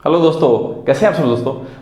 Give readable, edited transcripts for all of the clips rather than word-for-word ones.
Hello दोस्तों, कैसे हैं आप सब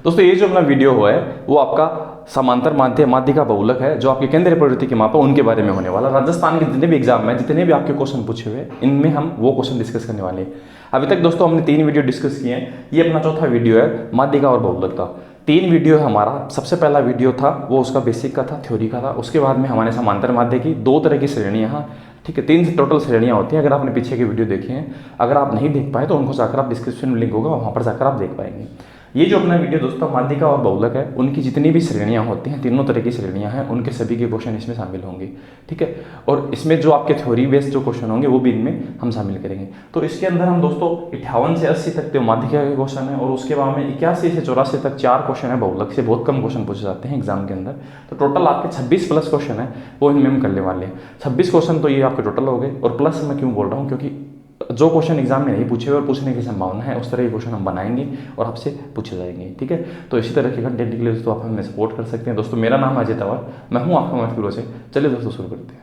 दोस्तों ये जो अपना वीडियो हुआ है वो आपका समांतर माध्य माध्यिका बहुलक है जो आपके केंद्रीय प्रवृत्ति के माप है उनके बारे में होने वाला। राजस्थान के जितने भी एग्जाम में जितने भी आपके क्वेश्चन पूछे हुए इनमें हम वो क्वेश्चन डिस्कस करने वाले हैं। अभी तक दोस्तों हमने 3 वीडियो डिस्कस किए हैं, ये अपना चौथा वीडियो है माध्यिका और बहुलक का। 3 वीडियो है हमारा। सबसे पहला वीडियो था वो उसका बेसिक का था, थ्योरी का था। उसके बाद में हमारे समांतर माध्य की 2 तरह की श्रेणियाँ, ठीक है, 3 टोटल श्रेणियाँ होती हैं। अगर आपने पीछे के वीडियो देखे हैं, अगर आप नहीं देख पाए तो उनको जाकर आप डिस्क्रिप्शन में लिंक होगा वहाँ पर जाकर आप देख पाएंगे। ये जो अपना वीडियो दोस्तों माध्यिका और बहुलक है उनकी जितनी भी श्रेणियाँ होती हैं, तीनों तरह की श्रेणियाँ हैं, उनके सभी के क्वेश्चन इसमें शामिल होंगे, ठीक है। और इसमें जो आपके थ्योरी बेस्ड जो क्वेश्चन होंगे वो भी इनमें हम शामिल करेंगे। तो इसके अंदर हम दोस्तों 58 से 80 तक तो माध्यिका के क्वेश्चन है और उसके बाद में 81 से 84 तक 4 क्वेश्चन है बहुलक से। बहुत कम क्वेश्चन पूछे जाते हैं एग्जाम के अंदर। तो टोटल आपके 26 प्लस क्वेश्चन है वो इनमें हम करने वाले हैं। 26 क्वेश्चन तो ये आपके टोटल हो गए। और प्लस मैं क्यों बोल रहा हूँ, क्योंकि जो क्वेश्चन एग्जाम में नहीं पूछे हुए और पूछने की संभावना है उस तरह के क्वेश्चन हम बनाएंगे और आपसे पूछे जाएंगे, ठीक है। तो इसी तरह के कंटेंट के लिए दोस्तों आप हमें सपोर्ट कर सकते हैं। दोस्तों मेरा नाम है अजय तंवर, मैं हूँ आपका मैथ गुरु से। चलिए दोस्तों शुरू करते हैं।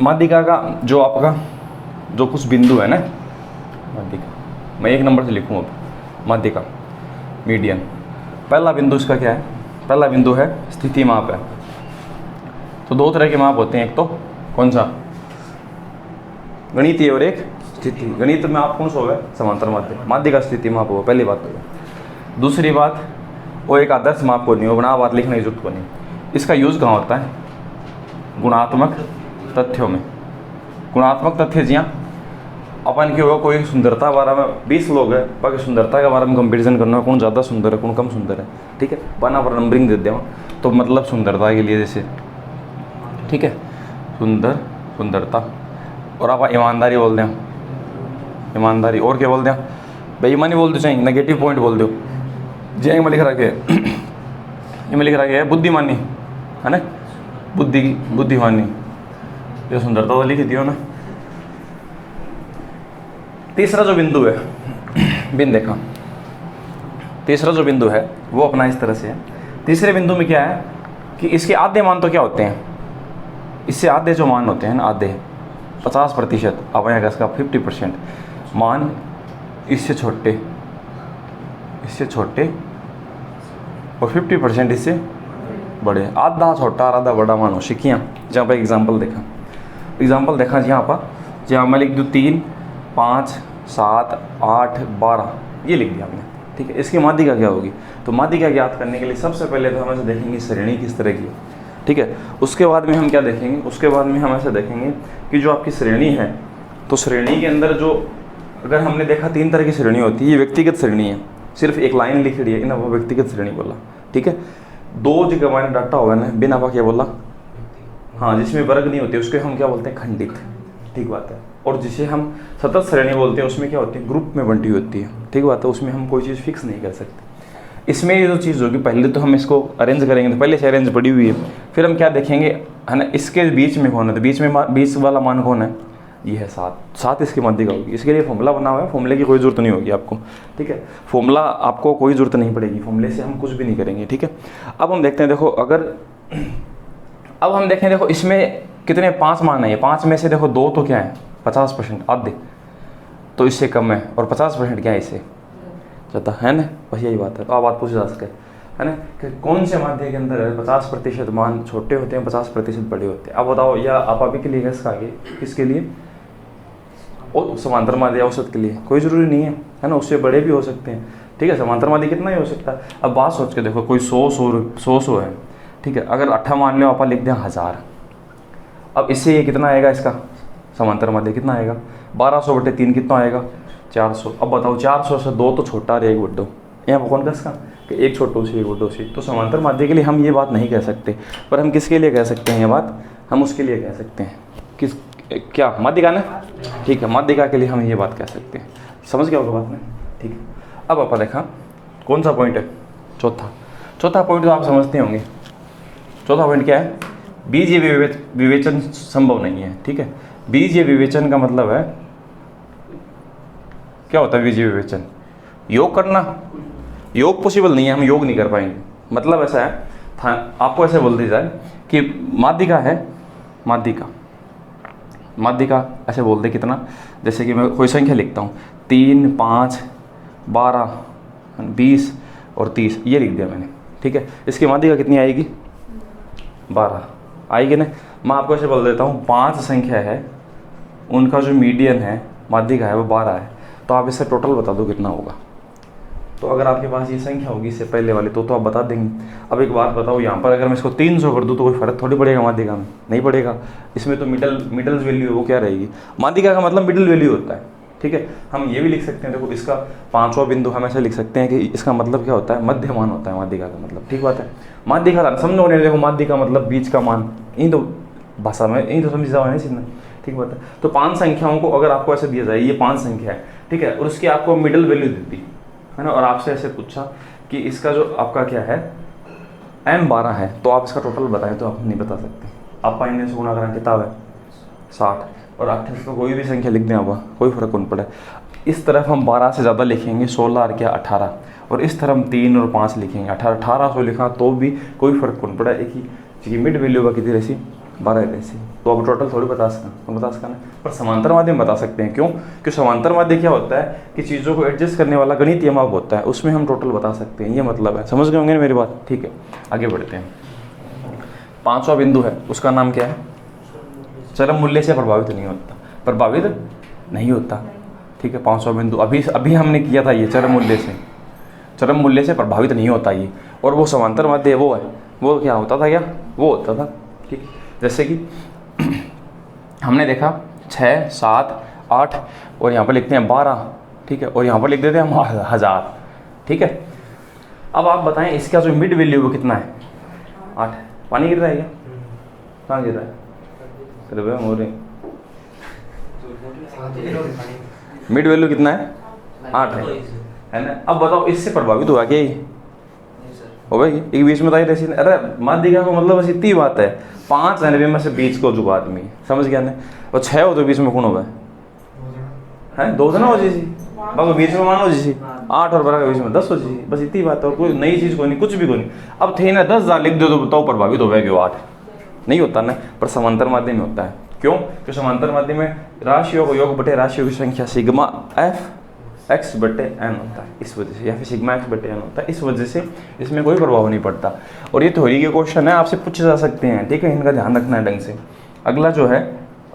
माध्यिका का जो आपका जो कुछ बिंदु है ना, माध्यिका मैं 1 नंबर से लिखूँ अब। माध्यिका मीडियन, पहला बिंदु इसका क्या है? पहला बिंदु है स्थिति माप है। तो 2 तरह के माप होते हैं, एक तो कौन सा गणितीय और एक स्थिति। गणित में आप कौन सा होगा? समांतर माध्य। माध्यिका स्थिति माप होगा, पहली बात तो। दूसरी बात वो एक आदर्श माप को नहीं हो, बना बात लिखने की जरूरत को नहीं। इसका यूज़ कहाँ होता है? गुणात्मक तथ्यों में। गुणात्मक तथ्य जी हाँ, अपन के होगा कोई सुंदरता के बारे में 20 लोग हैं, बाकी सुंदरता के बारे में कंपेरिजन करना है, कौन ज़्यादा सुंदर है कौन कम सुंदर है, ठीक है। बना पर नंबरिंग दे दें तो मतलब सुंदरता के लिए जैसे, ठीक है, सुंदरता। और आप ईमानदारी बोल दें, ईमानदारी। और क्या बोल दें? बेईमानी बोल दो, चाहे नेगेटिव पॉइंट बोल दो। जे में लिख रखे ये में लिख रखे है बुद्धिमानी, है ना, बुद्धिमानी। ये सुंदरता तो लिख दियो ना। तीसरा जो बिंदु है देखा, तीसरा जो बिंदु है वो अपना इस तरह से है। तीसरे बिंदु में क्या है कि इसके आधे मान तो क्या होते हैं? इससे आधे जो मान होते हैं ना, आधे 50%, अब यहाँ इसका 50% मान इससे छोटे और 50% इससे बड़े। आधा छोटा और आधा बड़ा मान हो शिकियाँ। जहाँ पर एग्जाम्पल देखा यहाँ पर, जहाँ मैं लिख दूँ 3, 5, 7, 8, 12 ये लिख दिया हमने, ठीक है। इसकी माध्यिका क्या होगी? तो माध्यिका ज्ञात करने के लिए सबसे पहले तो हम ऐसे देखेंगे श्रेणी किस तरह की है, ठीक है। उसके बाद में हम क्या देखेंगे? उसके बाद में हम ऐसे देखेंगे कि जो आपकी श्रेणी है, तो श्रेणी के अंदर जो, अगर हमने देखा 3 तरह की श्रेणी होती है। ये व्यक्तिगत श्रेणी है, सिर्फ एक लाइन लिख रही है ना, वो व्यक्तिगत श्रेणी बोला, ठीक है। 2 जगह मैंने डाटा होगा ना, बिना क्या बोला, हाँ, जिसमें वर्ग नहीं होते उसके हम क्या बोलते हैं? खंडित, ठीक बात है। और जिसे हम सतत श्रेणी बोलते हैं उसमें क्या होती है? ग्रुप में बंटी होती है, ठीक बात है। उसमें हम कोई चीज़ फिक्स नहीं कर सकते। इसमें ये जो चीज़ होगी, पहले तो हम इसको अरेंज करेंगे, तो पहले से अरेंज पड़ी हुई है। फिर हम क्या देखेंगे, है ना, इसके बीच में कौन है? तो बीच वाला मान कौन है? ये है 7 इसकी माध्यिका होगी। इसके लिए फॉर्मूला बना हुआ है, फॉर्मूले की कोई ज़रूरत नहीं होगी आपको, ठीक है। फॉर्मूला आपको कोई ज़रूरत नहीं पड़ेगी, फॉर्मूले से हम कुछ भी नहीं करेंगे, ठीक है। अब हम देखते हैं, देखो अब हम देखें, देखो इसमें कितने 5 मान है। 5 में से देखो 2 तो क्या है? 50% आधे, तो इससे कम है। और 50% क्या है? इससे ज़्यादा, है ना। बस यही बात है। तो आप बात पूछ जा सके, है ना, कि कौन से माध्यम के अंदर 50% मान छोटे होते हैं, 50% बड़े होते हैं। अब बताओ, या आप अभी के लिए इसका आगे किसके लिए? और समांतर माध्य औसत के लिए कोई ज़रूरी नहीं है ना, उससे बड़े भी हो सकते हैं, ठीक है। समांतर माध्य कितना ही हो सकता है। अब बात सोच के देखो, कोई 100 है, ठीक है। अगर 8 मान लो, आप लिख दें 1000। अब इससे ये कितना आएगा? इसका समांतर माध्य कितना आएगा? 1200/3 कितना आएगा? 400। अब बताओ, 400 से 2 तो छोटा और 1 बड्डो, यहाँ पर कौन का इसका कि 1 छोटो से 1 बड्डो से। तो समांतर माध्य के लिए हम ये बात नहीं कह सकते, पर हम किसके लिए कह सकते हैं ये बात? हम उसके लिए कह सकते हैं, किस क्या? माध्यिका ना, ठीक है। माध्यिका के लिए हम ये बात कह सकते हैं। समझ गया होगा बात में, ठीक है। अब आप देखा कौन सा पॉइंट है? चौथा पॉइंट तो आप समझते होंगे। चौथा पॉइंट क्या है? बीजीय विवेचन संभव नहीं है, ठीक है। बीजीय विवेचन का मतलब है, क्या होता है बीजीय विवेचन? योग करना। योग पॉसिबल नहीं है, हम योग नहीं कर पाएंगे। मतलब ऐसा है, आपको ऐसे बोल दी जाए कि माध्यिका है, माध्यिका माध्यिका ऐसे बोल दे कितना, जैसे कि मैं कोई संख्या लिखता हूँ 3, 5, 12, 20 और 30, ये लिख दिया मैंने, ठीक है। इसकी माध्यिका कितनी आएगी? 12 आएगी ना। मैं आपको ऐसे बोल देता हूँ 5 संख्या है, उनका जो मीडियन है माध्यिका है वो 12 है, तो आप इससे टोटल बता दो कितना होगा। तो अगर आपके पास ये संख्या होगी इससे पहले वाली तो आप बता देंगे। अब एक बात बताओ, यहाँ पर अगर मैं इसको 300 कर दूँ तो कोई फर्क थोड़ी पड़ेगा माध्यिका में? नहीं पड़ेगा। इसमें तो मिडल वैल्यू है वो क्या रहेगी? माध्यिका का मतलब मिडिल वैल्यू होता है, ठीक है। हम ये भी लिख सकते हैं, देखो इसका 5वां बिंदु हम ऐसे लिख सकते हैं कि इसका मतलब क्या होता है? मध्य मान होता है माध्यिका का मतलब, ठीक बात है। माध्यिका समझो नहीं, देखो माध्यिका मतलब बीच का मान, यही तो भाषा में यही तो समझ जाओ है सीधना, ठीक बात है। तो 5 संख्याओं को अगर आपको ऐसे दिया जाए, ये 5 संख्या है, ठीक है, और उसकी आपको मिडिल वैल्यू देती है ना, और आपसे ऐसे पूछा कि इसका जो आपका क्या है m 12 है, तो आप इसका टोटल बताएं, तो आप नहीं बता सकते। आप पाएंगे से गुणा करें किताब है 60 और 28 को कोई भी संख्या लिख दें आप, कोई फर्क नहीं पड़े। इस तरफ हम 12 से ज़्यादा लिखेंगे 16 और क्या 18, और इस तरफ हम 3 और 5 लिखेंगे 1800 लिखा तो भी कोई फर्क नहीं पड़ा, एक ही मिड वैल्यू का कितनी रहती 12 रहती। तो अब टोटल थोड़ी बता सकते ना, पर समांतर माध्य में बता सकते हैं। क्यों? कि समांतर माध्य क्या होता है कि चीज़ों को एडजस्ट करने वाला गणितीय माप होता है, उसमें हम टोटल बता सकते हैं, ये मतलब है। समझ गए होंगे मेरी बात? ठीक है, आगे बढ़ते हैं। 5वां बिंदु है, उसका नाम क्या है? चरम मूल्य से प्रभावित नहीं होता, ठीक है। 5वां बिंदु अभी हमने किया था, ये चरम मूल्य से प्रभावित नहीं होता ये, और वो समांतर माध्य वो है, वो क्या होता था, वो होता था, ठीक है। जैसे कि हमने देखा 6, 7, 8 और यहाँ पर लिखते हैं 12, ठीक है, और यहाँ पर लिख देते हैं हम 1000, ठीक है। अब आप बताएं इसका जो मिड वैल्यू वो कितना है? 8। पानी गिर रहा है क्या? कहाँ गिर रहा है? मिड वैल्यू कितना है? 8 है ना। अब बताओ इससे प्रभावित हुआ क्या ये? हो भाई एक बीच में बताइए रेसी। अरे माध्यिका को मतलब बस इतनी बात है, 5 है में से बीच को जो आदमी समझ गया ना, और 6 हो तो बीच में कौन होगा है? 2 जना हो जी, बाकी बीच में मान हो जी, 8 और 12 के बीच में 10 हो जी, बस इतनी बात है, और कोई नई चीज़ को नहीं, कुछ भी को नहीं। अब थे ना 10,000 लिख दो तो बताओ प्रभावित हो गया क्यों? 8 नहीं होता ना, पर समांतर माध्य में होता है। क्यों? कि समांतर माध्य में राशियों को योग बटे राशियों की संख्या सिग्मा f x बटे n होता है, इस वजह से, या फिर सिग्मा x बटे n होता है, इस वजह से इसमें कोई प्रभाव नहीं पड़ता। और ये थ्योरी के क्वेश्चन है, आपसे पूछे जा सकते हैं, ठीक है, इनका ध्यान रखना है ढंग से। अगला जो है,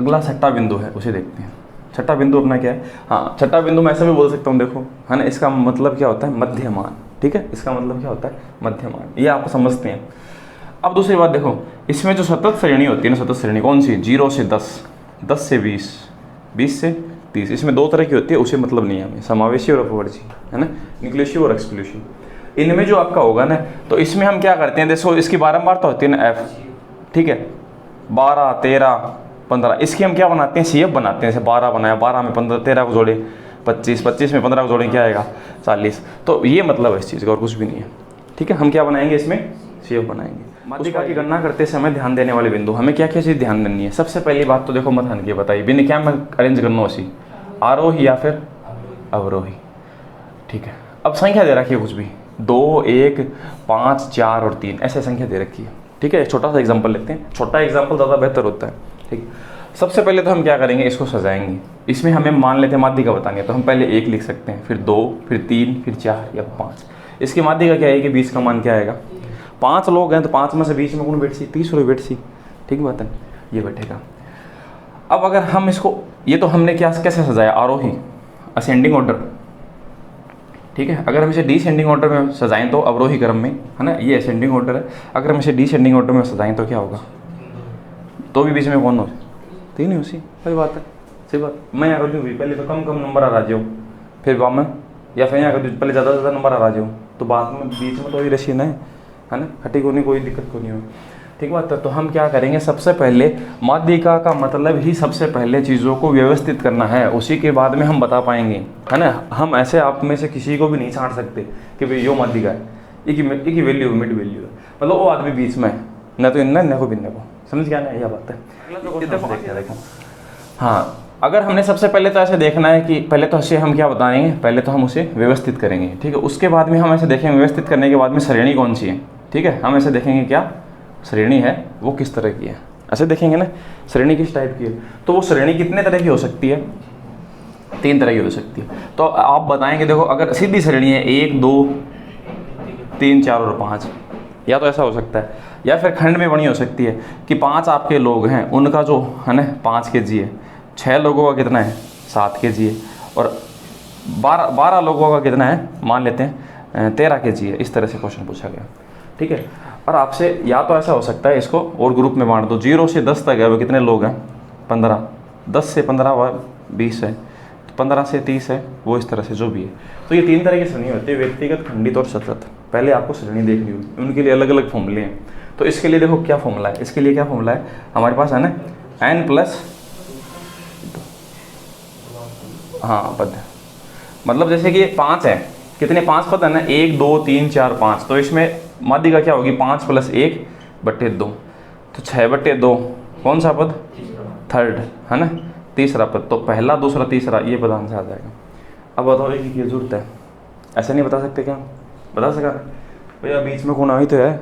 अगला 6वां बिंदु है, उसे देखते हैं। 6वां बिंदु अपना क्या है? हाँ, 6वां बिंदु मैं ऐसा भी बोल सकता हूँ, देखो है ना, इसका मतलब क्या होता है? मध्यमान, ठीक है, इसका मतलब क्या होता है? मध्यमान, ये आप समझते हैं। अब दूसरी बात देखो, इसमें जो सतत श्रेणी होती है ना, सतत श्रेणी कौन सी? 0 से 10, 10 से 20, 20 से 30, इसमें 2 तरह की होती है, उसे मतलब नहीं है हमें, समावेशी और अपवर्ती, है ना, इंक्लूसिव और एक्सक्लूसिव। इनमें जो आपका होगा ना, तो इसमें हम क्या करते हैं, देखो इसकी बारंबार तो होती है ना f, ठीक है, 12, 13, 15, इसकी हम क्या बनाते हैं? CF बनाते हैं। जैसे 12 बनाया, 12 में 15, 13 को जोड़े 25, 25 में 15 को जोड़े क्या आएगा? 40। तो ये मतलब है इस चीज़ का, और कुछ भी नहीं है, ठीक है। हम क्या बनाएंगे इसमें? CF बनाएंगे। माध्यिका की गणना करते समय ध्यान देने वाले बिंदु, हमें क्या क्या चीज़ ध्यान देनी है? सबसे पहली बात तो देखो, मत हन के बताइए, बिना क्या मैं अरेंज करना उसी आरोही या फिर अवरोही, ठीक है। अब संख्या दे रखी है कुछ भी, 2, 1, 5, 4 और 3, ऐसे संख्या दे रखी है, ठीक है। एक छोटा सा एग्जाम्पल लेते हैं, छोटा एग्जाम्पल ज़्यादा बेहतर होता है, ठीक। सबसे पहले तो हम क्या करेंगे, इसको सजाएंगे। इसमें हमें मान लेते हैं माध्यिका बतानी है, तो हम पहले 1 लिख सकते हैं, फिर 2, फिर 3, फिर 4 या 5। इसकी माध्यिका क्या है कि 20 का मान क्या आएगा? 5 लोग हैं तो 5 में से बीच में कौन बैठ सी? 30 रुपये बैठ सी, ठीक बात है, ये बैठेगा। अब अगर हम इसको, ये तो हमने क्या कैसे सजाया? आरोही असेंडिंग ऑर्डर, ठीक है। अगर हम इसे डिसेंडिंग ऑर्डर में सजाएं तो अवरोही क्रम में, है ना, ये असेंडिंग ऑर्डर है। अगर हम इसे डिसेंडिंग ऑर्डर में सजाएं तो क्या होगा? तो भी बीच में कौन हो? 3 ही उसी, सही बात है, सही बात। मैं यहाँ कर दूँ पहले तो कम नंबर आ रहा जाओ, फिर बाद में, या फिर यहाँ कर दूँ पहले ज़्यादा नंबर आ रहा जाओ, तो बाद में बीच में तो ही रशीन है ना, हटी को नहीं, कोई दिक्कत को नहीं हो, ठीक बात है। तो हम क्या करेंगे, सबसे पहले माध्यिका का मतलब ही सबसे पहले चीज़ों को व्यवस्थित करना है, उसी के बाद में हम बता पाएंगे, है ना। हम ऐसे आप में से किसी को भी नहीं छांट सकते कि भाई यो माध्यिका है, एक ही वैल्यू, मिड वैल्यू है, मतलब वो आदमी बीच में न तो इन्ना न को बिन्ने को, समझ गया ना, यह बात है। देखो हाँ, अगर हमने सबसे पहले तो ऐसे देखना है कि पहले तो ऐसे हम क्या बताएंगे, पहले तो हम उसे व्यवस्थित करेंगे, ठीक है। उसके बाद में हम ऐसे देखेंगे व्यवस्थित करने के बाद में श्रेणी कौन सी है, ठीक है। हम ऐसे देखेंगे क्या श्रेणी है वो किस तरह की है, ऐसे देखेंगे ना, श्रेणी किस टाइप की है, तो वो श्रेणी कितने तरह की हो सकती है, 3 तरह की हो सकती है। तो आप बताएंगे, देखो अगर सीधी श्रेणी है 1 2 3 4 और 5, या तो ऐसा हो सकता है, या फिर खंड में बनी हो सकती है कि 5 आपके लोग हैं, उनका जो है ना 5 kg है, 6 लोगों का कितना है 7 kg है, और 12 लोगों का कितना है, मान लेते हैं 13 kg है। इस तरह से क्वेश्चन पूछा गया, ठीक है। और आपसे या तो ऐसा हो सकता है, इसको और ग्रुप में बांट दो, 0 से 10 तक है, वो कितने लोग हैं 15, 10 से 15 व 20 है, 15 से 30 है, वो इस तरह से जो भी है। तो ये 3 तरह की श्रेणी होती है, व्यक्तिगत, खंडित और सतत। पहले आपको श्रेणी देखनी होगी, उनके लिए अलग अलग फॉर्मूले हैं। तो इसके लिए देखो क्या फॉर्मूला है, इसके लिए क्या फॉर्मूला है हमारे पास है ना, n प्लस, हाँ पद, मतलब जैसे कि 5 है, कितने 5 पद है ना, 1 2 3 4 5, तो इसमें माध्यिका क्या होगी 5 + 1/2, तो 6/2 कौन सा पद, थर्ड है ना, तीसरा पद। तो पहला दूसरा तीसरा ये पद आंसर आ जाएगा। अब बताओ एक की जरूरत है, ऐसा नहीं बता सकते क्या, बता सका भैया बीच में कौन आई तो है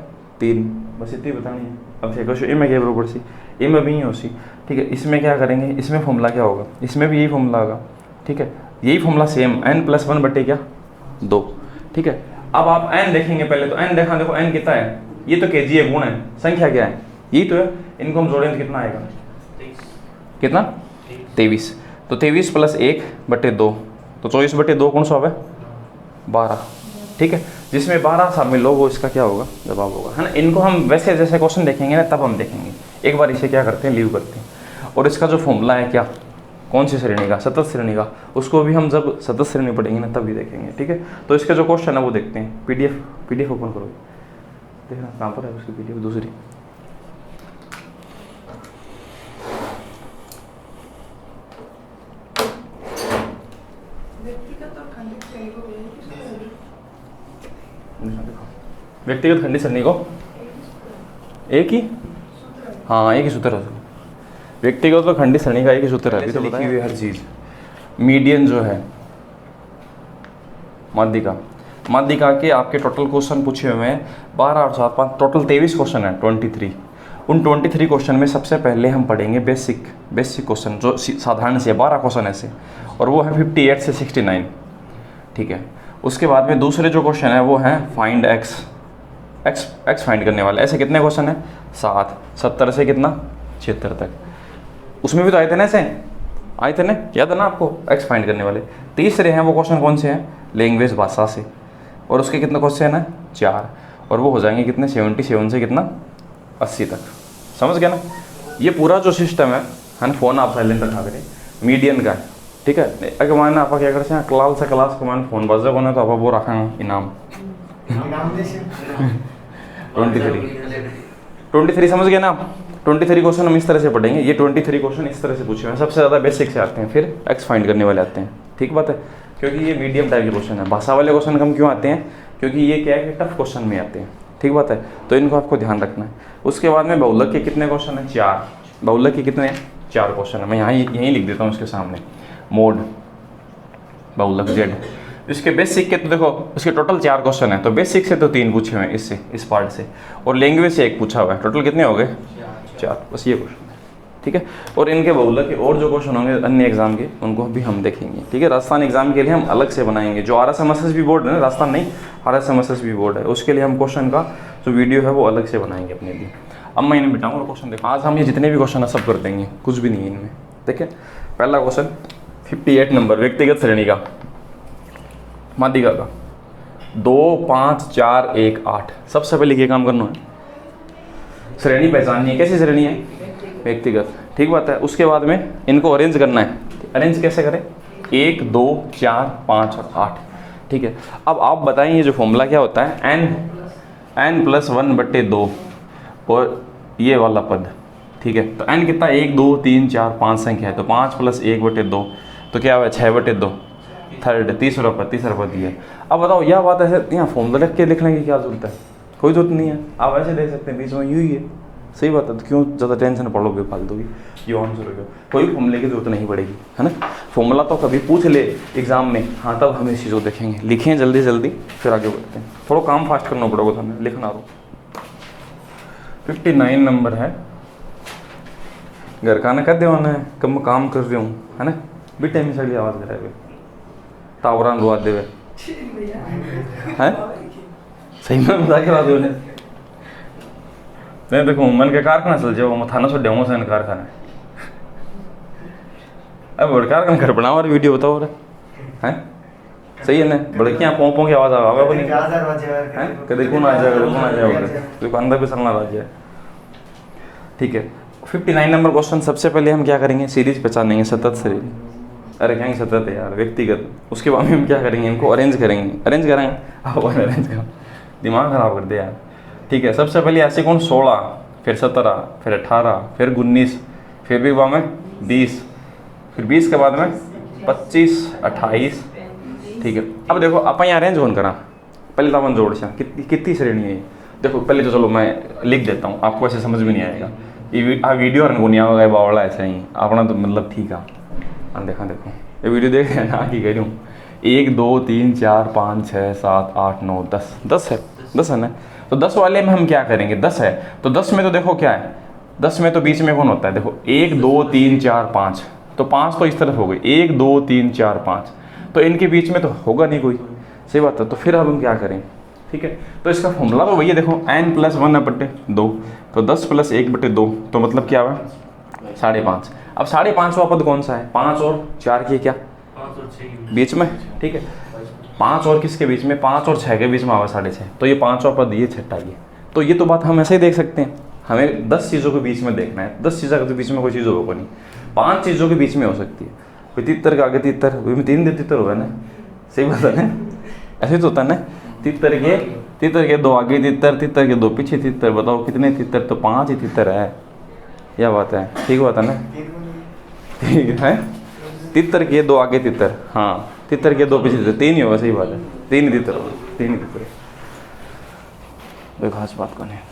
3, बस इतनी बतानी है। अब देखो ए में क्या बरोबर सी, ए में भी ही हो सी, ठीक है। इसमें क्या करेंगे, इसमें फॉर्मूला क्या होगा, इसमें भी यही फॉर्मूला होगा, ठीक है। यही फॉर्मूला सेम, n + 1/2, ठीक है। अब आप n देखेंगे पहले, तो n देखा, देखो n कितना है, ये तो kg है, गुण है, संख्या क्या है, यही तो है। इनको हम जोड़ें तो कितना आएगा, कितना 23, तो 23 + 1/2, तो 24/2 कौन सा होगा 12, ठीक है। जिसमें 12 शामिल हो वो इसका क्या होगा, जवाब होगा, है ना। इनको हम वैसे जैसे क्वेश्चन देखेंगे ना तब हम देखेंगे, एक बार इसे क्या करते हैं लीव करते हैं, और इसका जो फॉर्मूला है क्या, कौन सी श्रेणी का, सतत श्रेणी का, उसको भी हम जब सतत श्रेणी पढ़ेंगे ना तभी देखेंगे, ठीक है। तो इसका जो क्वेश्चन है वो देखते हैं, पीडीएफ ओपन करो, देखना कहाँ पर है उसकी पीडीएफ दूसरी, व्यक्तिगत खंडित श्रेणी को एक ही, हाँ एक ही सूत्र है, व्यक्तिगत और खंडित श्रेणी का एक ही सूत्र है, अभी तो लिखी हुई हर चीज़। मीडियन जो है माध्यिका के आपके टोटल क्वेश्चन पूछे हुए हैं 12 और 7 5 टोटल 23 क्वेश्चन है, 23। उन 23 क्वेश्चन में सबसे पहले हम पढ़ेंगे बेसिक क्वेश्चन, जो साधारण से 12 क्वेश्चन ऐसे, और वो है 58 से 69, ठीक है। उसके बाद में दूसरे जो क्वेश्चन है वो हैं फाइंड एक्स फाइंड करने वाले, ऐसे कितने क्वेश्चन हैं 7, 70 से कितना 76 तक। उसमें भी तो आए थे ना, ऐसे आए थे ना, याद है ना आपको, एक्स फाइंड करने वाले। तीसरे हैं वो क्वेश्चन कौन से हैं, लैंग्वेज भाषा से, और उसके कितने क्वेश्चन हैं 4, और वो हो जाएंगे कितने 77 से कितना 80 तक, समझ गया ना। ये पूरा जो सिस्टम है ना, फ़ोन आप साइलेंट रखा करें, मीडियन का है, ठीक है। अगर मान आप क्या करते हैं क्लास से क्लास को मान फ़ोन बजे को ना, तो आप वो रखेंगे इनाम 23 समझ गए ना आप। 23 क्वेश्चन हम इस तरह से पढ़ेंगे, ये 23 क्वेश्चन इस तरह से पूछे हुए हैं, सबसे ज़्यादा बेसिक से आते हैं, फिर एक्स फाइंड करने वाले आते हैं, ठीक बात है। क्योंकि ये मीडियम टाइप के क्वेश्चन है, भाषा वाले क्वेश्चन कम क्यों आते हैं, क्योंकि ये क्या है कि टफ क्वेश्चन में आते हैं, ठीक बात है। तो इनको आपको ध्यान रखना है। उसके बाद में बहुलक के कितने क्वेश्चन हैं 4, बहुलक के कितने 4 क्वेश्चन है, मैं यहाँ यहीं लिख देता हूँ उसके सामने, मोड बहुलक जेड। इसके बेसिक के तो देखो इसके टोटल 4 क्वेश्चन है, तो बेसिक से तो 3 पूछे हुए हैं, इससे इस पार्ट से, और लैंग्वेज से 1 पूछा हुआ है, टोटल कितने हो गए 4, बस ये क्वेश्चन है, ठीक है। और इनके बहुलक के और जो क्वेश्चन होंगे अन्य एग्जाम के, उनको भी हम देखेंगे, ठीक है। राजस्थान एग्जाम के लिए हम अलग से बनाएंगे, जो RSMSSB बोर्ड है ना, राजस्थान नहीं RSMSSB बोर्ड है, उसके लिए हम क्वेश्चन का जो वीडियो है वो अलग से बनाएंगे अपने लिए। अब मैं इन्हें बिठाऊंगा क्वेश्चन देखो, आज हम ये जितने भी क्वेश्चन है सब कर देंगे, कुछ भी नहीं है इनमें। देखिए पहला क्वेश्चन 58 नंबर, व्यक्तिगत श्रेणी का, माध्यिका का, 2 5 4 1 8। सबसे पहले ये काम करना है, श्रेणी पहचाननी है, कैसी श्रेणी है व्यक्तिगत, ठीक बात है। उसके बाद में इनको अरेंज करना है, अरेंज कैसे करें 1 2 4 5 और 8, ठीक है। अब आप बताएं ये जो फॉर्मूला क्या होता है, n + 1/2 और ये वाला पद, ठीक है। तो n कितना 1 2 3 4 5 संख्या है, तो 5 + 1/2 तो क्या हुआ 6/2, थर्ड तीसरा पद दिया। अब बताओ यह बात ऐसे यहाँ फॉर्मूला रख के लिखने की क्या जरूरत है, कोई जरूरत नहीं है, आप ऐसे देख सकते हैं, बीच में यूँ ही है, सही बात है। तो क्यों ज़्यादा टेंशन पड़ोगे फालतू की, ये आंसर हो गया, कोई फॉर्मूले की जरूरत नहीं पड़ेगी, है ना। फॉर्मूला तो कभी पूछ ले एग्जाम में, हाँ तब हम इस चीज़ को देखेंगे, लिखें जल्दी जल्दी फिर आगे बढ़ते हैं, थोड़ा काम फास्ट करना पड़ेगा, हमें लिखना रो। 59 नंबर है घर खाना कर दे ना कम काम कर रही हूँ है ना बेटे में सड़ी आवाज़ करे टावरान रुआ देवे हैं सही में मजाक की बात बोले नहीं देखो मन के कारखाना चल जाओ मैं थाना छोड़ देऊँगा सैन कारखाना अब बड़े कारखाना घर बनाओ और वीडियो बताओ रे हैं सही है ना बड़कियाँ पों की आवाज़ आवा बनी कदे कौन आ जाएगा तो अंदर भी चलना राज्य है ठीक है 59 नंबर क्वेश्चन सबसे पहले हम क्या करेंगे सीरीज पहचानेंगे सतत सीरीज अरे क्या सतत है यार व्यक्तिगत उसके बाद में हम क्या करेंगे इनको अरेंज करेंगे अब अरेंज करो दिमाग खराब कर दे यार ठीक है सबसे पहले ऐसे कौन 16 फिर 17 फिर 18 फिर 19 फिर भी बाद में 20 फिर 20 के बाद में 25 28 ठीक है अब देखो अपन यहाँ अरेंज कौन करा पहले तो अपन जोड़ से कितनी श्रेणी है देखो पहले तो चलो मैं लिख देता हूँ आपको ऐसे समझ में नहीं आएगा ये वीडियो रंगोनिया होगा बावड़ा ऐसा ही अपना तो मतलब ठीक है देखा देखो ये वीडियो देख रहे हैं ना की कह रही हूँ 1 2 3 4 5 6 7 8 9 10 है ना तो 10 वाले में हम क्या करेंगे 10 है तो 10 में तो देखो क्या है 10 में तो बीच में कौन होता है देखो 1 2 3 4 5 तो 5 तो इस तरफ हो गई 1 2 3 4 5 तो इनके बीच में तो होगा नहीं कोई सही बात है तो फिर अब हम क्या करें ठीक है तो इसका फॉर्मूला तो भैया देखो n+1/2 तो 10 + 1/2 तो मतलब क्या हुआ 5.5 अब 5.5वां पद कौन सा है 5 और 4 के क्या 5 और 6 बीच में ठीक है 5 और किसके बीच में 5 और 6 के बीच में आवा 6.5 तो ये 5वां पद ये 6 ये तो ये तो बात हम ऐसे ही देख सकते हैं हमें 10 चीज़ों के बीच में देखना है 10 चीज़ों के बीच में कोई चीज़ होगा नहीं 5 चीज़ों के बीच में हो सकती है कोई तितर के आगे तितर में 3 तितर होगा ना सही बात है ना ऐसे तो होता है ना तितर के 2 आगे तितर के 2 पीछे तितर बताओ कितने तितर तो 5 ही तितर है यह बात है ठीक बात है ना ठीक है तितर के 2 आगे तितर हाँ तितर के 2 पीछे तितर 3 ही होगा सही बात है 3 ही तितर होगा 3 ही तितर कोई खास बात कौन है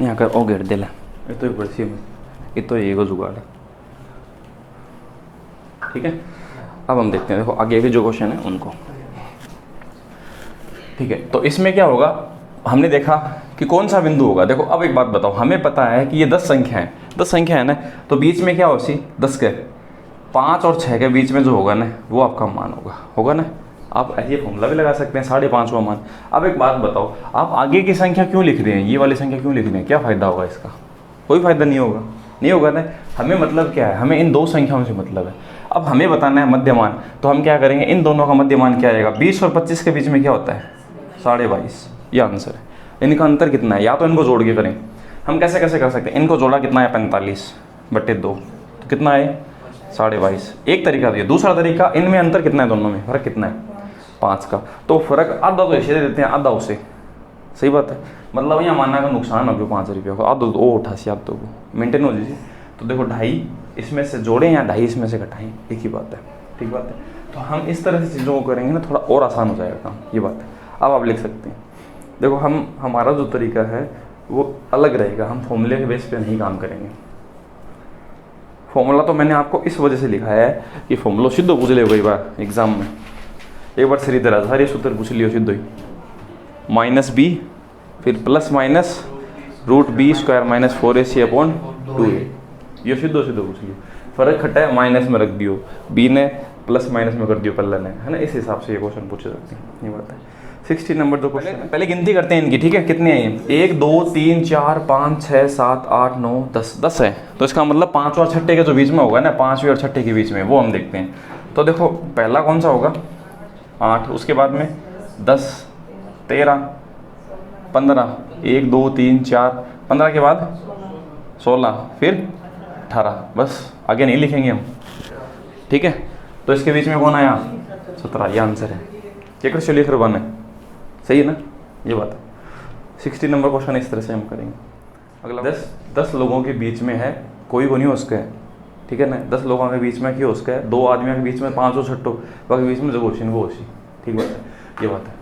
यहाँ कर ओ गेट दिला ये तो बड़ी ये तो ये जुगाड़ है ठीक है अब हम देखते हैं देखो आगे भी जो क्वेश्चन है उनको ठीक है तो इसमें क्या होगा हमने देखा कि कौन सा बिंदु होगा देखो अब एक बात बताओ हमें पता है कि ये 10 संख्या है 10 संख्या है ना तो बीच में क्या होगी 10 के 5 और 6 के बीच में जो होगा ना वो आपका मान होगा ना आप ऐसे फॉर्मूला भी लगा सकते हैं 5.5वां मान अब एक बात बताओ आप आगे की संख्या क्यों लिख रहे हैं ये वाली संख्या क्यों लिख रहे हैं क्या फ़ायदा होगा इसका कोई फ़ायदा नहीं होगा ना हमें मतलब क्या है हमें इन 2 संख्याओं से मतलब है अब हमें बताना है मध्यमान तो हम क्या करेंगे इन दोनों का मध्यमान क्या आएगा 20 और 25 के बीच में क्या होता है 22.5 ये आंसर है इनका अंतर कितना है या तो इनको जोड़ के करें हम कैसे कर सकते हैं इनको जोड़ा कितना है 45/2 तो कितना है 22.5 एक तरीका दिया दूसरा तरीका इनमें अंतर कितना है दोनों में फ़र्क कितना है 5 का तो फ़र्क आधा तो इसे दे देते हैं आधा उसे सही बात है मतलब यहाँ मानना का नुकसान हो गया 5 रुपये को आधा ओ 88 आधो को मेंटेन हो जाइए तो देखो 2.5 इसमें से जोड़ें या 2.5 इसमें से घटाएं एक ही बात है ठीक बात है तो हम इस तरह से चीज़ों को करेंगे ना थोड़ा और आसान हो जाएगा काम ये बात है अब आप लिख सकते हैं देखो हमारा जो तरीका है वो अलग रहेगा हम फॉर्मूले के बेस पे नहीं काम करेंगे फॉर्मूला तो मैंने आपको इस वजह से लिखा है कि फॉर्मूला सीधो पूछ ले कई बार एग्जाम में एक बार श्रीधर आधार्य सूत्र पूछ लियो सीधो ही -b फिर +√b² - 4ac/2a ये सीधो पूछ लियो फर्क खटा है माइनस में रख दियो b ने प्लस माइनस में कर दियो पल्ला ने है ना इस हिसाब से ये क्वेश्चन पूछे सकते हैं ये बात है 60 नंबर 2 क्वेश्चन पहले गिनती करते हैं इनकी ठीक है कितने हैं ये 1 2 3 4 5 6 7 8 9 10 है तो इसका मतलब 5 और 6 के जो बीच में होगा ना 5वीं और 6 के बीच में वो हम देखते हैं तो देखो पहला कौन सा होगा 8 उसके बाद में 10 13 15 1 2 3 4 15 के बाद 16 फिर 18 बस आगे नहीं लिखेंगे हम ठीक है तो इसके बीच में कौन आया 17 ये आंसर है क्या कर चलिए फिर 1 है सही है ना ये बात है 60 नंबर क्वेश्चन इस तरह से हम करेंगे अगला 10 लोगों के बीच में है कोई को नहीं हो उसका है ठीक है ना 10 लोगों के बीच में क्यों उसका है 2 आदमियों के बीच में 5 और 6 बाकी बीच में जो क्वेश्चन वो होशी ठीक बात है ये बात है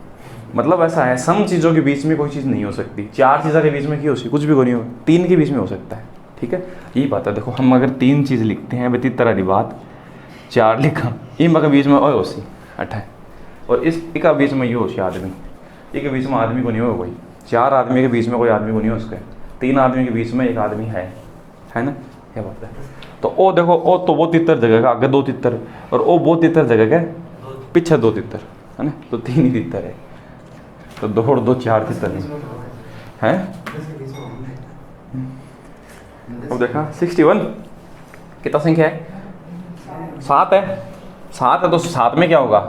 मतलब ऐसा है सम चीज़ों के बीच में कोई चीज़ नहीं हो सकती 4 चीज़ों के बीच में क्यों होशी कुछ भी को नहीं हो 3 के बीच में हो सकता है ठीक है यही बात है देखो हम अगर 3 चीज़ लिखते हैं बेती तरह की बात 4 लिखा इन के बीच में और होशी 8 और इस का बीच में ये होशी आदमी एक के बीच में आदमी को नहीं होगा कोई 4 आदमी के बीच में कोई आदमी को नहीं है उसके, 3 आदमी के बीच में एक आदमी है ना, क्या बात है। तो ओ देखो, ओ तो वो तितर जगह का, आगे 2 तितर, और ओ वो तितर जगह के पीछे 2 तितर, है ना, तो 3 ही तितर है। तो 2 और 2 4 तितर हैं। अब देखा 61 कितना संख्या है, 7 है। 7 है तो 7 में क्या होगा,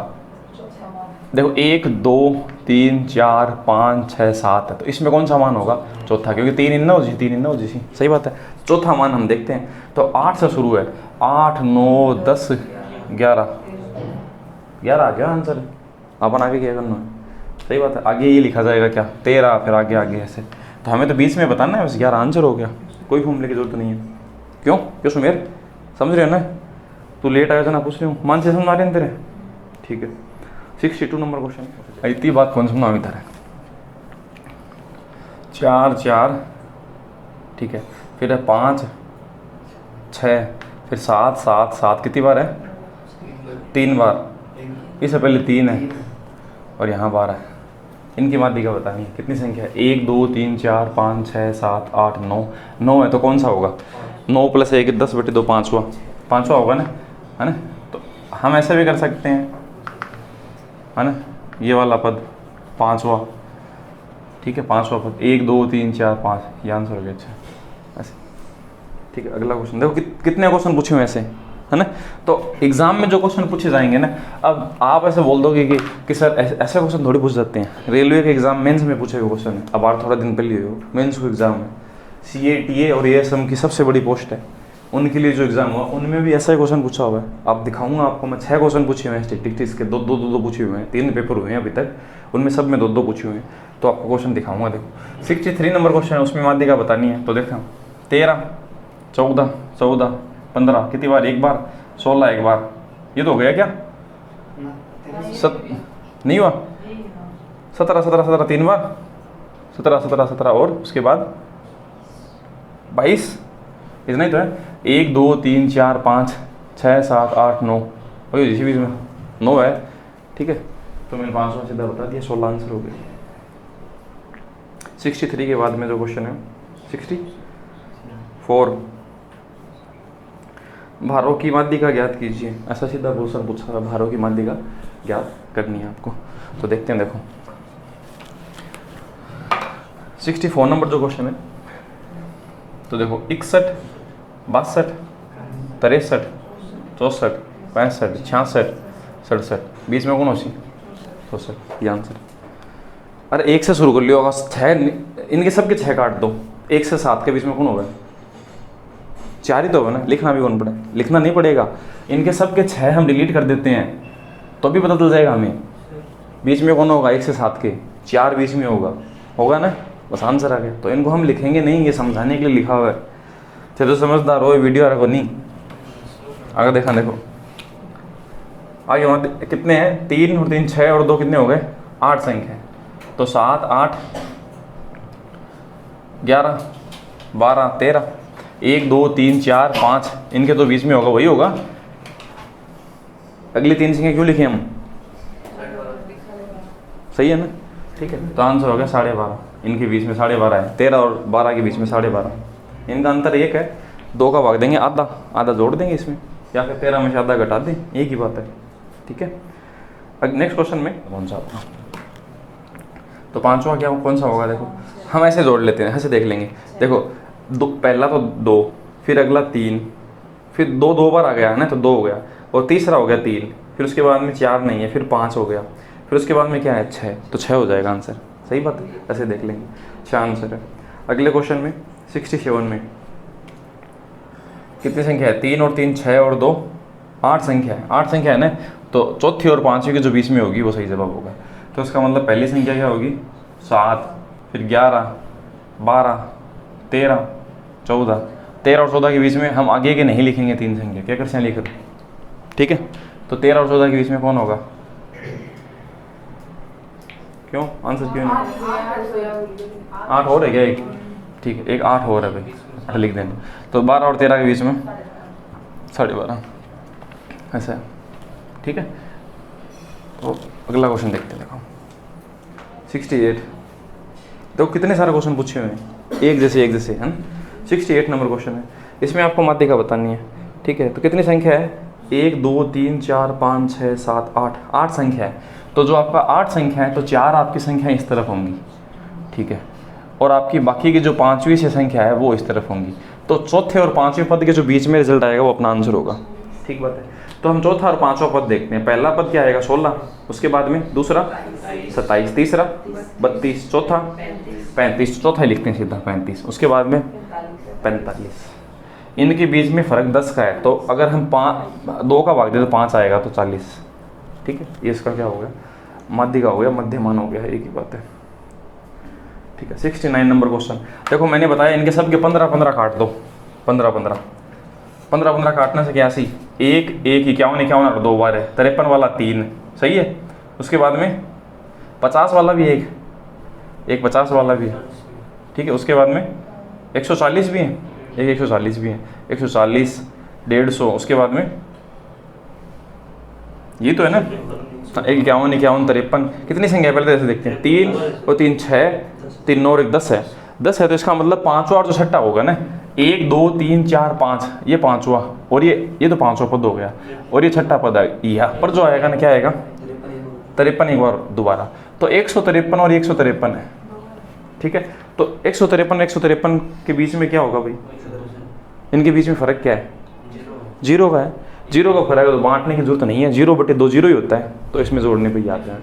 देखो 1 2 3 4 5 6 7 है, तो इसमें कौन सा मान होगा, चौथा, क्योंकि 3 इन्ना हो जी, 3 इन्ना हो जी, सही बात है। चौथा मान हम देखते हैं, तो 8 से शुरू है, 8 9 10 11 आ गया आंसर, अपन आगे क्या करना है, सही बात है। आगे ये लिखा जाएगा क्या, 13, फिर आगे आगे ऐसे, तो हमें तो 20 में बताना है, बस 11 आंसर हो गया, कोई फॉर्मूले की जरूरत नहीं है। क्यों सुमेर, समझ रहे हो ना, तू लेट आया था ना, पूछ रही हूँ, मान से समझ आ रहे हैं तेरे, ठीक है। 62 नंबर क्वेश्चन, इतनी बात कौन समझा इधर है, 4 4, ठीक है, फिर है 5 6, फिर 7 7 7 कितनी बार है, 3 बार, इससे पहले 3 है और यहाँ 12 है। इनकी माध्यिका बतानी है, कितनी संख्या है, 1 2 3 4 5 6 7 8 9, 9 है तो कौन सा होगा, 9 + 1 10/2, पाँचवा होगा ना, है ना। तो हम ऐसे भी कर सकते हैं, है ना, ये वाला पद 5वां, ठीक है, 5वां पद 1 2 3 4 5, ये आंसर हो गया। अच्छा ऐसे, ठीक है। अगला क्वेश्चन देखो, कितने क्वेश्चन पूछे हुए ऐसे, है ना। तो एग्जाम में जो क्वेश्चन पूछे जाएंगे ना, अब आप ऐसे बोल दोगे कि सर ऐसे क्वेश्चन थोड़ी पूछ जाते हैं, रेलवे के एग्जाम मेंस में पूछे हुए क्वेश्चन है, अब आप थोड़ा दिन पहले हो मेंस को एग्जाम है, CATA और ASM की सबसे बड़ी पोस्ट है, उनके लिए जो एग्जाम हुआ उनमें भी ऐसा ही क्वेश्चन पूछा हुआ है। आप दिखाऊंगा आपको मैं, 6 क्वेश्चन पूछे हुए हैं स्टैटिस्टिक्स के, दो पूछे हुए हैं, 3 पेपर हुए हैं अभी तक, उनमें सब में 2 पूछे हुए हैं, तो आपको क्वेश्चन दिखाऊंगा। देखो 63 नंबर क्वेश्चन है, उसमें माध्यिका बतानी है, तो देखा 13 14 15 कितनी बार, एक बार, 16 एक बार, ये तो हो गया क्या, नहीं हुआ, 17 3 बार, 17 और उसके बाद 22, इतना ही तो है, 1 2 3 4 5 6 7 8 9, वही इसी बीच में 9 है, ठीक है। तो मैंने 500 सीधा बता दिया, 16 आंसर हो गए। 63 के बाद में जो क्वेश्चन है 64, भारों की माध्यिका ज्ञात कीजिए, ऐसा सीधा क्वेश्चन पूछा है, भारों की माध्यिका ज्ञात करनी है आपको, तो देखते हैं। देखो 64 नंबर जो क्वेश्चन है, तो देखो 61 62 63 64 65 66 67, बीच में कौन हो सी 64, ये आंसर। अरे 1 से शुरू कर लियो होगा, 6 इनके सबके 6 काट दो, 1 से 7 के बीच में कौन होगा, 4 ही तो होगा ना, लिखना भी कौन पड़े, लिखना नहीं पड़ेगा, इनके सबके 6 हम डिलीट कर देते हैं तो भी पता चल जाएगा हमें, बीच में कौन होगा, 1 से 7 के 4 बीच में होगा ना, बस आंसर आ गया। तो इनको हम लिखेंगे नहीं, ये समझाने के लिए लिखा हुआ है, चलो समझदार हो, वीडियो आ रहा नहीं, आगे देखो आगे वहाँ कितने हैं, 3 और 3 6 और 2 कितने हो गए, 8 संख्या है, तो 7 8 11 12 13, 1 2 3 4 5, इनके तो बीच में होगा, वही होगा। अगली 3 संख्या क्यों लिखे हम, सही है ना, ठीक है। तो आंसर हो गया 12.5, इनके बीच में 12.5 है, 13 और 12 के बीच में 12.5, इनका अंतर 1 है, 2 का भाग देंगे, आधा जोड़ देंगे इसमें, या फिर 13 में से आधा घटा दें, एक ही बात है, ठीक है। अब नेक्स्ट क्वेश्चन में कौन सा होगा, तो 5वां क्या कौन सा होगा, देखो हम ऐसे जोड़ लेते हैं, ऐसे देख लेंगे। देखो पहला तो 2, फिर अगला 3, फिर 2 बार आ गया है ना, तो 2 हो गया, और तीसरा हो गया 3, फिर उसके बाद में 4 नहीं है, फिर 5 हो गया, फिर उसके बाद में क्या है 6, तो 6 हो जाएगा आंसर, सही बात है, ऐसे देख लेंगे, 6 आंसर है। अगले क्वेश्चन में 67 में कितनी संख्या है, 3 और 3 6 और 2 8 संख्या है, 8 संख्या है ना, तो चौथी और 5वीं के जो बीच में होगी वो सही जवाब होगा। तो इसका मतलब पहली संख्या क्या होगी 7, फिर 11 12 13 14, 13 और 14 के बीच में हम आगे के नहीं लिखेंगे 3 संख्या, क्या करते हैं लिख, ठीक है। तो 13 और 14 के बीच में कौन होगा, क्यों आंसर क्यों नहीं, 8 और है क्या एक, ठीक है, एक 8 और है भाई, 8 लिख देंगे। तो 12 और 13 के बीच में 12.5, ऐसा है, ठीक है। तो अगला क्वेश्चन देखते हैं, देखो 68 तो कितने सारे क्वेश्चन पूछे हुए हैं, एक जैसे है ना। 68 नंबर क्वेश्चन है, इसमें आपको माध्यिका बतानी है, ठीक है। तो कितनी संख्या है, 1 2 3 4 5 6 7 8, 8 संख्या है। तो जो आपका 8 संख्या है तो 4 आपकी संख्या इस तरफ होंगी, ठीक है, और आपकी बाकी की जो 5वीं से संख्या है वो इस तरफ होंगी। तो चौथे और 5वें पद के जो बीच में रिजल्ट आएगा वो अपना आंसर होगा, ठीक बात है। तो हम चौथा और 5वां पद देखते हैं। पहला पद क्या आएगा 16, उसके बाद में दूसरा 27, तीसरा 32, चौथा 35, चौथा ही लिखते हैं सीधा 35, उसके बाद में 45। इनके बीच में फ़र्क 10 का है, तो अगर हम 2 का भाग दें तो 5 आएगा, तो 40, ठीक है। ये इसका क्या हो गया, माध्यिका हो गया, मध्यमान हो गया, एक ही बात है, ठीक है। 69 नंबर क्वेश्चन देखो, मैंने बताया इनके सब के 15-15 काट दो, 15-15 काटने से क्या सी, एक 51 और 2 बार है, 53 वाला 3, सही है। उसके बाद में 50 वाला भी एक 50 वाला भी है, ठीक है। उसके बाद में 140 भी है, एक 140 भी है, 140 150, उसके बाद में ये तो है ना 51 53, कितनी संख्या पहले ऐसे देखते हैं, 3 और 3 6, 3 9 और 1 10 है, 10 है। तो इसका मतलब 5वां और जो छठा होगा ना, 1 2 3 4 5, ये 5वां, और ये तो 5वां पद हो गया, और ये छठा पद है। यहाँ पर जो आएगा ना क्या आएगा, 53 एक बार दोबारा, तो 153 और 153 है, ठीक है। तो 153 के बीच में क्या होगा भाई, इनके बीच में फ़र्क क्या है, 0 का है। 0 का फर्क है तो बांटने की जरूरत नहीं है, 0/2 0 ही होता है, तो इसमें जोड़ने पे याद है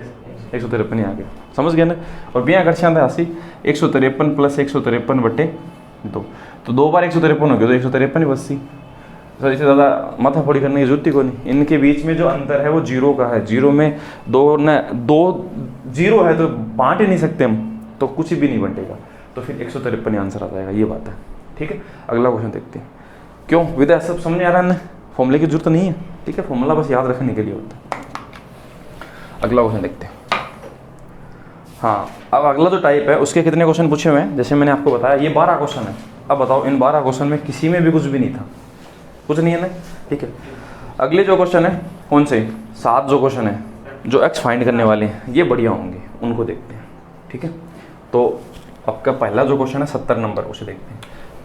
153 ही आ गया, समझ गए ना। और बिया कर छांदा हसी 153 + 153/2, तो 2 बार 153 हो गया, तो 153 ही बस्सी। सर इससे ज़्यादा माथा फोड़ी करने की जरूरत ही कोई नहीं। इनके बीच में जो अंतर है वो 0 का है, 0 में 2 0 है तो बांट ही नहीं सकते हम, तो कुछ भी नहीं बंटेगा, तो फिर 153 ही आंसर आ जाएगा, ये बात है, ठीक है। अगला क्वेश्चन देखते हैं। क्यों विद्या सब समझ आ रहा है ना, फॉर्मूले की जरूरत नहीं है, ठीक है, फॉर्मूला बस याद रखने के लिए होता है। अगला क्वेश्चन देखते हैं। हाँ, अब अगला जो टाइप है उसके कितने क्वेश्चन पूछे हुए हैं, जैसे मैंने आपको बताया ये 12 क्वेश्चन है। अब बताओ इन 12 क्वेश्चन में किसी में भी कुछ भी नहीं था, कुछ नहीं है ना, ठीक है। अगले जो क्वेश्चन है कौन से 7 जो क्वेश्चन है जो एक्स फाइंड करने वाले हैं, ये बढ़िया होंगे, उनको देखते हैं, ठीक है। तो आपका पहला जो क्वेश्चन है 70 नंबर, उसे देखते हैं।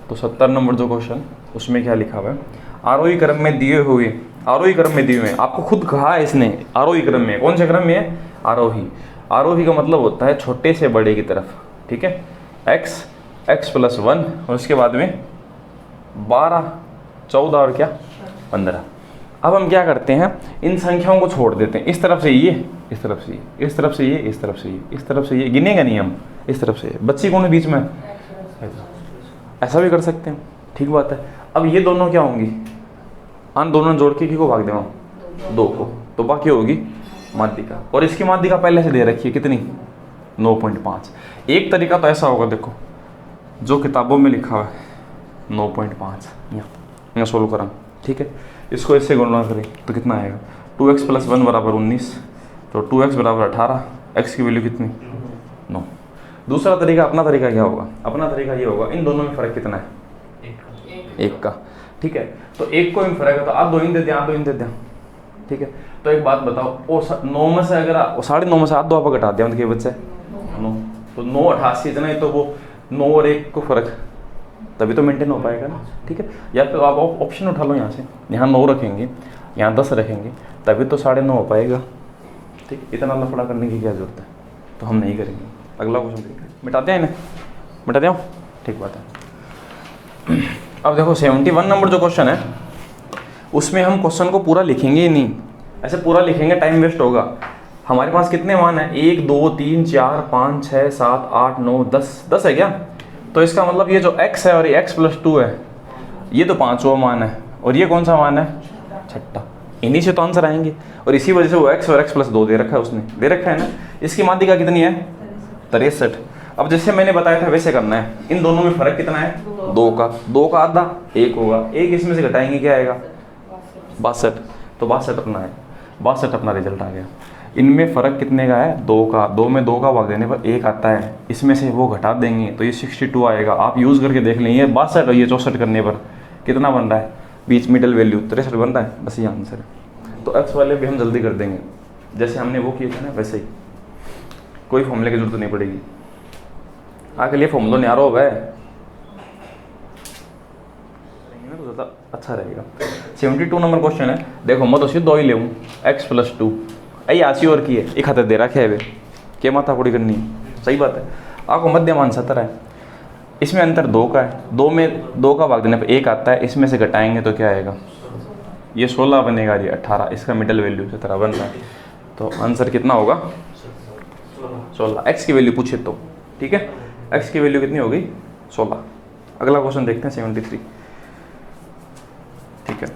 तो 70 नंबर जो क्वेश्चन, उसमें क्या लिखा हुआ है, आरोही क्रम में दिए हुए, आरोही क्रम में दिए हुए, आपको खुद कहा है इसने आरोही क्रम में, कौन से क्रम में है, आरोही। आरोही का मतलब होता है छोटे से बड़े की तरफ, ठीक है। x + 1 और उसके बाद में 12 14 और क्या 15। अब हम क्या करते हैं, इन संख्याओं को छोड़ देते हैं, इस तरफ से ये, इस तरफ से ये, इस तरफ से ये, इस तरफ से ये, इस तरफ से ये, गिनेगा नहीं हम, इस तरफ से बच्ची कौन है बीच में, ऐसा भी कर सकते हैं, ठीक बात है। अब ये दोनों क्या होंगी, अन दोनों जोड़ के को भाग देवा 2 को, तो बाकी होगी माध्यिका, और इसकी माध्यिका पहले से दे रखी है कितनी 9.5। एक तरीका तो ऐसा होगा, देखो जो किताबों में लिखा हुआ है 9.5, यहाँ सोल्व करा, ठीक है। इसको इससे गुणा करें तो कितना आएगा, 2x + 1 = 19, तो 2x = 18, x की वैल्यू कितनी 9। दूसरा तरीका, अपना तरीका क्या होगा, अपना तरीका ये होगा, इन दोनों में फ़र्क कितना है, 1 का, ठीक है। तो 1 को इन फ़र्क है तो आप 2 इन दे दें, आप 2 इन दे दें, ठीक है। तो एक बात बताओ, वो 9 में से अगर 9.5 में से आप 2 आप घटा दिया उनके बच्चे 9, तो 9 88 इतना ही, तो वो 9 और 1 को फ़र्क, तभी तो मेंटेन हो पाएगा ना, ठीक है। या फिर आप ऑप्शन उठा लो, यहाँ से यहाँ 9 रखेंगे, यहाँ 10 रखेंगे, तभी तो 9.5 हो पाएगा, ठीक। इतना लफड़ा करने की क्या जरूरत है, तो हम नहीं करेंगे। अगला क्वेश्चन देखिए, मिटाते हैं इन्हें, मिटाते हो, ठीक बात है। अब देखो 71 नंबर जो क्वेश्चन है उसमें हम क्वेश्चन को पूरा लिखेंगे ही नहीं, ऐसे पूरा लिखेंगे टाइम वेस्ट होगा। हमारे पास कितने मान है, 1 2 3 4 5 6 7 8 9 10 है क्या, तो इसका मतलब ये जो x है और ये x + 2 है, ये तो 5वां मान है, और ये कौन सा मान है, छठा। इन्हीं से तो आंसर आएंगे, और इसी वजह से वो x और x + 2 दे रखा है, उसने दे रखा है ना। इसकी माध्यिका कितनी है 63। अब जैसे मैंने बताया था वैसे करना है, इन दोनों में फ़र्क कितना है 2 का आधा 1 होगा, 1 इसमें से घटाएंगे क्या आएगा 62, तो 62 अपना है, 62 अपना रिजल्ट आ गया। इनमें फ़र्क कितने का है 2 का, 2 में 2 का भाग देने पर 1 आता है, इसमें से वो घटा देंगे तो ये 62 आएगा। आप यूज़ करके देख लें, ये 62 और ये 64 करने पर कितना बन रहा है, बीच मिडल वैल्यू 63 बन रहा है, बस ये आंसर है। तो एक्स वाले भी हम जल्दी कर देंगे, जैसे हमने वो किए थे ना वैसे ही, कोई फॉर्मूले की जरूरत नहीं पड़ेगी। आगे लिए फॉर्मूला नहीं आ रहा होगा तो ज़्यादा अच्छा रहेगा। 72 नंबर क्वेश्चन है। देखो मैं तो सीधे दो ही ले x + 2 आई आसी और की है एक हाथ दे रखा है क्या माथा पूरी करनी है, सही बात है। आपको मध्यमान 17 है, इसमें अंतर 2 का है, 2 में 2 का भाग देने पर 1 आता है, इसमें से घटाएंगे तो क्या आएगा, ये 16 बनेगा, ये 18, इसका मिडल वैल्यू 17 बन रहा है। तो आंसर कितना होगा 16। x की वैल्यू पूछे तो ठीक है, x की वैल्यू कितनी होगी 16। अगला क्वेश्चन देखते हैं 73। ठीक है,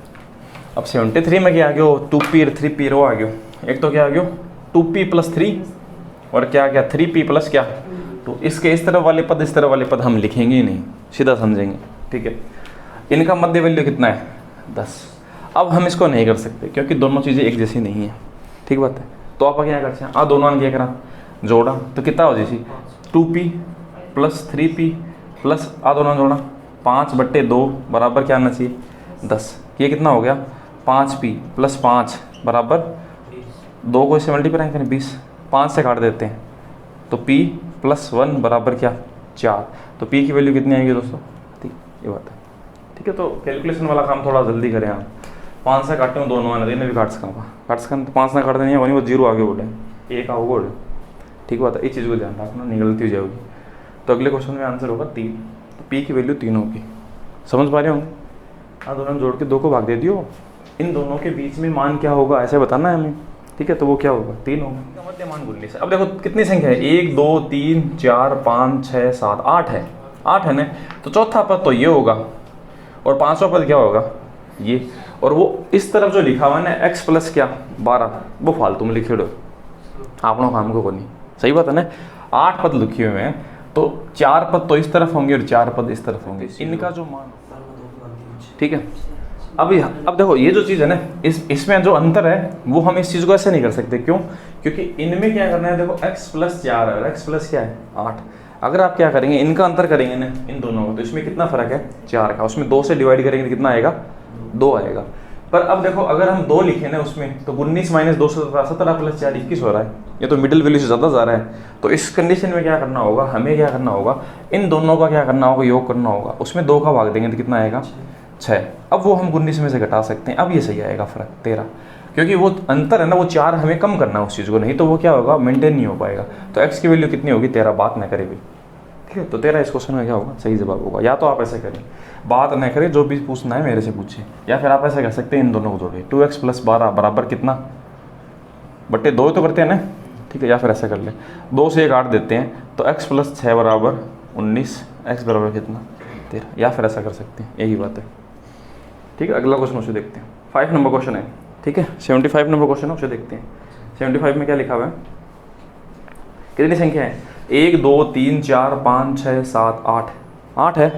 अब 73 में क्या आ गया, 2p और 3p रो आ गया। एक तो क्या आ गया 2p + 3 और क्या आ गया 3p + क्या, तो इसके इस तरफ वाले पद इस तरफ वाले पद हम लिखेंगे ही नहीं, सीधा समझेंगे। ठीक है, इनका मध्य वैल्यू कितना है 10। अब हम इसको नहीं कर सकते क्योंकि दोनों चीज़ें एक जैसी नहीं है, ठीक बात है। तो आप क्या करते हैं, दोनों ने क्या करा जोड़ा तो कितना हो जैसी 2p + 3p प्लस दोनों ने जोड़ा 5/2 बराबर क्या आना चाहिए 10। ये कितना हो गया 5p + 5 बराबर 2 को इससे मल्टीप्लाई करें 20, 5 से काट देते हैं तो p + 1 बराबर क्या 4। तो p की वैल्यू कितनी आएगी दोस्तों, ठीक ये बात है। ठीक है, तो कैलकुलेशन वाला काम थोड़ा जल्दी करें आप। 5 से काटते हूँ दोनों आने भी काट सका तो 5 ना काट देनी है, वो 0 आगे बोले 1 आओगे बोले, ठीक बात है। इस चीज़ को ध्यान रखना नहीं गलती हो जाएगी। तो अगले क्वेश्चन में आंसर होगा 3, तो p की वैल्यू 3 होगी, समझ पा रहे होंगे। दोनों जोड़ के 2 को भाग दे दियो, इन दोनों के बीच में मान क्या होगा ऐसे बताना है हमें, ठीक है। तो वो क्या होगा 3 होगा, मध्यमान 19 है। अब देखो कितनी संख्या है 1 2 3 4 5 6 7 8 है, 8 है ना। तो चौथा पद तो ये होगा और 5वां पद क्या होगा ये, और वो इस तरफ जो लिखा हुआ है ना x + क्या 12, वो फालतू में लिखे हो आपनों काम को नहीं, सही बात है ना। 8 पद लिखे हुए हैं तो 4 पद तो इस तरफ होंगे और 4 पद इस तरफ होंगे, इनका जो मान, ठीक है। अब देखो ये जो चीज़ है ना इसमें जो अंतर है वो हम इस चीज़ को ऐसे नहीं कर सकते, क्यों, क्योंकि इनमें क्या करना है, देखो x + 4 है, x + क्या है 8। अगर आप क्या करेंगे इनका अंतर करेंगे ना इन दोनों का, तो इसमें कितना फर्क है 4 का, उसमें 2 से डिवाइड करेंगे तो कितना आएगा 2 आएगा। पर अब देखो अगर हम 2 लिखे ना उसमें तो 19 - 2 17 + 4 21 हो रहा है, ये तो मिडिल वैल्यू से ज़्यादा जा रहा है। तो इस कंडीशन में क्या करना होगा, हमें क्या करना होगा, इन दोनों का क्या करना होगा योग करना होगा, उसमें 2 का भाग देंगे तो कितना आएगा 6। अब वो हम 19 में से घटा सकते हैं, अब ये सही आएगा फर्क 13, क्योंकि वो अंतर है ना वो 4 हमें कम करना है उस चीज़ को, नहीं तो वो क्या होगा मेंटेन नहीं हो पाएगा। तो x की वैल्यू कितनी होगी 13, बात ना करें भी, ठीक है। तो 13 इस क्वेश्चन में क्या होगा सही जवाब होगा। या तो आप ऐसे करें बात ना करें, जो भी पूछना है मेरे से पूछे, या फिर आप ऐसा कर सकते हैं इन दोनों को जोड़िए 2x + 12 बराबर कितना बट्टे 2 तो करते हैं ना, ठीक है। या फिर ऐसा कर ले 2 से 1 8 देते हैं तो x + 6 बराबर 19, x बराबर कितना 13, या फिर ऐसा कर सकते हैं, यही बात है, ठीक है। अगला क्वेश्चन उसे देखते हैं, 5 नंबर क्वेश्चन है, ठीक है। 75 नंबर क्वेश्चन है, उसे देखते हैं। 75 में क्या लिखा हुआ है, कितनी संख्या है 1 2 3 4 5 6 7 8, 8 है,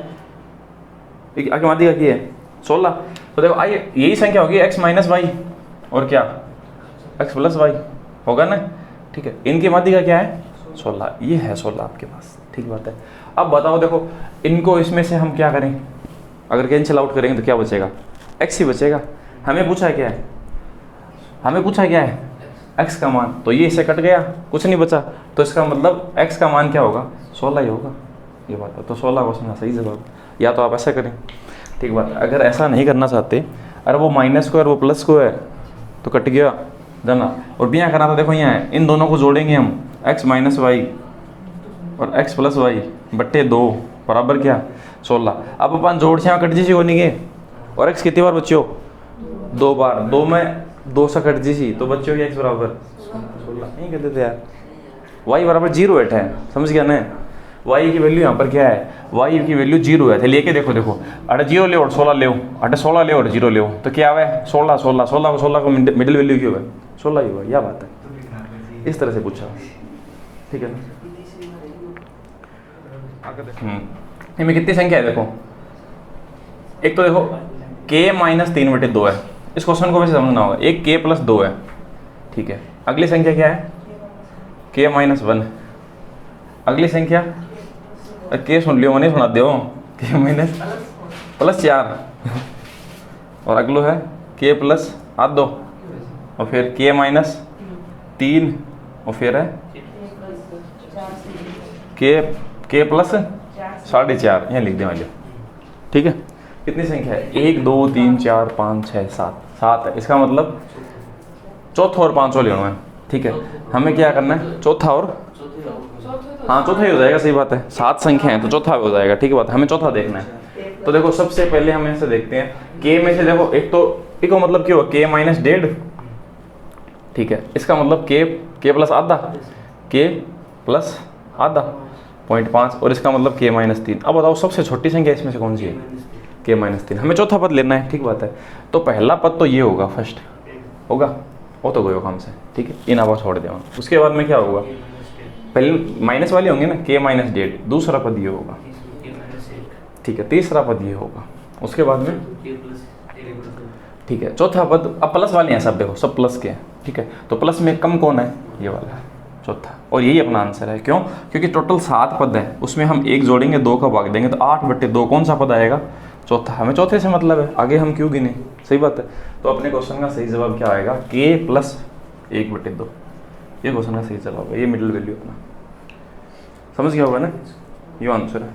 आगे मादी का है 16। तो देखो आइए यही संख्या होगी x - y और क्या x + y होगा ना, ठीक है। इनकी मादी का क्या है 16, ये है 16 आपके पास, ठीक बात है। अब बताओ देखो इनको इसमें से हम क्या करें, अगर कैंसिल आउट करेंगे तो क्या बचेगा x ही बचेगा। हमें पूछा क्या है, हमें पूछा क्या है x का मान, तो ये इससे कट गया कुछ नहीं बचा, तो इसका मतलब x का मान क्या होगा 16 ही होगा, ये बात है। तो 16 क्वेश्चन का सही जवाब। या तो आप ऐसा करें, ठीक बात है। अगर ऐसा नहीं करना चाहते, अरे वो माइनस को है वो प्लस को है तो कट गया जाना, और भी यहाँ करना था, देखो यहाँ है इन दोनों को जोड़ेंगे हम x - y और x + y बट्टे 2 बराबर क्या 16। अब अपन जोड़ से यहाँ कट जी होनी है, और x कितनी बार बच्चों 2 बार, 2 में 2 से कट जी तो बच्चों की x बराबर 16 नहीं कहते थे यार, y बराबर 0 बैठा है, समझ गया ना। y की वैल्यू यहाँ पर क्या है, y की वैल्यू 0 है, लेके देखो अरे 0 ले और 16 ले, अरे 16 ले और 0 ले, तो क्या है 16 16 16 को 16 को मिडिल वैल्यू क्यों है 16 ही हुआ, यह बात है। इस तरह से पूछा, ठीक है। इनमें कितनी संख्या है देखो, एक तो देखो k - 3/2 है, इस क्वेश्चन को वैसे समझना होगा, एक k + 2 है, ठीक है। अगली संख्या क्या है k - 1, अगली संख्या k सुन लियो मैंने सुना दो k + 4 और अगलो है k + 2 और फिर k - 3 और फिर है k k प्लस 4.5 यहाँ लिख दें वाले, ठीक है। कितनी संख्या है? 1 2 3 4 5 6 7, 7 है। इसका मतलब चौथा और पांचवा लेना है, ठीक है। हमें क्या करना है? चौथा और, हाँ चौथा ही हो जाएगा, सही बात है। 7 संख्या है तो चौथा हो जाएगा, ठीक है बात। हमें चौथा देखना है। तो देखो सबसे पहले हम ऐसे देखते हैं, k में से देखो एक तो एक को मतलब क्या हुआ? k माइनस 1.5, ठीक है। इसका मतलब k प्लस आधा, k प्लस आधा 0.5, और इसका मतलब k माइनस 3। अब बताओ सबसे छोटी संख्या इसमें से कौन सी है? k minus 3। हमें चौथा पद लेना है, ठीक बात है। तो पहला पद तो ये होगा, फर्स्ट होगा, वो तो गए होगा हमसे, ठीक है। इन आवाज छोड़ दें। उसके बाद में क्या होगा? पहले माइनस वाले होंगे ना, k माइनस 1.5। दूसरा पद ये होगा, ठीक है। तीसरा पद ये होगा, उसके बाद में, ठीक है। चौथा पद, अब प्लस वाले हैं सब, देखो सब प्लस के हैं, ठीक है। तो प्लस में कम कौन है? ये वाला है, चौथा। और यही अपना आंसर है। क्यों? क्योंकि टोटल 7 पद है, उसमें हम 1 जोड़ेंगे, 2 का भाग देंगे तो 8/2 कौन सा पद आएगा? चौथा। हमें चौथे से मतलब है, आगे हम क्यों गिने, सही बात है। तो अपने क्वेश्चन का सही जवाब क्या आएगा? k प्लस 1/2, ये क्वेश्चन का सही जवाब है। ये मिडिल वैल्यू अपना, समझ गया होगा ना, ये आंसर है।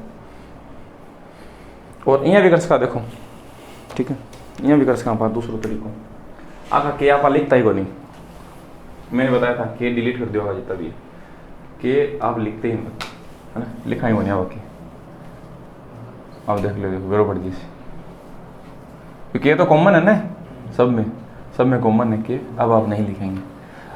और यहाँ भी कर सका देखो, ठीक है। यहाँ भी कर सका आप दूसरों तरीकों आका के आप लिखता ही को नहीं, मैंने बताया था के डिलीट कर दिया जितना भी के आप लिखते ही मत, है ना, लिखा ही होने बाकी। आप देख लो, देखो बराबर जी से, क्योंकि ये तो कॉमन है ना, सब में कॉमन है के। अब आप नहीं लिखेंगे,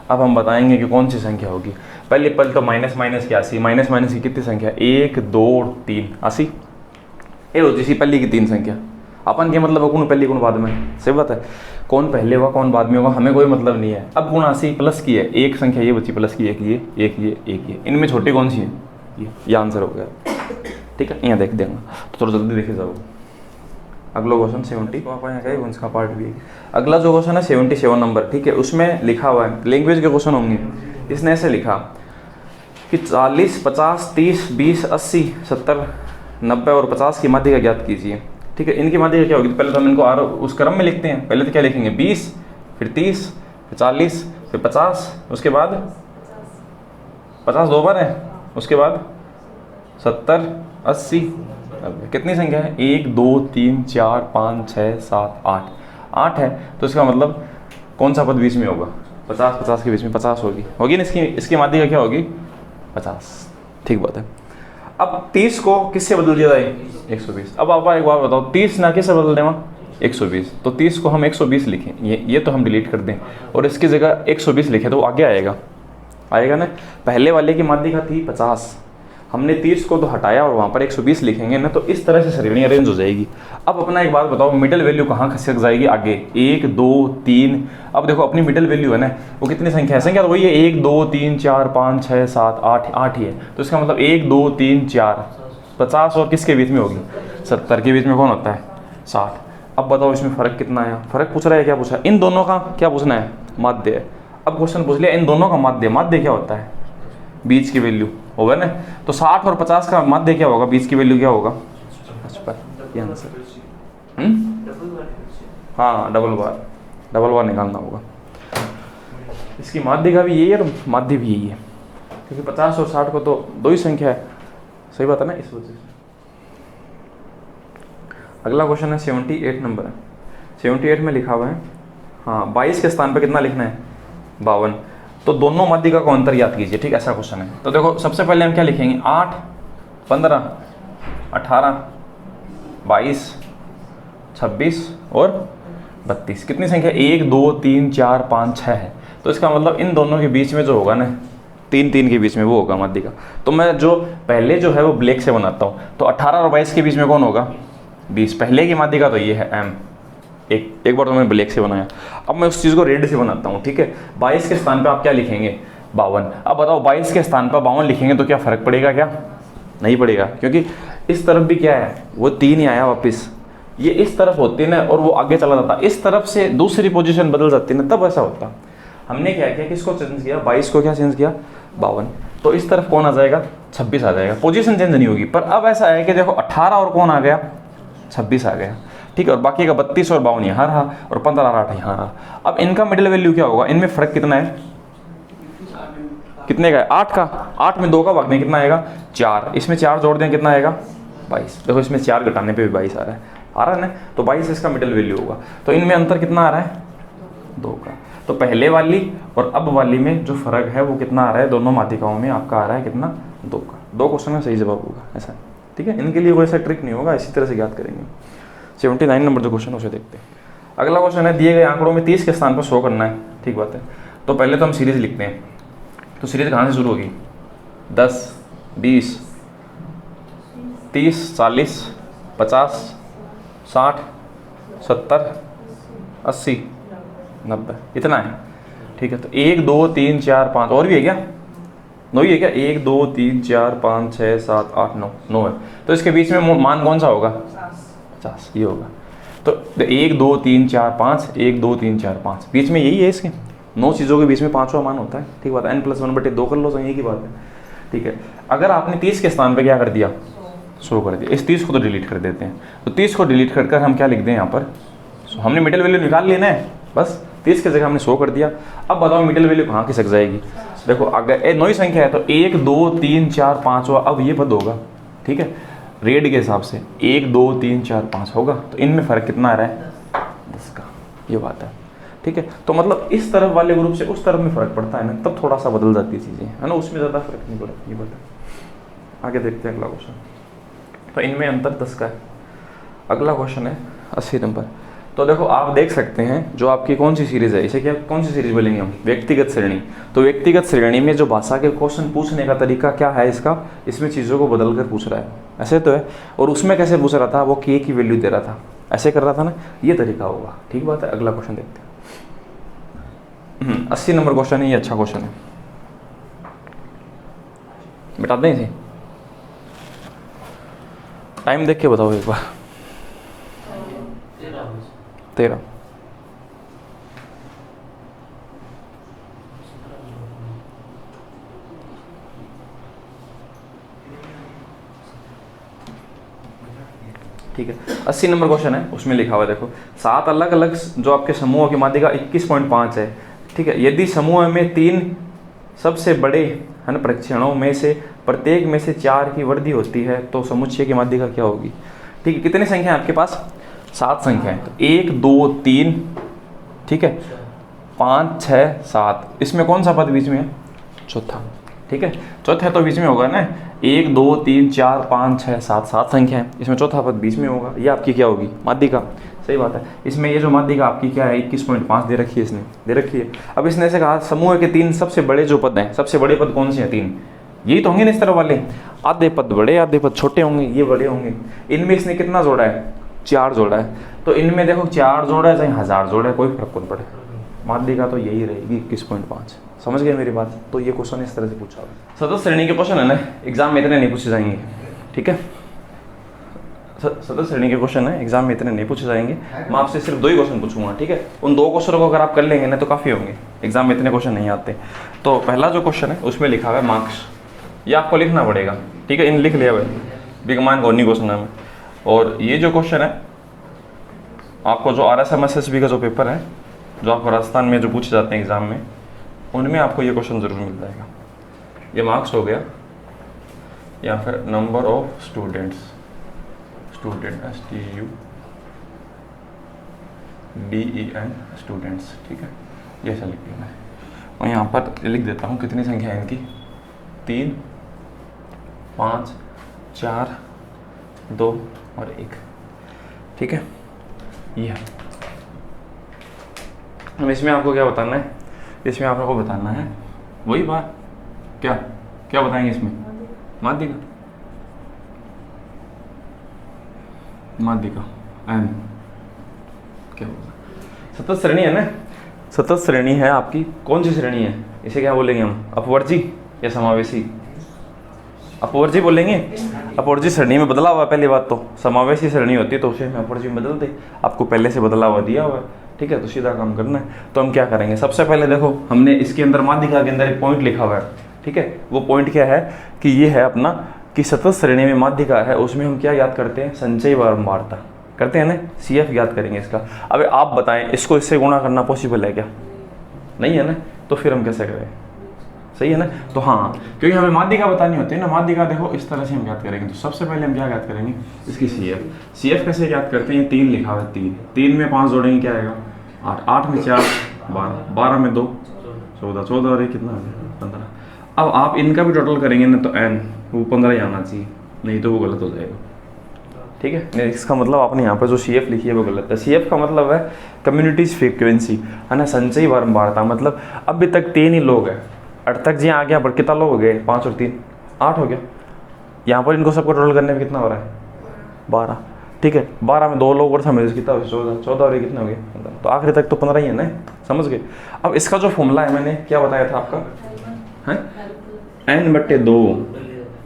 अब हम बताएंगे कि कौन सी संख्या होगी। पहले पल तो माइनस माइनस की 80, माइनस माइनस की कितनी संख्या? 1 2 3 80, ये होती थी पहले की 3 संख्या। अपन के मतलब कौन पहले कौन बाद में, सही बात है। कौन पहले होगा कौन बाद में होगा हमें कोई मतलब नहीं है। अब गुण 80 प्लस की है, एक संख्या ये बची प्लस की, एक ये एक ये एक ये, इनमें छोटी कौन सी है? ये आंसर हो गया, ठीक है। यहाँ देख देंगे तो थोड़ा जल्दी देखे जाओ। अगला क्वेश्चन 70, तो आप यहाँ गए उसका पार्ट भी। अगला जो क्वेश्चन है 77 नंबर, ठीक है। उसमें लिखा हुआ है, लैंग्वेज के क्वेश्चन होंगे। इसने ऐसे लिखा कि 40 50 30 20 80 70 90 और 50 की माध्यिका ज्ञात कीजिए, ठीक है। इनकी माध्यिका क्या होगी? तो पहले तो हम इनको आर उस क्रम में लिखते हैं। पहले तो क्या लिखेंगे? 20, फिर 30, फिर 40, फिर 50, उसके बाद 50 2 बार है, उसके बाद 70 80 90। कितनी संख्या है? 1 2 3 4 5 6 7 8, 8 है। तो इसका मतलब कौन सा पद बीच में होगा? 50 50 के बीच में 50 होगी ना। इसकी माध्यिका क्या होगी? 50, ठीक बात है। अब 30 को किससे बदल दिया जाए? 120। अब आप एक बात बताओ, 30 ना किससे बदल दें? 120। तो 30 को हम 120 लिखें, ये तो हम डिलीट कर दें और इसकी जगह 120 लिखें तो आगे आएगा ना। पहले वाले की माध्यिका थी 50, हमने 30 को तो हटाया और वहाँ पर 120 लिखेंगे ना, तो इस तरह से श्रेणी अरेंज हो जाएगी। अब अपना एक बात बताओ, मिडिल वैल्यू कहाँ खसक जाएगी? आगे 1 2 3। अब देखो अपनी मिडिल वैल्यू है ना, वो कितनी संख्या है? संख्या तो वही है, 1 2 3 4 5 6 7 8, 8 ही है। तो इसका मतलब 1 2 3 4 50 और किसके बीच में होगी? 70 के बीच में कौन होता है? 60। अब बताओ इसमें फ़र्क कितना आया? फ़र्क पूछ रहा है, क्या पूछा है? इन दोनों का क्या पूछना है? माध्य है। अब क्वेश्चन पूछ लिया इन दोनों का माध्य। माध्य क्या होता है? बीच की वैल्यू होगा ना। तो 60 और 50 का माध्य क्या होगा? बीच की वैल्यू क्या होगा? 55। ये आंसर। हाँ, डबल बार निकालना होगा। इसकी माध्य का भी यही है और माध्य भी यही है, क्योंकि 50 और 60 को तो दो ही संख्या है, सही बात है ना, इस वजह से। अगला क्वेश्चन है 78 नंबर है। 78 में लिखा हुआ है, हाँ 22 के स्थान पर कितना लिखना है? 52। तो दोनों माध्यिका को अंतर याद कीजिए, ठीक, ऐसा क्वेश्चन है। तो देखो सबसे पहले हम क्या लिखेंगे? 8 15 18 22 26 और 32। कितनी संख्या? 1 2 3 4 5 6 है। तो इसका मतलब इन दोनों के बीच में जो होगा ना, 3 3 के बीच में वो होगा माध्यिका। तो मैं जो पहले जो है वो ब्लैक से बनाता हूँ। तो 18 और 22 के बीच में कौन होगा? 20। पहले की माध्यिका तो ये है m। एक बार तो मैंने ब्लैक से बनाया, अब मैं उस चीज़ को रेड से बनाता हूँ, ठीक है। 22 के स्थान पे आप क्या लिखेंगे? 52। अब बताओ 22 के स्थान पर 52 लिखेंगे तो क्या फ़र्क पड़ेगा? क्या नहीं पड़ेगा, क्योंकि इस तरफ भी क्या है? वो 3 ही आया वापस। ये इस तरफ होती है ना और वो आगे चला जाता, इस तरफ से दूसरी पोजीशन बदल जाती है ना, तब ऐसा होता। हमने क्या किया? किसको चेंज किया? 22 को क्या चेंज किया? 52। तो इस तरफ कौन आ जाएगा? 26 आ जाएगा। पोजीशन चेंज नहीं होगी। पर अब ऐसा है कि देखो 18 और कौन आ गया? 26 आ गया, ठीक है। और बाकी का 32 और 52 यहाँ रहा और 15 और 8 यहाँ रहा। अब इनका मिडिल वैल्यू क्या होगा? इनमें फ़र्क कितना है? कितने का है 8 का, 8 में 2 का भाग दें कितना आएगा 4, इसमें 4 जोड़ दें कितना आएगा 22। देखो इसमें 4 घटाने पे भी 22 आ रहा है ना, तो 22 इसका मिडिल वैल्यू होगा। तो इनमें अंतर कितना आ रहा है 2 का। तो पहले वाली और अब वाली में जो फर्क है वो कितना आ रहा है, दोनों माध्यिकाओं में आपका आ रहा है कितना 2 का। 2 क्वेश्चन में सही जवाब होगा ऐसा, ठीक है। इनके लिए कोई ऐसा ट्रिक नहीं होगा, इसी तरह से याद करेंगे। 79 नंबर जो क्वेश्चन उसे देखते हैं। अगला क्वेश्चन है दिए गए आंकड़ों में 30 के स्थान पर 100 करना है, ठीक बात है। तो पहले तो हम सीरीज लिखते हैं, तो सीरीज कहाँ से शुरू होगी 10 20 30 40 50 60 70 80 90 इतना है, ठीक है। तो 1 2 3 4 5 और भी है क्या, 9 ही है क्या, 1 2 3 4 5 6 7 8 9 है। तो इसके बीच में मान कौन सा होगा 50, ये होगा। तो 1 2 3 4 5 1 2 3 4 5 बीच में यही है, इसके 9 चीज़ों के बीच में 5वां मान होता है, ठीक बात है। n+1/2 कर लो, सही की बात है, ठीक है। अगर आपने 30 के स्थान पे क्या कर दिया 100 कर दिया, इस 30 को तो डिलीट कर देते हैं। तो 30 को डिलीट कर कर हम क्या लिख दें यहाँ पर, हमने मिडिल वैल्यू निकाल लेना है बस। 30 की जगह हमने 100 कर दिया। अब बताओ मिडिल वैल्यू कहाँ खिसक जाएगी। देखो अगर 9 संख्या है तो 1 2 3 4 5 अब ये पद होगा, ठीक है। रेड के हिसाब से 1 2 3 4 5 होगा, तो इनमें फ़र्क कितना आ रहा है 10 का, ये बात है, ठीक है। तो मतलब इस तरफ वाले ग्रुप से उस तरफ में फ़र्क पड़ता है ना, तब थोड़ा सा बदल जाती है चीज़ें, है ना, उसमें ज़्यादा फर्क नहीं पड़ता, ये बात है। आगे देखते हैं अगला क्वेश्चन। तो इनमें अंतर 10 का है। अगला क्वेश्चन है 80 नंबर। तो देखो आप देख सकते हैं जो आपकी कौन सी सीरीज़ है, इसे क्या कौन सी सीरीज़ बोलेंगे हम, व्यक्तिगत श्रेणी। तो व्यक्तिगत श्रेणी में जो भाषा के क्वेश्चन पूछने का तरीका क्या है इसका, इसमें चीज़ों को बदल कर पूछ रहा है, ऐसे तो है। और उसमें कैसे पूछ रहा था, वो k की वैल्यू दे रहा था, ऐसे कर रहा था ना, ये तरीका होगा, ठीक बात है। अगला क्वेश्चन देखते हैं। 80 नंबर क्वेश्चन है, ये अच्छा क्वेश्चन है, बता दें इसे, टाइम देख के बताओ एक बार। 13 ठीक है। 80 नंबर क्वेश्चन है, उसमें लिखा हुआ है देखो 7 अलग अलग जो आपके समूहों की माध्यिका 21.5 है, ठीक है। यदि समूह में 3 सबसे बड़े है ना परीक्षणों में से प्रत्येक में से 4 की वृद्धि होती है तो समुच्चय की माध्यिका क्या होगी, ठीक है। कितनी संख्या है आपके पास 7 संख्या है, तो 1 2 3 ठीक है 5 6 7, इसमें कौन सा पद बीच में है चौथा, ठीक है। चौथा तो बीच में होगा ना, 1 2 3 4 5 6 7 7 संख्या है, इसमें चौथा पद बीच में होगा, ये आपकी क्या होगी माध्यिका, सही बात है। इसमें ये जो माध्यिका आपकी क्या है 21.5 दे रखी है, इसने दे रखी है। अब इसने ऐसे कहा समूह के 3 सबसे बड़े जो पद हैं, सबसे बड़े पद कौन से हैं 3, यही तो होंगे ना इस तरह वाले, आधे पद बड़े आधे पद छोटे होंगे, ये बड़े होंगे। इनमें इसने कितना जोड़ा है 4 जोड़ा है, तो इनमें देखो 4 जोड़ा है चाहे 1000 जोड़ा है कोई फर्क नहीं पड़े, माध्यिका तो यही रहेगी 21.5, समझ गए मेरी बात। तो ये क्वेश्चन इस तरह से पूछा हुआ है। सतत श्रेणी के क्वेश्चन है ना, एग्जाम में इतने नहीं पूछे जाएंगे, ठीक है। सतत श्रेणी के क्वेश्चन है, एग्जाम में इतने नहीं पूछे जाएंगे, मैं आपसे सिर्फ 2 ही क्वेश्चन पूछूंगा, ठीक है। उन 2 क्वेश्चनों को अगर आप कर लेंगे ना तो काफ़ी होंगे, एग्जाम में इतने क्वेश्चन नहीं आते। तो पहला जो क्वेश्चन है उसमें लिखा हुआ है मार्क्स, ये आपको लिखना पड़ेगा, ठीक है। इन लिख लिया भाई, बिगमान कौनी क्वेश्चन है। और ये जो क्वेश्चन है आपको जो RSMSSB का जो पेपर है, जो आपको राजस्थान में जो पूछे जाते हैं एग्जाम में, उनमें आपको ये क्वेश्चन जरूर मिल जाएगा। ये मार्क्स हो गया, या फिर number of students, student STUDEN students, ठीक है, ये ऐसा लिख लेना है। और यहाँ पर लिख देता हूँ कितनी संख्या है इनकी, 3 5 4 2 और 1, ठीक है। ये अब इसमें आपको क्या बताना है, इसमें आपको बताना है वही बात, क्या क्या बताएंगे इसमें, माध्यिका, माध्यिका एम क्या होगा, सतत श्रेणी है ना, सतत श्रेणी है आपकी, कौन सी श्रेणी है, इसे क्या बोलेंगे हम, अपवर्जी या समावेशी, अपवर्जी बोलेंगे। अपवर्जी श्रेणी में बदला हुआ है पहली बात, तो समावेशी श्रेणी होती है तो उसे हम अपवर्जी में बदल दे, आपको पहले से बदला हुआ दिया हुआ है, ठीक है। तो सीधा काम करना है। तो हम क्या करेंगे, सबसे पहले देखो हमने इसके अंदर माध्यिका के अंदर एक पॉइंट लिखा हुआ है, ठीक है। वो पॉइंट क्या है कि ये है अपना कि सतत श्रेणी में माध्यिका है, उसमें हम क्या याद करते हैं, संचय बारंबारता करते हैं ना, CF याद करेंगे इसका। अब आप बताएं इसको इससे गुणा करना पॉसिबल है क्या, नहीं है ना, तो फिर हम कैसे करें, सही है ना। तो हाँ, क्योंकि हमें माध्यिका बतानी होती है ना, माध्यिका देखो इस तरह से हम याद करेंगे। तो सबसे पहले हम क्या याद करेंगे, इसकी सी एफ कैसे याद करते हैं, 3 लिखा हुआ है, 3 में 5 जोड़ेंगे क्या आएगा 8, 8 में 4 12, 12 में 2 14, 14 और ये कितना हो गया 15। अब आप इनका भी टोटल करेंगे ना तो एन वो 15 ही आना चाहिए, नहीं तो वो गलत हो जाएगा। ठीक है, नहीं इसका मतलब आपने यहाँ पर जो सी एफ लिखी है वो गलत है। सी एफ का मतलब है कम्युनिटीज फ्रीक्वेंसी, है ना, संचयी बारंबारता। मतलब अभी तक 3 ही लोग हैं, अट तक जी आ गया पर कितना लोग हो गए, 5 और 3 8 हो गया। यहाँ पर इनको सबको टोटल करने में कितना हो रहा है 12। ठीक है, 12 में 2 लोग और समझ कितना हो 14, 14 और ये कितने हो गए 15। तो आखिरी तक तो 15 ही है ना, समझ गए। अब इसका जो फॉर्मूला है मैंने क्या बताया था आपका, है n/2।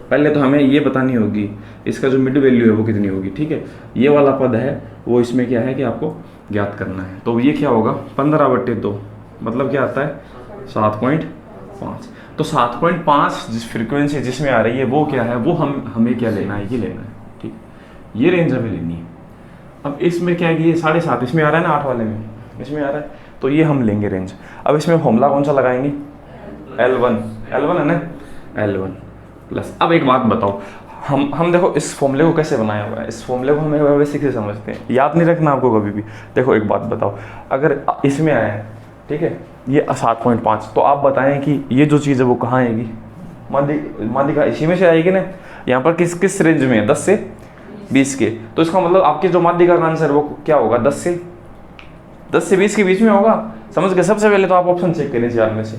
पहले तो हमें ये बतानी होगी इसका जो मिड वैल्यू है वो कितनी होगी। ठीक है, ये वाला पद है वो इसमें क्या है कि आपको ज्ञात करना है। तो ये क्या होगा 15/2, मतलब क्या आता है 7.5। तो 7.5 जिस फ्रीक्वेंसी जिसमें आ रही है वो क्या है, वो हमें क्या लेना है, ये लेना है। ठीक, ये रेंज हमें लेनी है। अब इसमें क्या है कि ये 7.5 इसमें आ रहा है ना, 8 वाले में इसमें आ रहा है, तो ये हम लेंगे रेंज। अब इसमें फॉर्मूला कौन सा लगाएंगे, L1 है ना, L1 प्लस। अब एक बात बताओ, हम देखो इस फॉर्मूले को कैसे बनाया हुआ है, इस फॉर्मूले को हमें बेसिक से समझते हैं, याद नहीं रखना आपको कभी भी। देखो एक बात बताओ, अगर इसमें आया है, ठीक है, ये 7.5, तो आप बताएं कि ये जो चीज़ है वो कहाँ आएगी, माध्यिका इसी में से आएगी ना। यहाँ पर किस रेंज में है, 10 से 20 के। तो इसका मतलब आपके जो माध्यिका का आंसर वो क्या होगा, 10 से 20 के बीच में होगा। समझ गए। सबसे पहले तो आप ऑप्शन चेक करें 4 में से,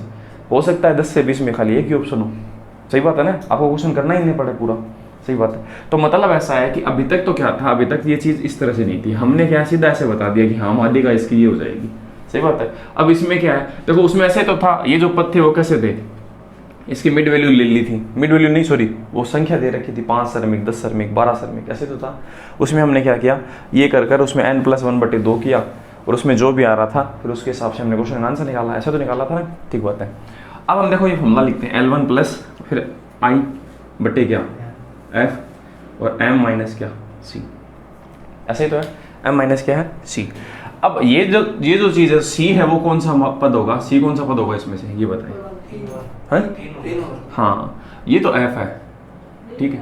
हो सकता है 10 से 20 में खाली एक ही ऑप्शन हो। सही बात है ना, आपको क्वेश्चन करना ही नहीं पड़े पूरा। सही बात है। तो मतलब ऐसा है कि अभी तक तो क्या था, अभी तक ये चीज़ इस तरह से नहीं थी, हमने क्या सीधा ऐसे बता दिया कि हाँ माध्यिका इसकी ये हो जाएगी। सही बात है। अब इसमें क्या है, देखो उसमें ऐसे तो था, ये जो पद थे वो कैसे थे, इसकी मिड वैल्यू ले ली थी, मिड वैल्यू नहीं सॉरी वो संख्या दे रखी थी, 5 श्रमिक 10 श्रमिक 12 श्रमिक ऐसे तो था। उसमें हमने क्या किया, ये कर उसमें n+1/2 किया और उसमें जो भी आ रहा था फिर उसके हिसाब से हमने क्वेश्चन का आंसर निकाला। ऐसा तो निकाला था ना, ठीक बात है। अब हम देखो ये फॉर्मूला लिखते हैं, L1 प्लस फिर I बटे क्या F और M माइनस क्या C, ऐसे ही तो है, M माइनस क्या है C। अब ये जो चीज़ है C है वो कौन सा पद होगा, C कौन सा पद होगा इसमें से, ये बताइए। हाँ ये तो F है, ठीक है,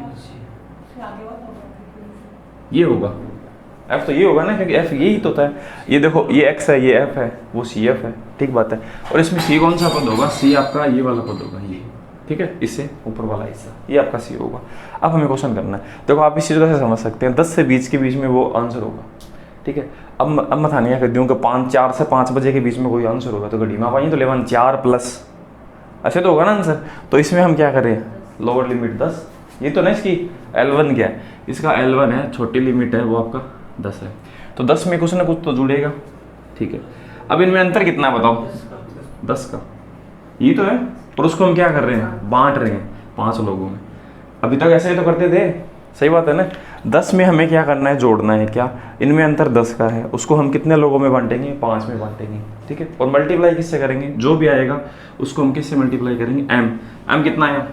ये होगा F, तो ये होगा ना, क्योंकि F यही तो होता है। ये देखो ये X है, ये F है, वो CF है, ठीक बात है। और इसमें C कौन सा पद होगा, C आपका ये वाला पद होगा, ये ठीक है, इससे ऊपर वाला हिस्सा ये आपका C होगा। अब हमें क्वेश्चन करना है, देखो आप इस चीज़ को कैसे समझ सकते हैं, 10 से 20 के बीच में वो आंसर होगा। ठीक है, अब मैं थानिया कर दूँ कि 4 से 5 बजे के बीच में कोई आंसर होगा, तो घड़ी में आप आइए तो 11 4 प्लस ऐसे तो होगा ना आंसर। तो इसमें हम क्या करें, लोअर लिमिट 10, ये तो ना इसकी L1 क्या है, इसका L1 है, छोटी लिमिट है वो आपका 10 है, तो 10 में कुछ ना कुछ तो जुड़ेगा। ठीक है, अब इनमें अंतर कितना है बताओ, 10 का, ये तो है, और उसको हम क्या कर रहे हैं, बांट रहे हैं 5 लोगों में। अभी तक ऐसे ही तो करते थे, सही बात है ना। 10 में हमें क्या करना है, जोड़ना है क्या, इनमें अंतर 10 का है, उसको हम कितने लोगों में बांटेंगे, 5 में बांटेंगे। ठीक है, और मल्टीप्लाई किससे करेंगे, जो भी आएगा उसको हम किससे मल्टीप्लाई करेंगे, m कितना है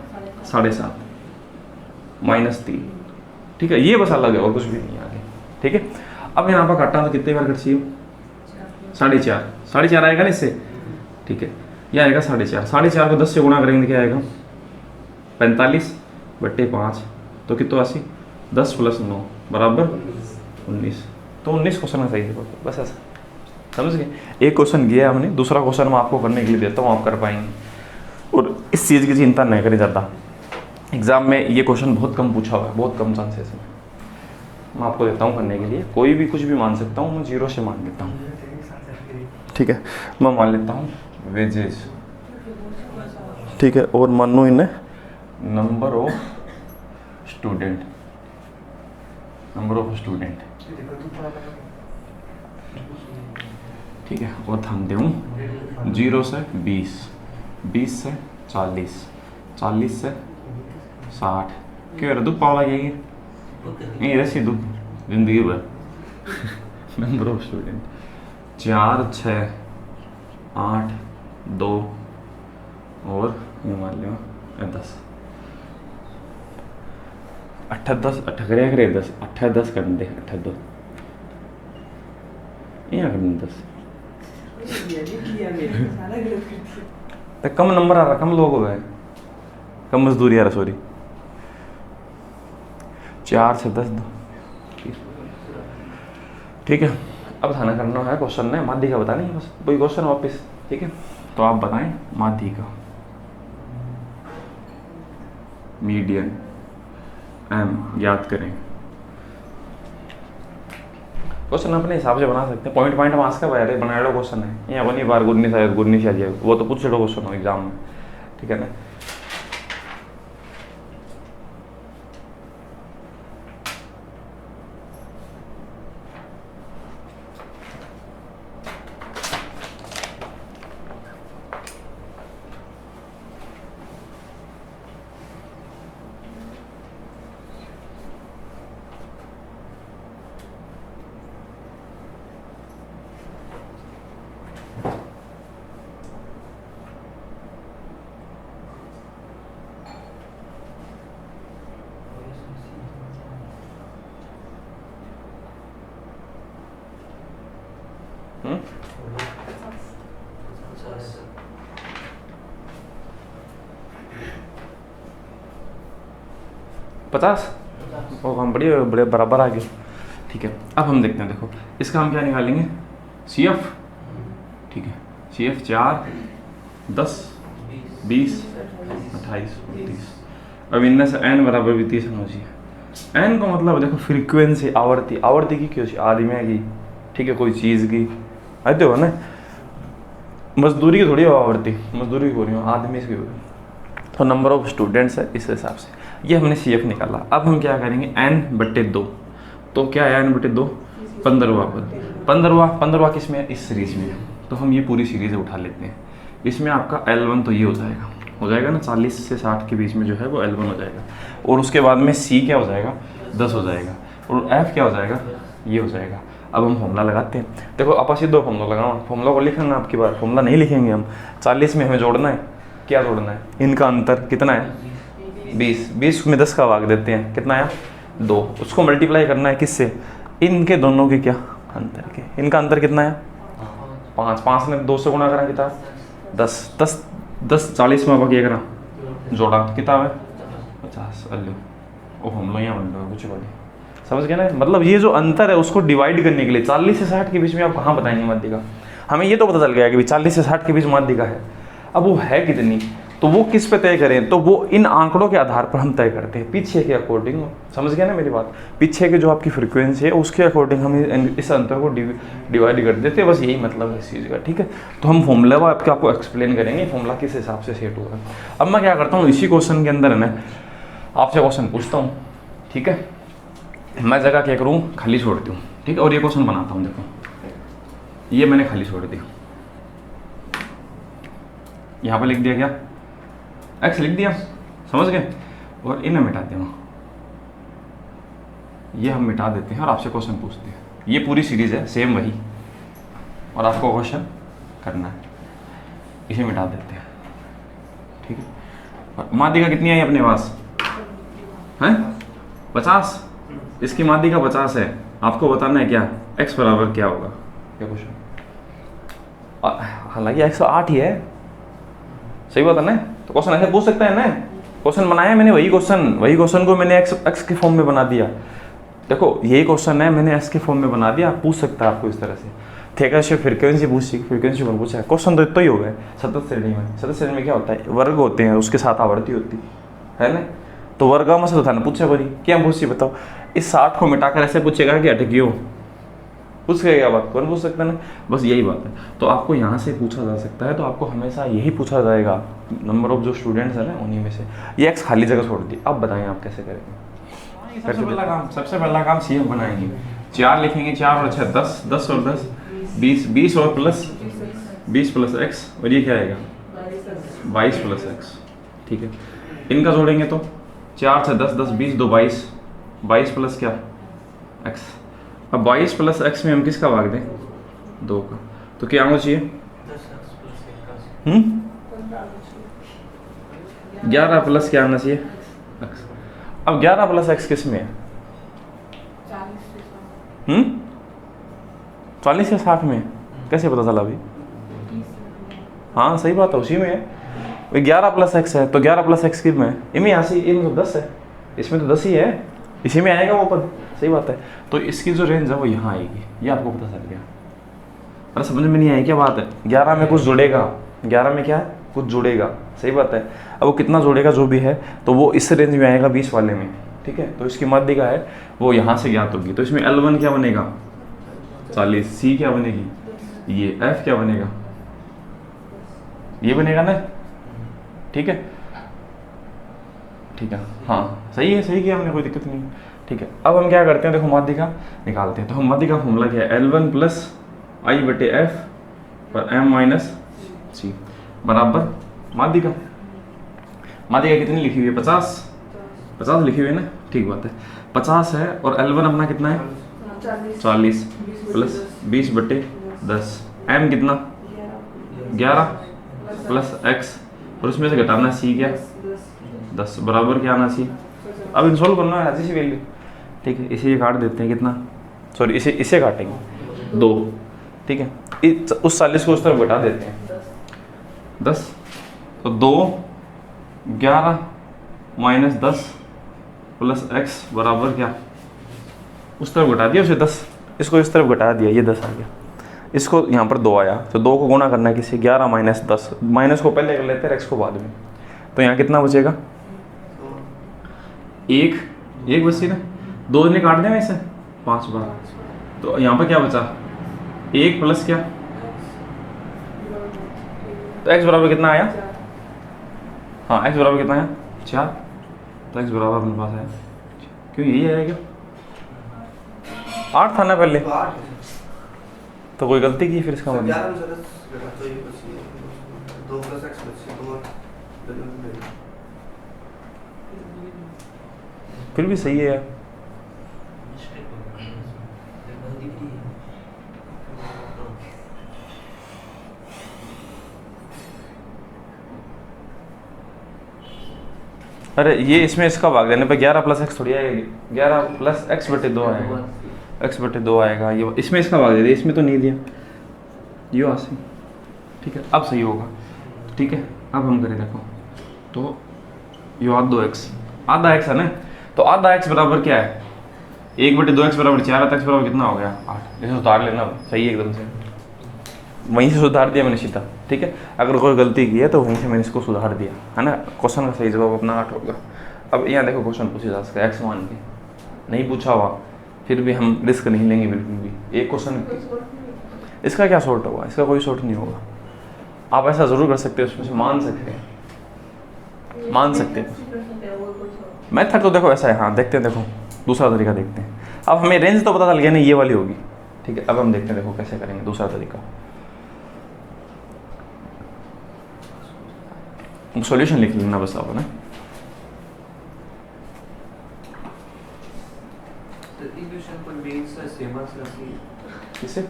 7.5 -3। ठीक है, ये बस अलग है और कुछ भी नहीं आगे। ठीक है, अब यहाँ पर काटा तो कितने बार कट चाहिए, 4.5 आएगा ना इससे। ठीक है, यह आएगा 4.5 को 10 से गुणा करेंगे क्या आएगा 45/5, तो कितना 80, 10 + 9 बराबर 19। तो 19 क्वेश्चन है सही है, बस ऐसा समझ गए। एक क्वेश्चन गया हमने, दूसरा क्वेश्चन मैं आपको करने के लिए देता हूँ, आप कर पाएंगे। और इस चीज़ की चिंता नहीं करें ज़्यादा, एग्जाम में ये क्वेश्चन बहुत कम पूछा हुआ है, बहुत कम चांसेस में मैं आपको देता हूँ करने के लिए। कोई भी कुछ भी मान सकता हूँ, मैं 0 से मान लेता हूँ। ठीक है, मैं मान लेता हूँ वेजेस, ठीक है, और मानो इन्हें नंबर ऑफ स्टूडेंट, ठीक है, और हम दूँ 0 से 20, 20 से 40, 40 से 60, क्यों रहा दुख पावला जाएगी नहीं रसी दुख जिंदगी भर। नंबर ऑफ स्टूडेंट 4 6 8 2 और ये मान लो 10 8 10 8 करे 10 8 10 कर दे 8 2 यहाँ कर 10 तो कम नंबर आ रहा, कम लोग हो गए, कम मजदूरी आ रहा, सॉरी। 4 से 10 दो, ठीक है। अब थाना करना है क्वेश्चन है माध्य का बताना है, बस वही क्वेश्चन वापस, ठीक है। तो आप बताएं माध्य का मीडियन एम याद करें। क्वेश्चन अपने हिसाब से बना सकते हैं, पॉइंट पॉइंट मार्क्स का बना लो क्वेश्चन है, यहाँ बनी बार गुन्नी शायद गुन्नी शायद जाएगा, वो तो पूछ लो क्वेश्चन हो एग्जाम में, ठीक है ना। पचास, ओ हम बड़े बराबर आ गए, ठीक है। अब हम देखते हैं, देखो इसका हम क्या निकालेंगे, CF, ठीक है। CF 4, 10, 20, 28, 29। अब इनमें से n बराबर भी 30 होना चाहिए। n का मतलब देखो फ्रीक्वेंसी, आवर्ती, आवर्ती की क्यों आदमी की, ठीक है, कोई चीज़ की आते हो ना, मजदूरी की थोड़ी हो आवर्ती, मजदूरी की हो रही हो, आदमी की हो रही। तो नंबर ऑफ स्टूडेंट्स है, इस हिसाब से ये हमने CF निकाला। अब हम क्या करेंगे, n/2, तो क्या है n/2, 15वां पद, 15वां किस में है, इस सीरीज में। तो हम ये पूरी सीरीज उठा लेते हैं, इसमें आपका L1 तो ये हो जाएगा ना, 40 से 60 के बीच में जो है वो L1 हो जाएगा, और उसके बाद में C क्या हो जाएगा, 10 हो जाएगा, और F क्या हो जाएगा, ये हो जाएगा। अब हम फॉर्मूला लगाते हैं, देखो आपस ही दो फॉर्मूला लगाओ, फॉर्मूला को लिखेंगे आपकी बार, फॉर्मूला नहीं लिखेंगे हम। 40 में हमें जोड़ना है, क्या जोड़ना है, इनका अंतर कितना है, 20, 20 में 10 का भाग देते हैं, कितना आया, 2, उसको मल्टीप्लाई करना है किससे, इनके दोनों के क्या अंतर के, इनका अंतर कितना है, 5, 5 ने 2 से गुणा करा कितना, 10, 40 में अब क्या करा, जोड़ा कितना है, 50। अल्ले ओ हम लोग यहाँ बन कुछ बड़ी, समझ गए ना। मतलब ये जो अंतर है उसको डिवाइड करने के लिए 40 से 60 के बीच में आप कहाँ बताएंगे माध्य का, हमें ये तो पता चल गया कि 40 से 60 के बीच माध्य का है, अब वो है कितनी, तो वो किस पे तय करें, तो वो इन आंकड़ों के आधार पर हम तय करते हैं, पीछे के अकॉर्डिंग, समझ गया ना मेरी बात, पीछे के जो आपकी फ्रीक्वेंसी है उसके अकॉर्डिंग हम इस अंतर को डिवाइड कर देते हैं, बस यही मतलब है इस चीज़ का, ठीक है। तो हम फॉर्मूला आपको एक्सप्लेन करेंगे, फॉर्मूला किस हिसाब से सेट होगा। अब मैं क्या करता हूँ, इसी क्वेश्चन के अंदर है ना आपसे क्वेश्चन पूछता हूँ, ठीक है, मैं जगह क्या करूँ, खाली छोड़ती हूँ, ठीक है, और ये क्वेश्चन बनाता हूँ, देखो ये मैंने खाली छोड़ दिया, यहाँ पर लिख दिया क्या, x लिख दिया, समझ गए, और इन्हें मिटा देना, ये हम मिटा देते हैं और आपसे क्वेश्चन पूछते हैं। ये पूरी सीरीज है सेम वही, और आपको क्वेश्चन करना है, इसे मिटा देते हैं, ठीक है। और माध्यिका कितनी आई अपने पास है, 50, इसकी माध्यिका 50 है, आपको बताना है क्या x बराबर क्या होगा, क्या क्वेश्चन, हालांकि 108 ही है, सही बात है ना। तो क्वेश्चन ऐसे पूछ सकते हैं ना, क्वेश्चन बनाया मैंने, वही क्वेश्चन को मैंने x के फॉर्म में बना दिया, देखो यही क्वेश्चन है मैंने x के फॉर्म में बना दिया, पूछ सकता है आपको इस तरह से, थीटा से फ्रीक्वेंसी पूछी, फ्रीक्वेंसी पर पूछा, क्वेश्चन तो इतना ही हो गया। सतत श्रेणी में क्या होता है, वर्ग होते हैं, उसके साथ आवर्ती होती है ना, तो वर्ग में से तो था ना पूछे बड़ी क्या पूछी, बताओ इस 60 को मिटाकर ऐसे पूछेगा कि अटकी हो, पूछ के क्या बात, कौन पूछ सकता है ना, बस यही बात है। तो आपको यहाँ से पूछा जा सकता है, तो आपको हमेशा यही पूछा जाएगा, नंबर ऑफ जो स्टूडेंट्स है ना उन्हीं में से, ये x खाली जगह छोड़ दी। अब बताएं आप कैसे करेंगे, सबसे पहला काम CF बनाएंगे, 4 लिखेंगे, 4 और 6 10, 10 और 10 20, 20 और प्लस 20 प्लस x, और ये क्या आएगा 22 प्लस x, ठीक है। इनका जोड़ेंगे तो 4 से 10, 10 20 2 22, 22 प्लस क्या x। अब 22 प्लस x में हम किसका भाग दें, 2 का, तो क्या होना चाहिए 11 प्लस क्या आना चाहिए x। अब 11 प्लस x किस में है, 40 या 60 में, कैसे पता चला अभी, हाँ सही बात है उसी में है। भाई 11 प्लस एक्स है, तो 11 प्लस एक्स किस में है? इनमें यहाँ से इन 10 है, इसमें तो 10 ही है, इसी में आएगा वो पद। सही बात है। तो इसकी जो रेंज है वो यहाँ आएगी, ये आपको पता चल गया। अरे समझ में नहीं आई क्या बात है? 11 में कुछ जुड़ेगा, 11 में क्या है, कुछ जुड़ेगा। सही बात है। अब वो कितना जुड़ेगा जो भी है, तो वो इस रेंज में आएगा 20 वाले में। ठीक है, तो इसकी माध्यिका है वो यहाँ से ज्ञात होगी। तो इसमें L1 क्या बनेगा 40, C क्या बनेगी, ये F क्या बनेगा, ये बनेगा ना। ठीक है, ठीक है, हाँ सही है, सही किया हमने, कोई दिक्कत नहीं। ठीक है, अब हम क्या करते हैं, देखो माध्यिका निकालते हैं। तो हम माध्यिका फॉर्मूला क्या है, L1 प्लस आई बटे F और M माइनस C बराबर माध्यिका। माध्यिका कितनी लिखी हुई है, 50 लिखी हुई है ना। ठीक बात है, 50 है और L1 अपना कितना है 40 प्लस 20 बटे 10, M कितना 11 प्लस x और उसमें से घटाना C क्या 10 बराबर क्या आना C। अब इंसॉल्व करना है ऐसी वैल्यू। ठीक है, इसे काट देते हैं, कितना, सॉरी इसे काटेंगे 2। ठीक है, उस 40 को उस तरफ घटा देते हैं 10, तो 2 11 माइनस 10 प्लस x बराबर क्या, उस तरफ घटा दिया उसे 10, इसको इस तरफ घटा दिया, ये 10 आ गया, इसको यहाँ पर 2 आया, तो 2 को गुणा करना है किसी 11 माइनस 10, माइनस को पहले कर लेते हैं, x को बाद में। तो यहाँ कितना बचेगा, एक बची ना, 2 ने काट देना इसे 5 बार, तो यहाँ पर क्या बचा 1 प्लस क्या, तो x बराबर कितना आया, हाँ x बराबर कितना आया 4, तो x बराबर अपने पास आया, क्यों यही आया क्या, 8 था ना पहले, तो कोई गलती की फिर इसका मतलब, फिर भी सही है यार। अरे ये इसमें इसका भाग देने पे 11 प्लस एक्स थोड़ी आएगी, 11 प्लस एक्स बटे 2 आएगा, एक्स बटे 2 आएगा, ये इसमें इसका भाग दे दिया, इसमें तो नहीं दिया, ये आसी। ठीक है, अब सही होगा। ठीक है, अब हम करें, देखो तो ये आधा एक्स है ना, तो आधा एक्स बराबर क्या है, 1 बटे 2 एक्स बराबर 4, आधा एक्स बराबर कितना हो गया 8। इसे सुधार लेना, सही है एकदम से, वहीं से सुधार दिया मैंने सीधा। ठीक है, अगर कोई गलती की है तो वहीं से मैंने इसको सुधार दिया है ना। क्वेश्चन का सही जवाब अपना 8 होगा। अब यहाँ देखो क्वेश्चन पूछा जा सकता है एक्स मान के, नहीं पूछा हुआ फिर भी हम रिस्क नहीं लेंगे बिल्कुल भी। एक क्वेश्चन इसका क्या सॉर्ट होगा, इसका कोई सॉर्ट नहीं होगा। आप ऐसा ज़रूर कर सकते हो, उसमें से मान सकते हैं, मेथड तो देखो ऐसा है। हाँ देखते हैं, देखो दूसरा तरीका देखते हैं। अब हमें रेंज तो पता चल गया ना, ये वाली होगी। ठीक है, अब हम देखते हैं, देखो कैसे करेंगे दूसरा तरीका। सॉल्यूशन लिख लेना बस आप ना। किसे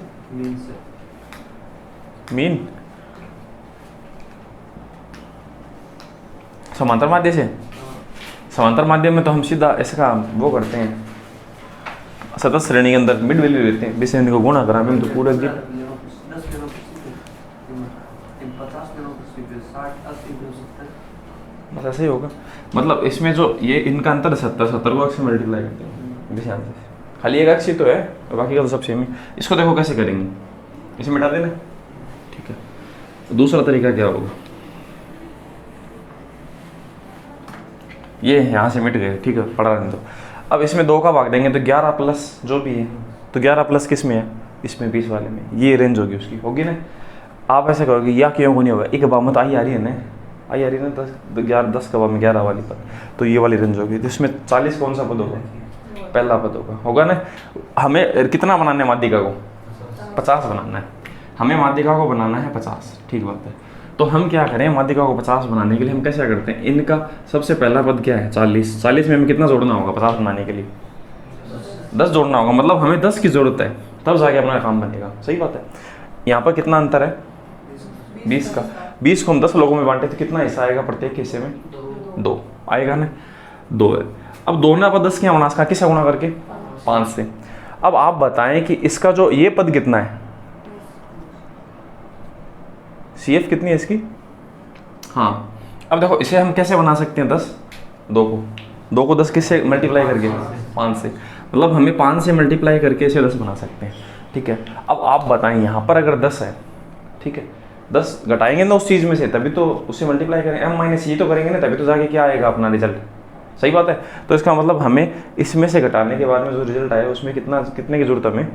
मीन समांतर माध्य से, समांतर माध्यम में तो हम सीधा इसका वो करते हैं, सतत श्रेणी के अंदर मिड वैल्यू लेते हैं, बीस श्रेणी को गुणा करा में तो पूरा जी बस ऐसे ही होगा। मतलब इसमें जो ये इनका अंतर 70 को x से मल्टीप्लाई करते हैं, ध्यान से खाली एक x ही तो है, तो बाकी का तो सब सेम ही। इसको देखो कैसे करेंगे, इसे मिटा देना। ठीक है, तो दूसरा तरीका क्या होगा, ये यहाँ से मिट गए। ठीक है, पढ़ा रहने दो। अब इसमें 2 का भाग देंगे तो 11 प्लस जो भी है, तो 11 प्लस किस में है, इसमें 20 वाले में, ये रेंज होगी उसकी, होगी ना। आप ऐसे कहोगे या क्यों को नहीं होगा, एक बामत आई आ रही है ना, आई आ रही है ना 10 का में 11 वाली पर, तो ये वाली रेंज होगी। तो इसमें 40 कौन सा पद होगा, पहला पद होगा ना। हमें कितना बनाना है माध्यिका को, 50 बनाना है, हमें माध्यिका को बनाना है 50। ठीक बात है, तो हम क्या करें, माध्यिका को 50 बनाने के लिए हम कैसे करते हैं, इनका सबसे पहला पद क्या है 40 में हमें कितना जोड़ना होगा 50 बनाने के लिए, 10 जोड़ना होगा। मतलब हमें 10 की जरूरत है, तब जाके अपना काम बनेगा। सही बात है। यहाँ पर कितना अंतर है 20 का, 20 को हम 10 लोगों में बांटे तो कितना हिस्सा आएगा प्रत्येक हिस्से में, 2 आएगा ना, 2 है। अब 2 ने 10 क्या होना, इसका किससे गुणा करके 5 से। अब आप बताएं कि इसका जो ये पद कितना है, CF कितनी है इसकी, हाँ अब देखो इसे हम कैसे बना सकते हैं 10, 2 को 10 किससे मल्टीप्लाई करके, 5 से, मतलब हमें 5 से मल्टीप्लाई करके इसे 10 बना सकते हैं, ठीक है। अब आप बताएं यहाँ पर अगर 10 है, ठीक है, 10 घटाएंगे ना उस चीज़ में से, तभी तो उससे मल्टीप्लाई करेंगे, m माइनस ये तो करेंगे ना, तभी तो जाके क्या आएगा अपना रिजल्ट, सही बात है। तो इसका मतलब हमें इसमें से घटाने के बाद में जो रिजल्ट आया उसमें कितने की जरूरत है, हमें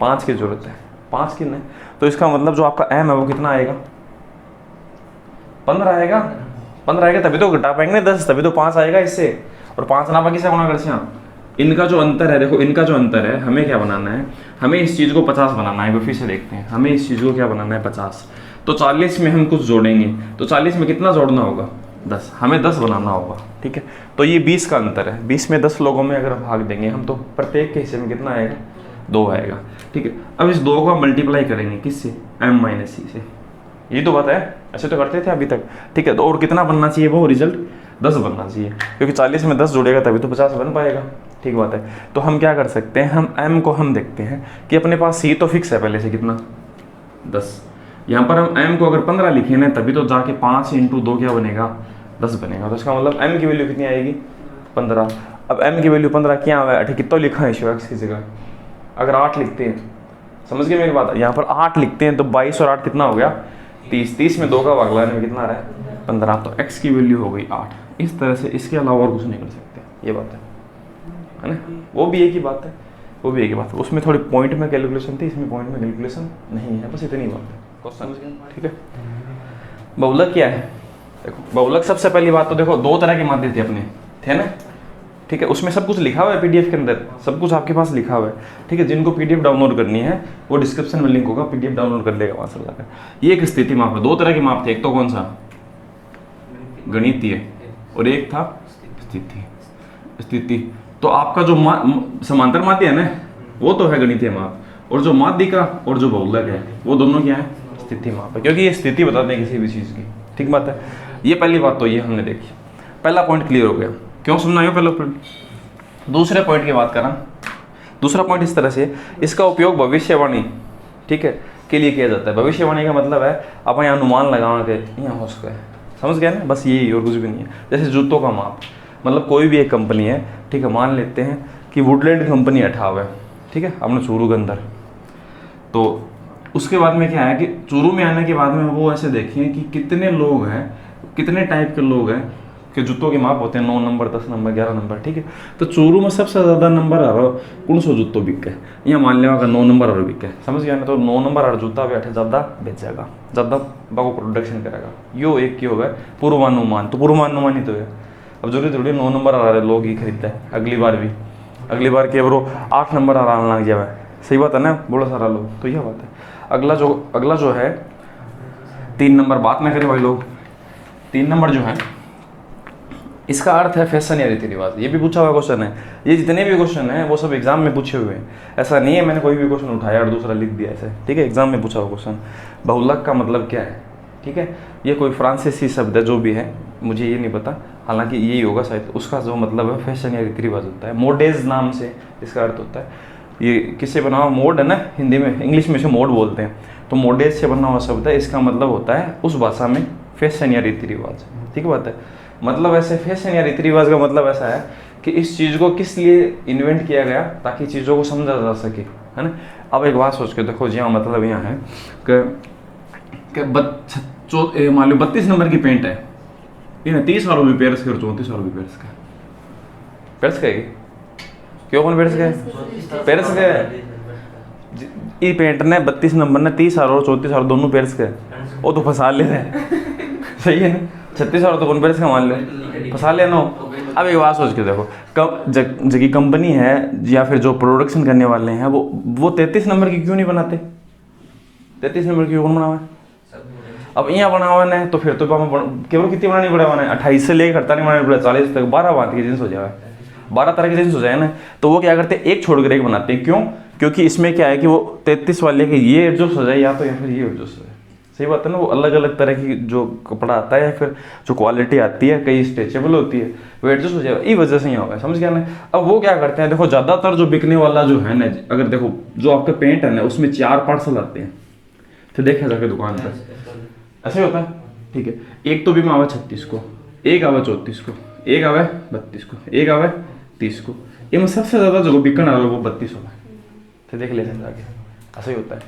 5 की जरूरत है, 5 की नहीं, तो इसका मतलब जो आपका m है वो कितना आएगा, 15 आएगा, 15 आएगा, तभी तो घटा पाएंगे ना 10, तभी तो 5 आएगा इससे, और 5 ना बाकी से गुणा कर से। इनका जो अंतर है, देखो इनका जो अंतर है, हमें क्या बनाना है, हमें इस चीज़ को 50 बनाना है, फिर से देखते हैं, हमें इस चीज़ को क्या बनाना है 50, तो 40 में हम कुछ जोड़ेंगे, तो 40 में कितना जोड़ना होगा 10, हमें 10 बनाना होगा, ठीक है। तो ये 20 का अंतर है, 20 में 10 लोगों में अगर भाग देंगे हम, तो प्रत्येक के हिस्से में कितना आएगा, 2 आएगा, ठीक है। अब इस 2 को मल्टीप्लाई करेंगे किससे, m माइनस c से, ये तो बात है, ऐसे तो करते थे अभी तक, ठीक है। तो और कितना बनना चाहिए वो रिजल्ट, 10 बनना चाहिए, क्योंकि 40 में 10 जुड़ेगा तभी तो 50 बन पाएगा, ठीक बात है। तो हम क्या कर सकते हैं, हम m को हम देखते हैं कि अपने पास c तो फिक्स है पहले से कितना 10, यहाँ पर हम m को अगर 15 लिखे ना, तभी तो जाके 5 × 2 क्या बनेगा 10 बनेगा, तो इसका मतलब m की वैल्यू कितनी आएगी 15। अब m की वैल्यू 15 क्या हुआ है, कितना लिखा है x की जगह, अगर 8 लिखते हैं, समझ गए मेरी बात, यहाँ पर 8 लिखते हैं तो 22 और 8 कितना हो गया 30, 30 में 2 का भाग लगाने में कितना आ रहा है 15, तो x की वैल्यू हो गई 8। इस तरह से, इसके अलावा और कुछ नहीं कर सकते, ये बात है ना। वो भी एक ही बात है, वो भी एक ही बात है, उसमें थोड़ी पॉइंट में कैलकुलेशन थी, इसमें पॉइंट में कैलकुलेशन नहीं है, बस इतनी बात है, क्वेश्चन, ठीक है। बहुलक क्या है, देखो बहुलक सबसे पहली बात तो देखो 2 तरह के माध्य थे अपने, थे ना, ठीक है, उसमें सब कुछ लिखा हुआ है पीडीएफ के अंदर, सब कुछ आपके पास लिखा हुआ है, ठीक है। जिनको पीडीएफ डाउनलोड करनी है वो डिस्क्रिप्शन में लिंक होगा, पीडीएफ डाउनलोड कर लेगा वहाँ से जाकर। ये एक स्थिति माप है, 2 तरह के माप थे, एक तो कौन सा गणितीय और एक था स्थिति। तो आपका जो समांतर माध्य है ना, वो तो है गणितीय माप, और जो माध्य का और जो बहुलक है वो दोनों क्या है स्थिति माप है, क्योंकि ये स्थिति बताते हैं किसी भी चीज़ की, ठीक बात है। ये पहली बात तो ये हमने देखी, पहला पॉइंट क्लियर हो गया, क्यों समझना है पहला पॉइंट। दूसरे पॉइंट की बात करा, दूसरा पॉइंट इस तरह से, इसका उपयोग भविष्यवाणी, ठीक है, के लिए किया जाता है। भविष्यवाणी का मतलब है आप यहाँ अनुमान लगा के यहाँ हो सके, समझ गए ना, बस यही और कुछ भी नहीं है। जैसे जूतों का माप, मतलब कोई भी एक कंपनी है, ठीक है, मान लेते हैं कि वुडलैंड कंपनी अठाव है, ठीक है, अपने चूरू के अंदर, तो उसके बाद में क्या है कि चूरू में आने के बाद में वो ऐसे देखें कि कितने लोग हैं, कितने टाइप के लोग हैं कि जूतों के माप होते हैं 9 नंबर 10 नंबर 11 नंबर, ठीक है। तो चूरू में सबसे ज़्यादा नंबर आ रहा हो 100 जूतों बिक गए, यहाँ मान लिया होगा 9 नंबर और बिक गए, समझ गया ना। तो 9 नंबर और जूता बैठे ज़्यादा बेचेगा, ज़्यादा बाको प्रोडक्शन करेगा, यो एक की होगा पूर्वानुमान, तो पूर्वानुमान ही तो है। अब जरूरी थोड़ी 9 नंबर आ रहे लोग ही खरीदते हैं, अगली बार के वो 8 नंबर आ रहा लग जाए, सही बात है ना, बड़ा सारा लोग, तो यह बात है। अगला जो है 3 नंबर, बात ना करें भाई लोग, 3 नंबर जो है इसका अर्थ है फैशन या रीति रिवाज। ये भी पूछा हुआ क्वेश्चन है, ये जितने भी क्वेश्चन हैं वो सब एग्जाम में पूछे हुए हैं, ऐसा नहीं है मैंने कोई भी क्वेश्चन उठाया और दूसरा लिख दिया ऐसे, ठीक है, एग्जाम में पूछा हुआ क्वेश्चन। बहुलक का मतलब क्या है, ठीक है, ये कोई फ्रांसीसी शब्द है, जो भी है मुझे ये नहीं पता, हालांकि यही होगा शायद, उसका जो मतलब है फैशन या रीति रिवाज होता है। मोडेज नाम से इसका अर्थ होता है, ये किससे बना हुआ, मोड है ना हिंदी में, इंग्लिश में इसे मोड बोलते हैं, तो मोडेज से बना हुआ शब्द है, इसका मतलब होता है उस भाषा में फैशन या रीति रिवाज, ठीक बात है। मतलब ऐसे फैशन या रीति रिवाज का मतलब ऐसा है कि इस चीज़ को किस लिए इन्वेंट किया गया, ताकि चीज़ों को समझा जा सके, है ना। अब एक बात सोच के देखो जी, हाँ मतलब यहाँ है कि मान लो 32 नंबर की पेंट है, ये 30 और भी पेयर्स के और 34 और भी पेयर्स का क्यों कौन पेयर्स का ये पेंट ने 32 नंबर ने 30 और 34 और दोनों पेयर्स के, वो तो फंसा ले रहे सही है ना, 36 और तो कौन पेयर्स का मान ले फंसा लेना। अब एक बात सोच के देखो, जगह कंपनी है या फिर जो प्रोडक्शन करने वाले हैं वो 33 नंबर की क्यों नहीं बनाते, 33 नंबर की कौन बनावा है, अब यहाँ बना हुआ है, तो फिर तो केवल कितनी बनानी पड़ेगा, 28 से लेकर 48 बनानी पड़ेगा, 40 तक 12 बात की जींस हो जाए, 12 तरह की जींस हो जाए ना। तो वो क्या करते हैं, एक छोड़ कर एक बनाते हैं, क्यों, क्योंकि इसमें क्या है कि वो 33 वाले के ये एडजस्ट हो जाए या तो या फिर ये एडजस्ट हो जाए, सही बात है ना। वो अलग अलग तरह की जो कपड़ा आता है या फिर जो क्वालिटी आती है, कई स्ट्रेचेबल होती है, वो एडजस्ट हो जाएगा, इस वजह से यहाँ होगा, समझ गया ना। अब वो क्या करते हैं, देखो ज़्यादातर जो बिकने वाला जो है ना, अगर देखो जो आपका पेंट है ना उसमें 4 पार्सल आते हैं, तो देखा जाके दुकान पर ऐसे होता है, ठीक है, एक तो भी में आवे 36 को, एक आवे 34 को, एक आवे 32 को, एक आवे 30 को, इनमें सबसे ज़्यादा जो बिकन आ रहा है वो 32 होगा। तो देख लेते हैं आगे, ऐसा ही होता है,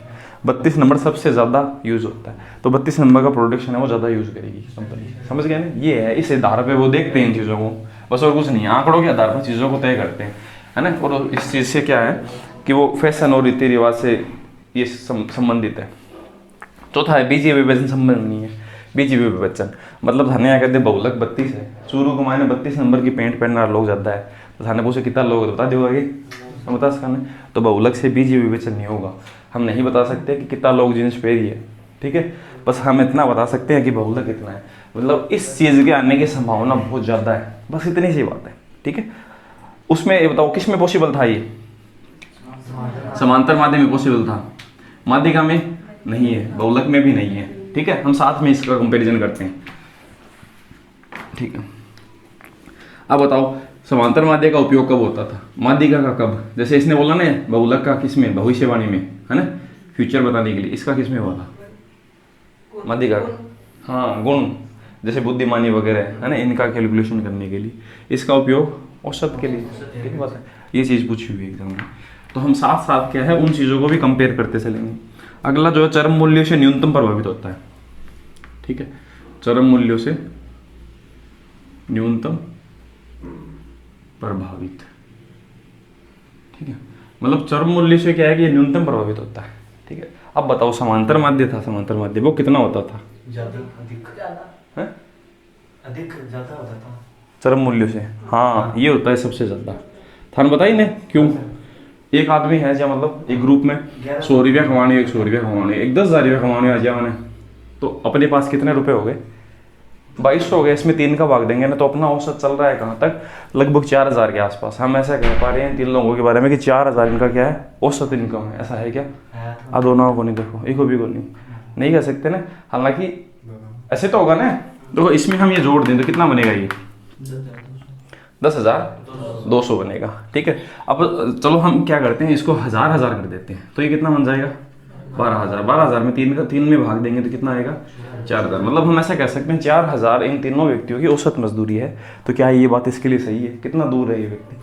32 नंबर सबसे ज़्यादा यूज़ होता है, तो 32 नंबर का प्रोडक्शन है वो ज़्यादा यूज़ करेगी कंपनी, समझ गए ना। ये है, इस आधार पे वो देखते हैं इन चीज़ों को, बस और कुछ नहीं, आंकड़ों के आधार पर चीज़ों को तय करते हैं, है ना। और इस चीज़ से क्या है कि वो फैशन और रीति रिवाज से ये संबंधित है। चौथा है बीजीय विभाजन संबंध नहीं है, बीजीय विभाजन मतलब थाने यहाँ कहते बहुलक 32 है, शुरू को मायने 32 नंबर की पेंट पहनना लोग ज़्यादा है, तो थाने पूछे कितना लोग बता दो आगे, हम बता सकते हैं, तो बहुलक से बीजीय विभाजन नहीं होगा, हम नहीं बता सकते कि कितना लोग जींस पहनी है, ठीक है, बस हम इतना बता सकते हैं कि बहुलक कितना है, मतलब इस चीज़ के आने की संभावना बहुत ज़्यादा है, बस इतनी सी बात है, ठीक है। उसमें ये बताओ किस में पॉसिबल था, ये समांतर माध्यम में पॉसिबल था, माध्यिका में नहीं है, बहुलक में भी नहीं है, ठीक है। हम साथ में इसका कंपैरिजन करते हैं, ठीक है। अब बताओ समांतर माध्य का उपयोग कब होता था, माध्यिका का कब, जैसे इसने बोला ना बहुलक का किस में, भविष्यवाणी में, है ना, फ्यूचर बताने के लिए, इसका किस में हुआ था, माध्यिका का, हाँ गुण, जैसे बुद्धिमानी वगैरह है ना, इनका कैलकुलेशन करने के लिए, इसका उपयोग औसत के लिए, ठीक बात है, ये चीज़ पूछी हुई है एग्जाम में, तो हम साथ साथ क्या है उन चीज़ों को भी कंपेयर करते चलेंगे। अगला जो है चरम मूल्यों से न्यूनतम प्रभावित होता है, ठीक है, चरम मूल्यों से न्यूनतम प्रभावित, ठीक है, मतलब चरम मूल्य से क्या है कि ये न्यूनतम प्रभावित होता है, ठीक है। अब बताओ समांतर माध्य था, समांतर माध्य वो कितना होता था, अधिक ज्यादा होता था चरम मूल्य से, हाँ ये होता है सबसे ज्यादा, थाने बताइए ना क्यों, एक आदमी है जब मतलब एक ग्रुप में 100 रुपया कमाने, एक 100 रुपया कमाने, एक 10,000 रुपया कमाने आ जाए मैंने, तो अपने पास कितने रुपए हो गए, 2200 हो गए, इसमें 3 का भाग देंगे ना, तो अपना औसत चल रहा है कहाँ तक, लगभग 4,000 के आसपास। हम ऐसा कह पा रहे हैं 3 लोगों के बारे में कि 4,000 इनका क्या है, औसत इनकम है, ऐसा है क्या, दोनों को नहीं, देखो एक भी को नहीं कह सकते ना, हालांकि ऐसे तो होगा ना। देखो इसमें हम ये जोड़ दें तो कितना बनेगा, ये 10,200 बनेगा, ठीक है। अब चलो हम क्या करते हैं, इसको 1,000 कर देते हैं, तो ये कितना बन जाएगा, 12,000 में 3 में भाग देंगे तो कितना आएगा, 4,000, मतलब हम ऐसा कह सकते हैं 4,000 इन तीनों व्यक्तियों की औसत मजदूरी है। तो क्या ये बात इसके लिए सही है, कितना दूर है ये व्यक्ति,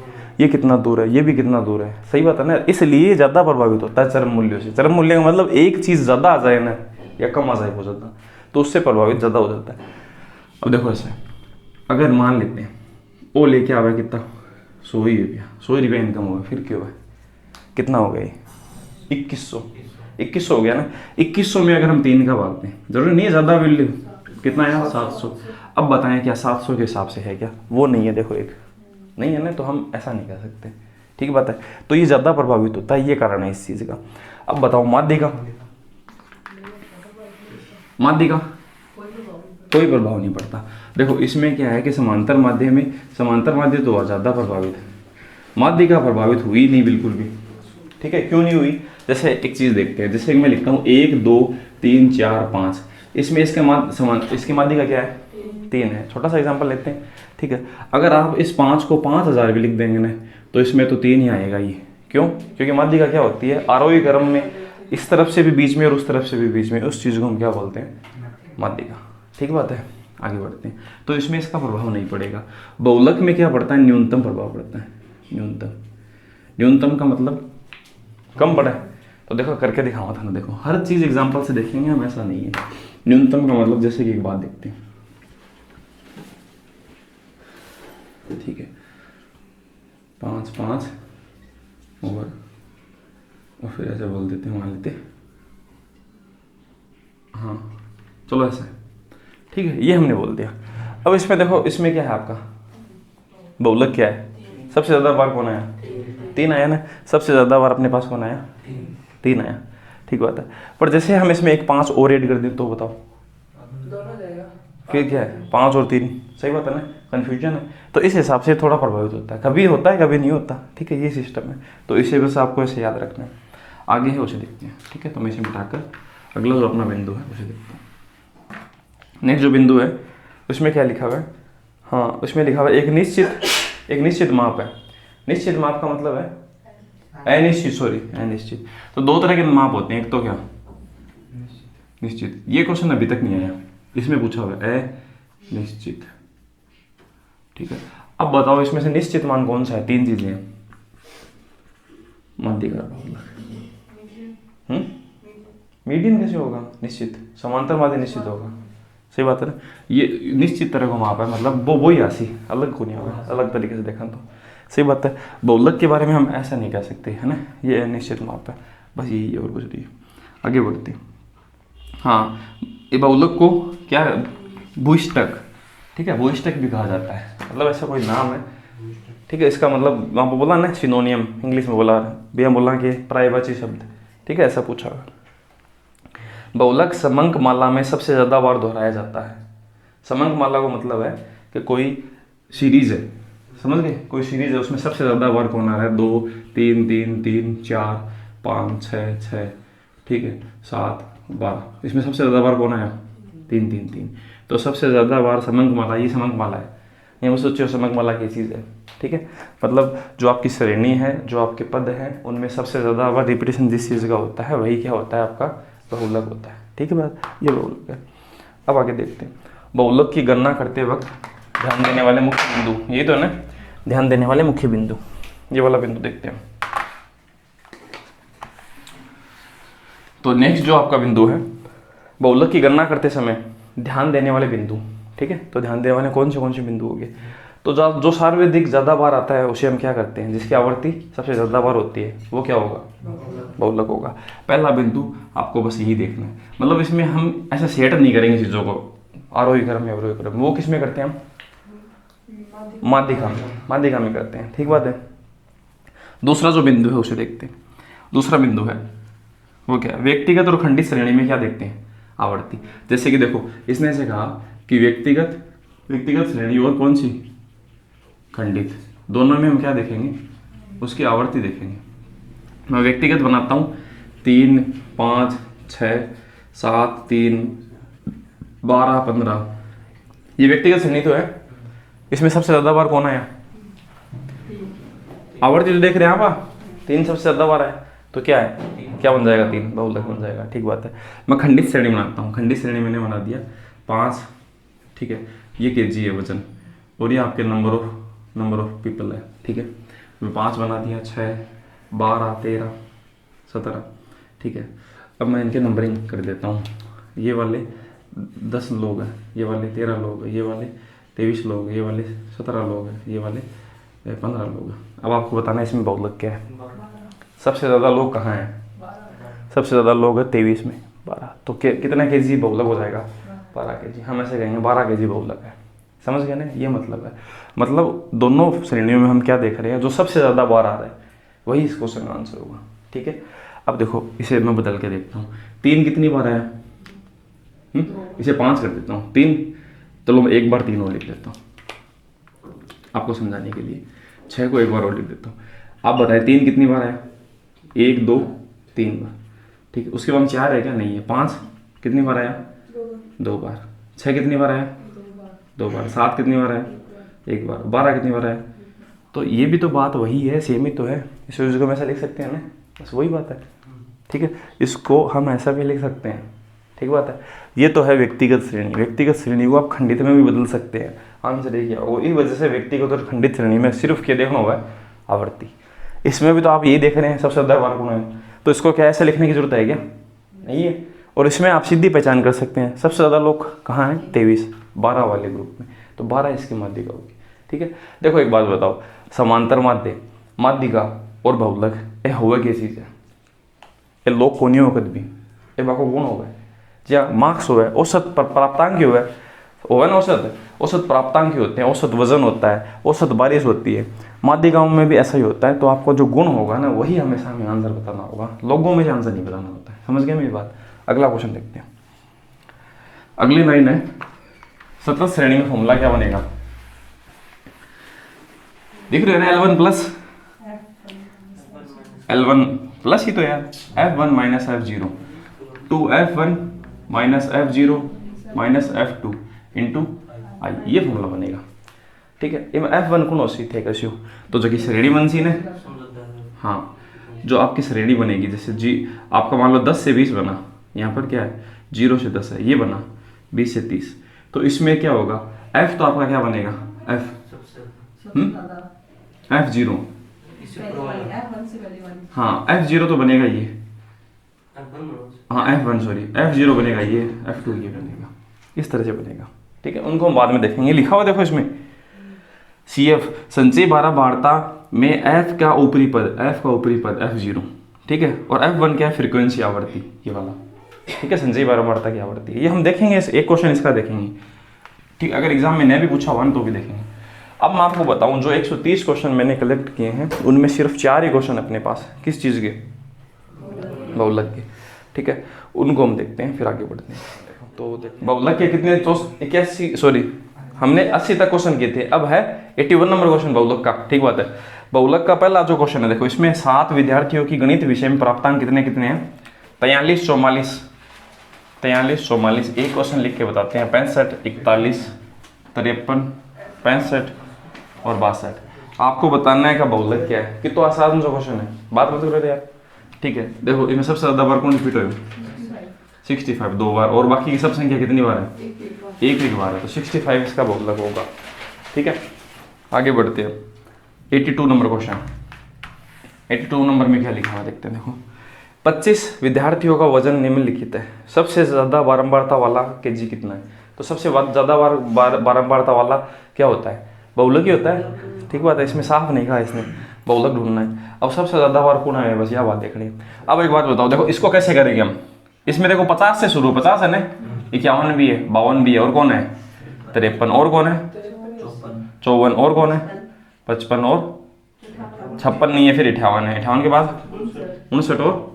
ये कितना दूर है, ये भी कितना दूर है, सही बात है ना, इसलिए ज़्यादा प्रभावित होता है चरम मूल्यों से। चरम मूल्य का मतलब एक चीज़ ज़्यादा आ जाए ना या कम आ जाए बहुत ज़्यादा, तो उससे प्रभावित ज़्यादा हो जाता है। अब देखो ऐसा, अगर मान लेते हैं वो लेके आवे कितना, 100 रुपया, 100 रुपया इनकम होगा, फिर क्यों है, कितना हो गया, 2100 हो गया ना। 2100 में अगर हम 3 का भाग दें, जरूरी नहीं है ज़्यादा वैल्यू, कितना है 700। अब बताएं क्या 700 के हिसाब से है क्या, वो नहीं है, देखो एक नहीं है ना, तो हम ऐसा नहीं कह सकते, ठीक बात है। तो ये ज़्यादा प्रभावित होता है, ये कारण है इस चीज़ का। अब बताओ माध्यिका, माध्यिका कोई प्रभाव नहीं पड़ता। देखो इसमें क्या है कि समांतर माध्य में, समांतर माध्य तो ज़्यादा प्रभावित है, माध्यिका प्रभावित हुई नहीं बिल्कुल भी, ठीक है। क्यों नहीं हुई, जैसे एक चीज़ देखते हैं, जैसे मैं लिखता हूँ 1 2 3 4 5, इसमें इसकी माध्यिका क्या है, 3 है। छोटा सा एग्जांपल लेते हैं, ठीक है। अगर आप इस 5 को 5,000 भी लिख देंगे ना, तो इसमें तो 3 ही आएगा ये, क्यों, क्योंकि माध्यिका क्या होती है, आरोही क्रम में इस तरफ से भी बीच में और उस तरफ से भी बीच में, उस चीज़ को हम क्या बोलते हैं, माध्यिका, ठीक बात है। आगे बढ़ते हैं, तो इसमें इसका प्रभाव नहीं पड़ेगा। बहुलक में क्या पड़ता है, न्यूनतम प्रभाव पड़ता है, न्यूनतम का मतलब कम पड़ा है। तो देखो करके दिखावा था ना, देखो हर चीज़ एग्जांपल से देखेंगे हम, ऐसा नहीं है। न्यूनतम का मतलब जैसे कि एक बात देखते हैं, ठीक है, 5 5 और फिर ऐसे बोल देते हैं, मान लेते, हाँ चलो ऐसा है, ठीक है, ये हमने बोल दिया। अब इसमें देखो, इसमें क्या है आपका बहुलक क्या है, सबसे ज़्यादा बार कौन आया, 3 आया ना, सबसे ज़्यादा बार अपने पास कौन आया, 3 आया, ठीक बात है। पर जैसे हम इसमें एक 5 और ऐड कर दें तो बताओ फिर क्या है, 5 और 3, सही बात है ना, कन्फ्यूजन है। तो इस हिसाब से थोड़ा प्रभावित होता है, कभी होता है कभी नहीं होता, ठीक है, ये सिस्टम है। तो इसे बस आपको ऐसे याद रखना है। आगे है उसे देखते हैं, ठीक है। तो मैं इसे मिटाकर अगला जो अपना बिंदु है उसे देखते हैं। नेक्स्ट जो बिंदु है उसमें क्या लिखा हुआ है, हाँ उसमें लिखा हुआ है एक निश्चित माप है। निश्चित माप का मतलब है अनिश्चित। तो 2 तरह के माप होते हैं, एक तो क्या निश्चित, ये क्वेश्चन अभी तक नहीं आया, इसमें पूछा हुआ है अनिश्चित। ठीक है, अब बताओ इसमें से निश्चित मान कौन सा है? 3 चीजें हैं। माध्यिका मीडियन कैसे होगा? निश्चित समांतर माध्य निश्चित होगा। सही बात है ना। ये निश्चित तरह को माप है, मतलब वो वही राशि, अलग को नहीं होगा। अलग तरीके से देखा तो सही बात है। बहुलक के बारे में हम ऐसा नहीं कह सकते है ना, ये निश्चित माप है, बस यही और कुछ नहीं। आगे बढ़ते। हाँ, ये बहुलक को क्या भूइष्ठक, ठीक है, भूइष्ठक भी कहा जाता है, मतलब ऐसा कोई नाम है। ठीक है, इसका मतलब वहाँ पर बोला ना सिनोनियम, इंग्लिश में बोला भैया, बोला कि पर्यायवाची शब्द। ठीक है, ऐसा पूछा। बहुलक समंक माला में सबसे ज़्यादा बार दोहराया जाता है। समंक माला को मतलब है कि कोई सीरीज है, समझ गए, कोई सीरीज है, उसमें सबसे ज़्यादा बार कौन आ रहा है? 2 3 3 3 4 5 6 6, ठीक है, 7 12, इसमें सबसे ज़्यादा बार कौन आया? 3 3 3। तो सबसे ज़्यादा बार समंक माला, ये समंक माला है। ये वो सोचो समंक माला की चीज़ है। ठीक है, मतलब जो आपकी श्रेणी है, जो आपके पद हैं, उनमें सबसे ज़्यादा बार रिपीटेशन जिस चीज़ का होता है वही क्या होता है? आपका बहुलक होता है। ठीक है बात, ये बहुलक है। अब आगे देखते हैं। बहुलक की गणना करते वक्त ध्यान देने वाले मुख्य बिंदु, यही तो है ना, ध्यान देने वाले मुख्य बिंदु, ये वाला बिंदु देखते हैं। तो नेक्स्ट जो आपका बिंदु है, बहुलक की गणना करते समय ध्यान देने वाले बिंदु। ठीक है, तो ध्यान देने वाले कौन से बिंदु हो गए? तो जो सार्वधिक ज़्यादा बार आता है उसे हम क्या करते हैं? जिसकी आवर्ती सबसे ज़्यादा बार होती है वो क्या होगा? बहुलक होगा। पहला बिंदु आपको बस यही देखना है, मतलब इसमें हम ऐसा सेट नहीं करेंगे चीज़ों को, आरोही क्रम या अवरोही क्रम, वो किस में करते हैं हम? माध्यिका में करते हैं। ठीक बात है। दूसरा जो बिंदु है उसे देखते हैं। दूसरा बिंदु है वो क्या? व्यक्तिगत और खंडित श्रेणी में क्या देखते हैं? आवर्ती। जैसे कि देखो, इसने ऐसे कहा कि व्यक्तिगत श्रेणी और कौन सी? खंडित। दोनों में हम क्या देखेंगे? उसकी आवर्ती देखेंगे। मैं व्यक्तिगत बनाता हूँ, 3 5 6 7 3 12 15, ये व्यक्तिगत श्रेणी तो है। इसमें सबसे ज़्यादा बार कौन आया? आवर्ती तो देख रहे हैं आप, 3 सबसे ज़्यादा बार है, तो क्या है? क्या बन जाएगा? 3 बहुलक बन जाएगा। ठीक बात है। मैं खंडित श्रेणी बनाता हूँ। खंडित श्रेणी मैंने बना दिया 5, ठीक है, ये केजी है वजन, और ये आपके नंबर ऑफ पीपल है। ठीक है, मैं 5 बना दिया, 6 12 13 17, ठीक है। अब मैं इनके नंबरिंग कर देता हूँ। ये वाले 10 लोग हैं, ये वाले 13 लोग हैं, ये वाले 23 लोग हैं, ये वाले 17 लोग हैं, ये वाले 15 लोग हैं। अब आपको बताना है इसमें बहुलक क्या है। सबसे ज़्यादा लोग कहाँ हैं? सबसे ज़्यादा लोग है 23 में 12, तो कितना केजी बहुलक हो जाएगा? 12 केजी। हम ऐसे कहेंगे 12 केजी बहुलक है। समझ गए ना, ये मतलब है। मतलब दोनों श्रेणियों में हम क्या देख रहे हैं? जो सबसे ज़्यादा बार आ रहा है वही इस क्वेश्चन का आंसर होगा। ठीक है, अब देखो इसे मैं बदल के देखता हूँ। 3 कितनी बार आया? इसे 5 कर देता हूँ। 3, चलो मैं एक बार 3 और लिख लेता हूँ आपको समझाने के लिए। 6 को एक बार और लिख देता हूँ। आप बताएं 3 कितनी बार आया? 1 2 3 बार। ठीक है, उसके बाद 4 है क्या? नहीं है। 5 कितनी बार आया? 2 बार। 6 कितनी बार आया? 2 बार। 7 कितनी बार आया? 1 बार। 12 कितनी बार आया? तो ये भी तो बात वही है, सेम ही तो है। इसको हम ऐसा लिख सकते हैं ना, बस वही बात है। ठीक है, इसको हम ऐसा भी लिख सकते हैं। ठीक बात है। ये तो है व्यक्तिगत श्रेणी। व्यक्तिगत श्रेणी को आप खंडित में भी बदल सकते हैं। आंसर ये क्या? इस वजह से व्यक्तिगत और खंडित श्रेणी में सिर्फ क्या देखना हुआ है? आवर्ती। इसमें भी तो आप यही देख रहे हैं सबसे ज़्यादा बार कौन है, तो इसको क्या ऐसे लिखने की जरूरत है क्या? नहीं है। और इसमें आप सीधी पहचान कर सकते हैं सबसे ज़्यादा लोग कहाँ हैं? 23, 12 वाले ग्रुप में, तो 12 इसकी माध्यिका होगी। ठीक है, देखो एक बात बताओ, समांतर माध्यिका और बहुलक ये हुआ क्या चीज़ है? ये लोग को नहीं होगा भी, ये बाको गुण हो गए या मार्क्स हो गए, औसत प्राप्तांक हो गए ना, औसत प्राप्तांक होते हैं, औसत वजन होता है, औसत बारिश होती है। माध्यिकाओं में भी ऐसा ही होता है। तो आपको जो गुण होगा ना वही हमेशा हमें आंसर बताना होगा, लोगों में से आंसर नहीं बताना होता है। समझ गए मेरी बात? अगला क्वेश्चन देखते हैं। अगली लाइन है, सतत श्रेणी में फॉर्मूला क्या बनेगा? दिख रहे हैं ना, L1 प्लस ही तो यार, F1 minus F0 2F1 minus F0 minus F2 into I, ये फॉर्मूला बनेगा। ठीक है, ये F1 कौन सी थे कैसे हो, तो जो कि श्रेणी बन सी ने, हाँ, जो आपकी श्रेणी बनेगी, जैसे जी आपका मान लो 10 से 20 बना, यहाँ पर क्या है 0 से 10 है, ये बना, 20 से 30, तो इसमें क्या होगा, f तो आपका क्या बनेगा, f सबसे f0, इससे ऊपर वाला हाँ f0 तो बनेगा ये, F1 हाँ f1 सॉरी, f0 बनेगा ये, f2 ये बनेगा, इस तरह से बनेगा। ठीक है, उनको हम बाद में देखेंगे। लिखा हुआ देखो इसमें CF संचयी बारंबारता में f का ऊपरी पद f0, ठीक है, और f1 क्या है, फ्रीक्वेंसी आवृत्ति, ये वाला। ठीक है, संचयी बारंबारता की आवृत्ति, ये हम देखेंगे, एक क्वेश्चन इसका देखेंगे। ठीक, अगर एग्जाम में नहीं भी पूछा हुआ तो भी देखेंगे। अब मैं आपको बताऊं, जो 130 क्वेश्चन मैंने कलेक्ट किए हैं उनमें सिर्फ 4 ही क्वेश्चन अपने पास किस चीज़ के, बहुलक के। ठीक है, उनको हम देखते हैं, फिर आगे बढ़ते हैं। तो बहुलक के कितने, तो 81, सॉरी हमने 80 तक क्वेश्चन किए थे, अब है 81 नंबर क्वेश्चन बहुलक का। ठीक बात है, बहुलक का पहला जो क्वेश्चन है देखो, इसमें 7 विद्यार्थियों की गणित विषय में प्राप्तांक कितने कितने हैं, 43, 44। एक क्वेश्चन लिख के बताते हैं, 65, 41, 53, 65 और 62। आपको बताना है का बहुलक क्या है। कितना आसान जो क्वेश्चन है, बात मत करो यार। ठीक है, देखो इनमें सबसे ज्यादा बार कौन रिपीट हुए, 65 2 बार, और बाकी की सब संख्या कितनी बार है, एक बार है, तो 65 इसका बहुलक होगा। ठीक है, आगे बढ़ते हैं। 82 नंबर क्वेश्चन, 82 नंबर में क्या लिखा हुआ देखते हैं। देखो 25 विद्यार्थियों का वजन निम्नलिखित है, सबसे ज्यादा बारंबारता वाला केजी कितना है। तो सबसे ज्यादा बारंबारता वाला क्या होता है, बहुलक ही होता है। ठीक बात है, इसमें साफ नहीं कहा इसने, बहुलक ढूंढना है। अब सबसे ज्यादा बार कौन है, बस यह बात देखनी है। अब एक बात बताओ, देखो इसको कैसे करेंगे हम, इसमें देखो 50 से शुरू, 50 है ना, 51 भी है, 52 भी है, और कौन है 53, और कौन है 54, और कौन है 55, और 56 नहीं है, फिर 58 है, 58 के बाद 59, और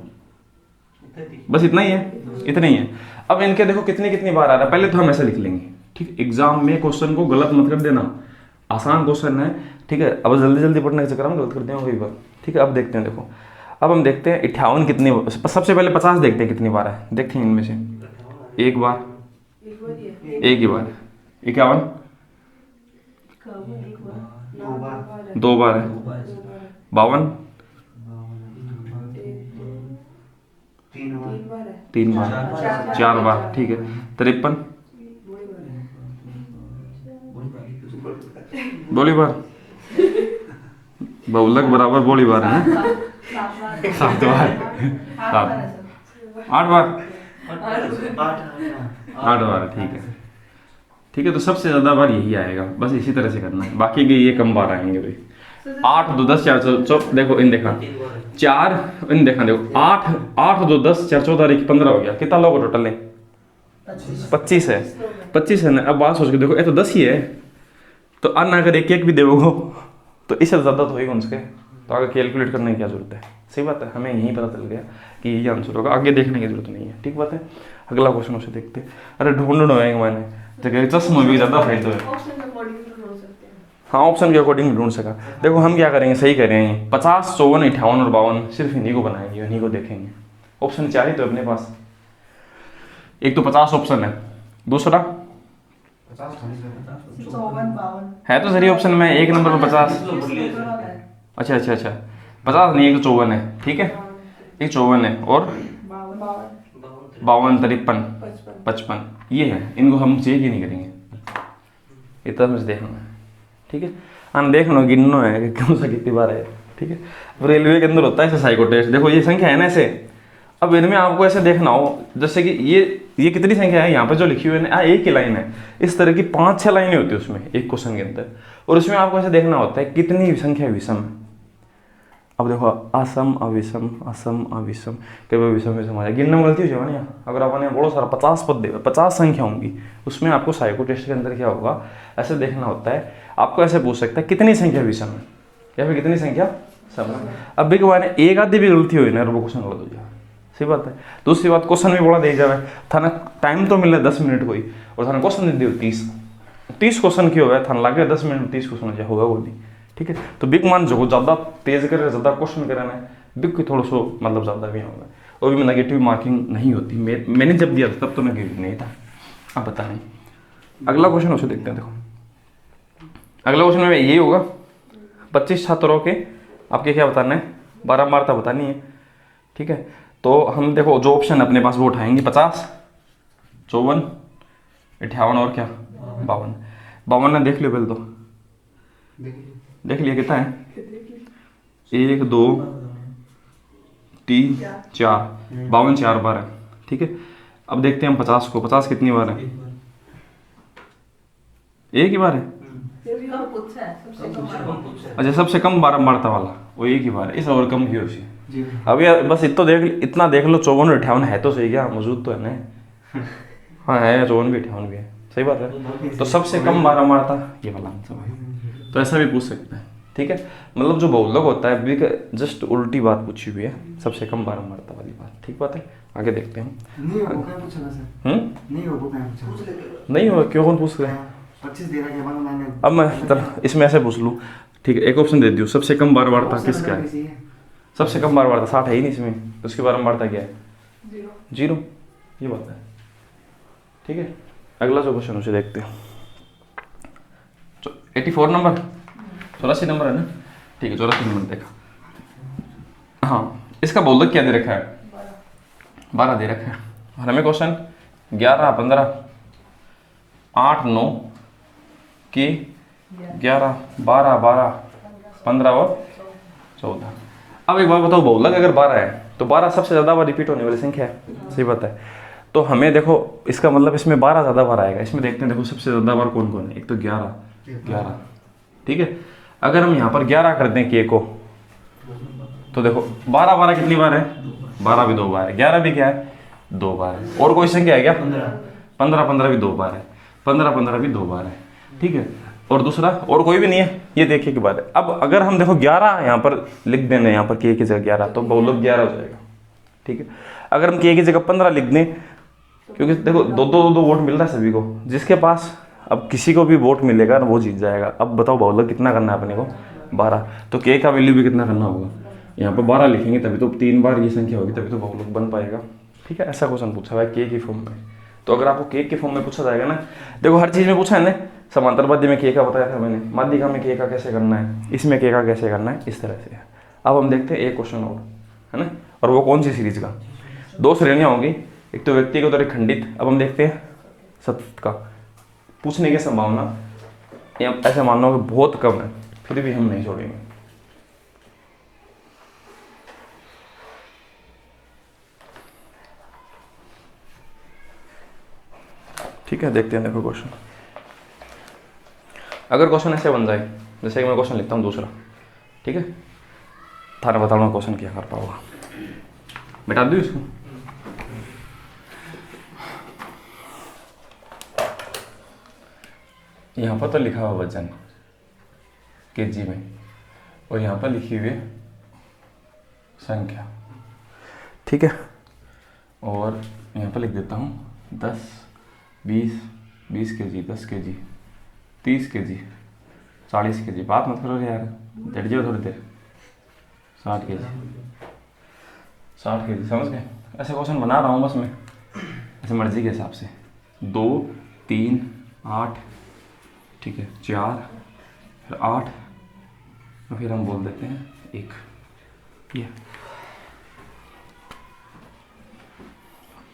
बस इतना ही है, इतना ही है। अब इनके देखो कितनी कितनी बार आ रहा है, पहले तो हम ऐसे लिख लेंगे। ठीक, एग्जाम में क्वेश्चन को गलत मत कर देना, आसान क्वेश्चन है। ठीक है, अब जल्दी जल्दी पढ़ने के चक्कर में गलत कर दिया कई बार। ठीक है, अब देखते हैं, देखो अब हम देखते हैं 58 कितनी, सबसे पहले 50 देखते हैं कितनी बार है, देखते हैं इनमें से एक बार, एक ही बार, 51 2 बार है, 52 3 बार, 4 बार। ठीक है, 53 बोली बार, बहुलक बराबर बोली बार है ना, 7 बार, 8 बार, 8 बार। ठीक है, ठीक है, तो सबसे ज्यादा बार यही आएगा, बस इसी तरह से करना है, बाकी के ये कम बार आएंगे भाई। 8 2 10 4 देखो इन देखा 4, इन देखा देखो 8 2 10 4 14 15 हो गया, कितना लोग टोटल है 25 है, 25 है ना। अब बात सोच के देखो, ये तो 10 ही है, तो अन्ना अगर एक भी देवो तो इससे ज़्यादा तो होगा उनसे, तो आगे कैलकुलेट करने की क्या जरूरत है। सही बात है, हमें यही पता चल गया कि यही आंसर होगा, आगे देखने की जरूरत नहीं है। ठीक बात है, अगला क्वेश्चन उसे देखते। अरे ढूंढ मैंने जगह चश्मा भी ज़्यादा फायदा है, हाँ ऑप्शन के अकॉर्डिंग ढूंढ सका। देखो हम क्या करेंगे, सही करेंगे 50 54 58 और 52 सिर्फ इन्हीं को बनाएंगे, इन्हीं को देखेंगे। ऑप्शन 4 ही तो अपने पास, एक तो 50 ऑप्शन है, दूसरा है तो सही ऑप्शन में, एक नंबर पर 50, अच्छा 50 नहीं, एक तो 54 है। ठीक है, एक 54 है, और 52 53 55 ये है, इनको हम चेक ही नहीं करेंगे, इतना मुझे देखना है। ठीक है, हम देख लो गिनो है कि कौन सा कितनी बार है। ठीक है, रेलवे के अंदर होता है ऐसे साइको टेस्ट, देखो ये संख्या है ना ऐसे, अब इनमें आपको ऐसे देखना हो जैसे कि ये कितनी संख्या है, यहाँ पे जो लिखी हुई है ना, एक ही लाइन है, इस तरह की 5-6 लाइनें होती है उसमें एक क्वेश्चन के अंदर, और उसमें आपको ऐसे देखना होता है कितनी संख्या विषम है। अब देखो असम अविषम, असम अविषम, कई बार विषम विषम आ जाए, गिनने में गलती हो जाएगा ना। अगर आपने बड़ा सारा 50 पद दे, 50 संख्या होंगी, उसमें आपको साइको टेस्ट के अंदर क्या होगा, ऐसे देखना होता है, आपको ऐसे पूछ सकता है कितनी संख्या विषम है या फिर कितनी संख्या सम है। अब भी माने एक आधी भी गलती हुई ना, वो क्वेश्चन गलत हो जाए। सही बात है। दूसरी बात, क्वेश्चन भी बड़ा दे जाए, थाना टाइम तो मिले 10 मिनट कोई, और थाना क्वेश्चन दे दियो 30 क्वेश्चन की हो, थाना लगे 10 मिनट 30 क्वेश्चन हो जाए, होगा वो नहीं। ठीक है, तो बिग मान जो ज़्यादा तेज करे, ज़्यादा क्वेश्चन कराना है, बिग को थोड़ा सो मतलब ज़्यादा भी होगा, और भी नेगेटिव मार्किंग नहीं होती। मैंने जब दिया था तब तो नेगेटिव नहीं था, अब पता नहीं। अगला क्वेश्चन उसे देखते हैं। देखो अगला क्वेश्चन में यही होगा, 25 छात्रों के आपके क्या बताना है, बारंबारता बतानी है। ठीक है, तो हम देखो जो ऑप्शन अपने पास वो उठाएंगे, 50 54 58 और क्या 52। 52 ने देख लियो पहले तो, देख लिया कितना है 1 2 3 4 52 4 बार है। ठीक है, अब देखते हैं हम 50 को। 50 कितनी बार है? एक ही बार है। अच्छा, सबसे कम बारंबारता वाला वो एक ही बार है, इस और कम की होशी। अब यार बस इतना देख लो, 54 और 58 है तो सही, क्या मौजूद तो है ना। हाँ है, 54 भी 58 भी है, सही बात है। तो सबसे कम बारंबारता ये वाला आंसर है। तो ऐसा भी पूछ सकते हैं। ठीक है, मतलब जो बहुलक होता है अभी जस्ट उल्टी बात पूछी हुई है, सबसे कम बारंबारता वाली बात। ठीक बात है, आगे देखते हैं। नहीं हो क्यों, कौन पूछ रहे हैं? 25 दे रहा है मैंने। अब मैं चल इसमें ऐसे पूछ लूँ। ठीक है, एक ऑप्शन दे दियो, सबसे कम बारंबारता किसका है? सबसे कम बारंबारता 60 है ही नहीं इसमें, तो उसकी बारंबारता क्या है? 0। ये बात है। ठीक है, अगला जो क्वेश्चन उसे देखते हैं। 84 नंबर, 84 नंबर है ना। ठीक है, 84 नंबर देखा। हाँ, इसका बहुलक क्या दे रखा है? 12 दे रखा है। और हमें क्वेश्चन 11 15 8 9 की 11 12 12 15 और 14। अब एक बात बताओ, बहुलक अगर 12 है तो 12 सबसे ज़्यादा बार रिपीट होने वाली संख्या है, सही बात है। तो हमें देखो इसका मतलब इसमें 12 ज़्यादा बार आएगा। इसमें देखते हैं, देखो सबसे ज़्यादा बार कौन कौन है। एक तो 11। ठीक है, अगर हम यहाँ पर 11 कर दें के को, तो देखो 12 12 कितनी बार है? 12 भी 2 बार है। 11 भी क्या है? 2 बार है। और कोई संख्या है क्या? 15 15 भी 2 बार है। 15 15 भी 2 बार है। ठीक है, और दूसरा और कोई भी नहीं है, ये देखिए की बात है। अब अगर हम देखो 11 यहाँ पर लिख दें, यहाँ पर के की जगह 11, तो बहुलक 11 हो जाएगा। ठीक है, अगर हम के की जगह 15 लिख दें, क्योंकि देखो दो वोट मिल रहा है सभी को, जिसके पास अब किसी को भी वोट मिलेगा ना वो जीत जाएगा। अब बताओ बहुलक कितना करना है अपने को? 12। तो के का वैल्यू भी कितना करना होगा? यहाँ पर 12 लिखेंगे तभी तो 3 बार ये संख्या होगी, तभी तो बहुलक बन पाएगा। ठीक है, ऐसा क्वेश्चन पूछा हुआ है के की फॉर्म में। तो अगर आपको के के फॉर्म में पूछा जाएगा ना, देखो हर चीज़ में पूछा है ना। समांतर माध्य में के का बताया था मैंने, माध्यिका में के का कैसे करना है, इसमें के का कैसे करना है, इस तरह से। अब हम देखते हैं एक क्वेश्चन और, है ना। और वो कौन सी सीरीज का? 2 श्रेणियाँ होंगी, एक तो व्यक्तिगत और एक खंडित। अब हम देखते हैं सतत का पूछने की संभावना या ऐसे मान लो कि बहुत कम है, फिर भी हम नहीं छोड़ेंगे। ठीक है, देखते हैं। देखो क्वेश्चन, अगर क्वेश्चन ऐसे बन जाए, जैसे कि मैं क्वेश्चन लिखता हूँ दूसरा, ठीक है, थारा बताऊंगा क्वेश्चन क्या कर पाऊंगा। बैठा दूँ इसको। यहाँ पर तो लिखा हुआ वजन केजी में, और यहाँ पर लिखी हुई संख्या। ठीक है, और यहाँ पर लिख देता हूँ 10 20 केजी, 10 केजी, 30 केजी, 40 केजी। बात मत करो यार, बैठ जाओ थोड़ी देर। 60 केजी, 60 केजी, समझ गए? ऐसे क्वेश्चन बना रहा हूँ बस मैं, ऐसे मर्जी के हिसाब से। 2 3 8, ठीक है, 4 फिर 8, और फिर हम बोल देते हैं 1। ये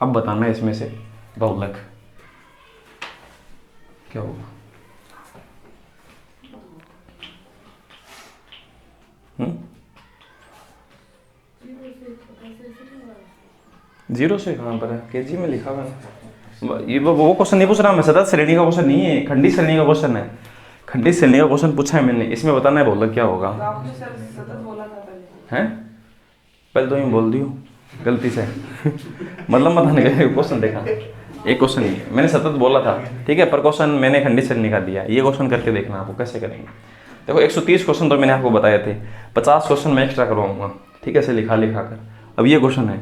अब बताना है इसमें से बहुलक क्या होगा। 0 से कहाँ पर है? केजी में लिखा हुआ है। ये वो क्वेश्चन नहीं पूछ रहा मैं, सतत श्रेणी का क्वेश्चन नहीं है, खंडित श्रेणी का क्वेश्चन है। खंडित श्रेणी का क्वेश्चन पूछा है मैंने, इसमें बताना है बहुलक क्या होगा। हैं? पहले तो ही बोल दियो गलती से मतलब मत आने का क्वेश्चन देखा, एक क्वेश्चन ही है, मैंने सतत बोला था। ठीक है, पर क्वेश्चन मैंने खंडित श्रेणी का दिया। ये क्वेश्चन करके देखना आपको कैसे करेंगे। देखो 130 क्वेश्चन तो मैंने आपको बताए थे, 50 क्वेश्चन मैं एक्स्ट्रा करवाऊंगा। ठीक है, ऐसे लिखा कर। अब ये क्वेश्चन है,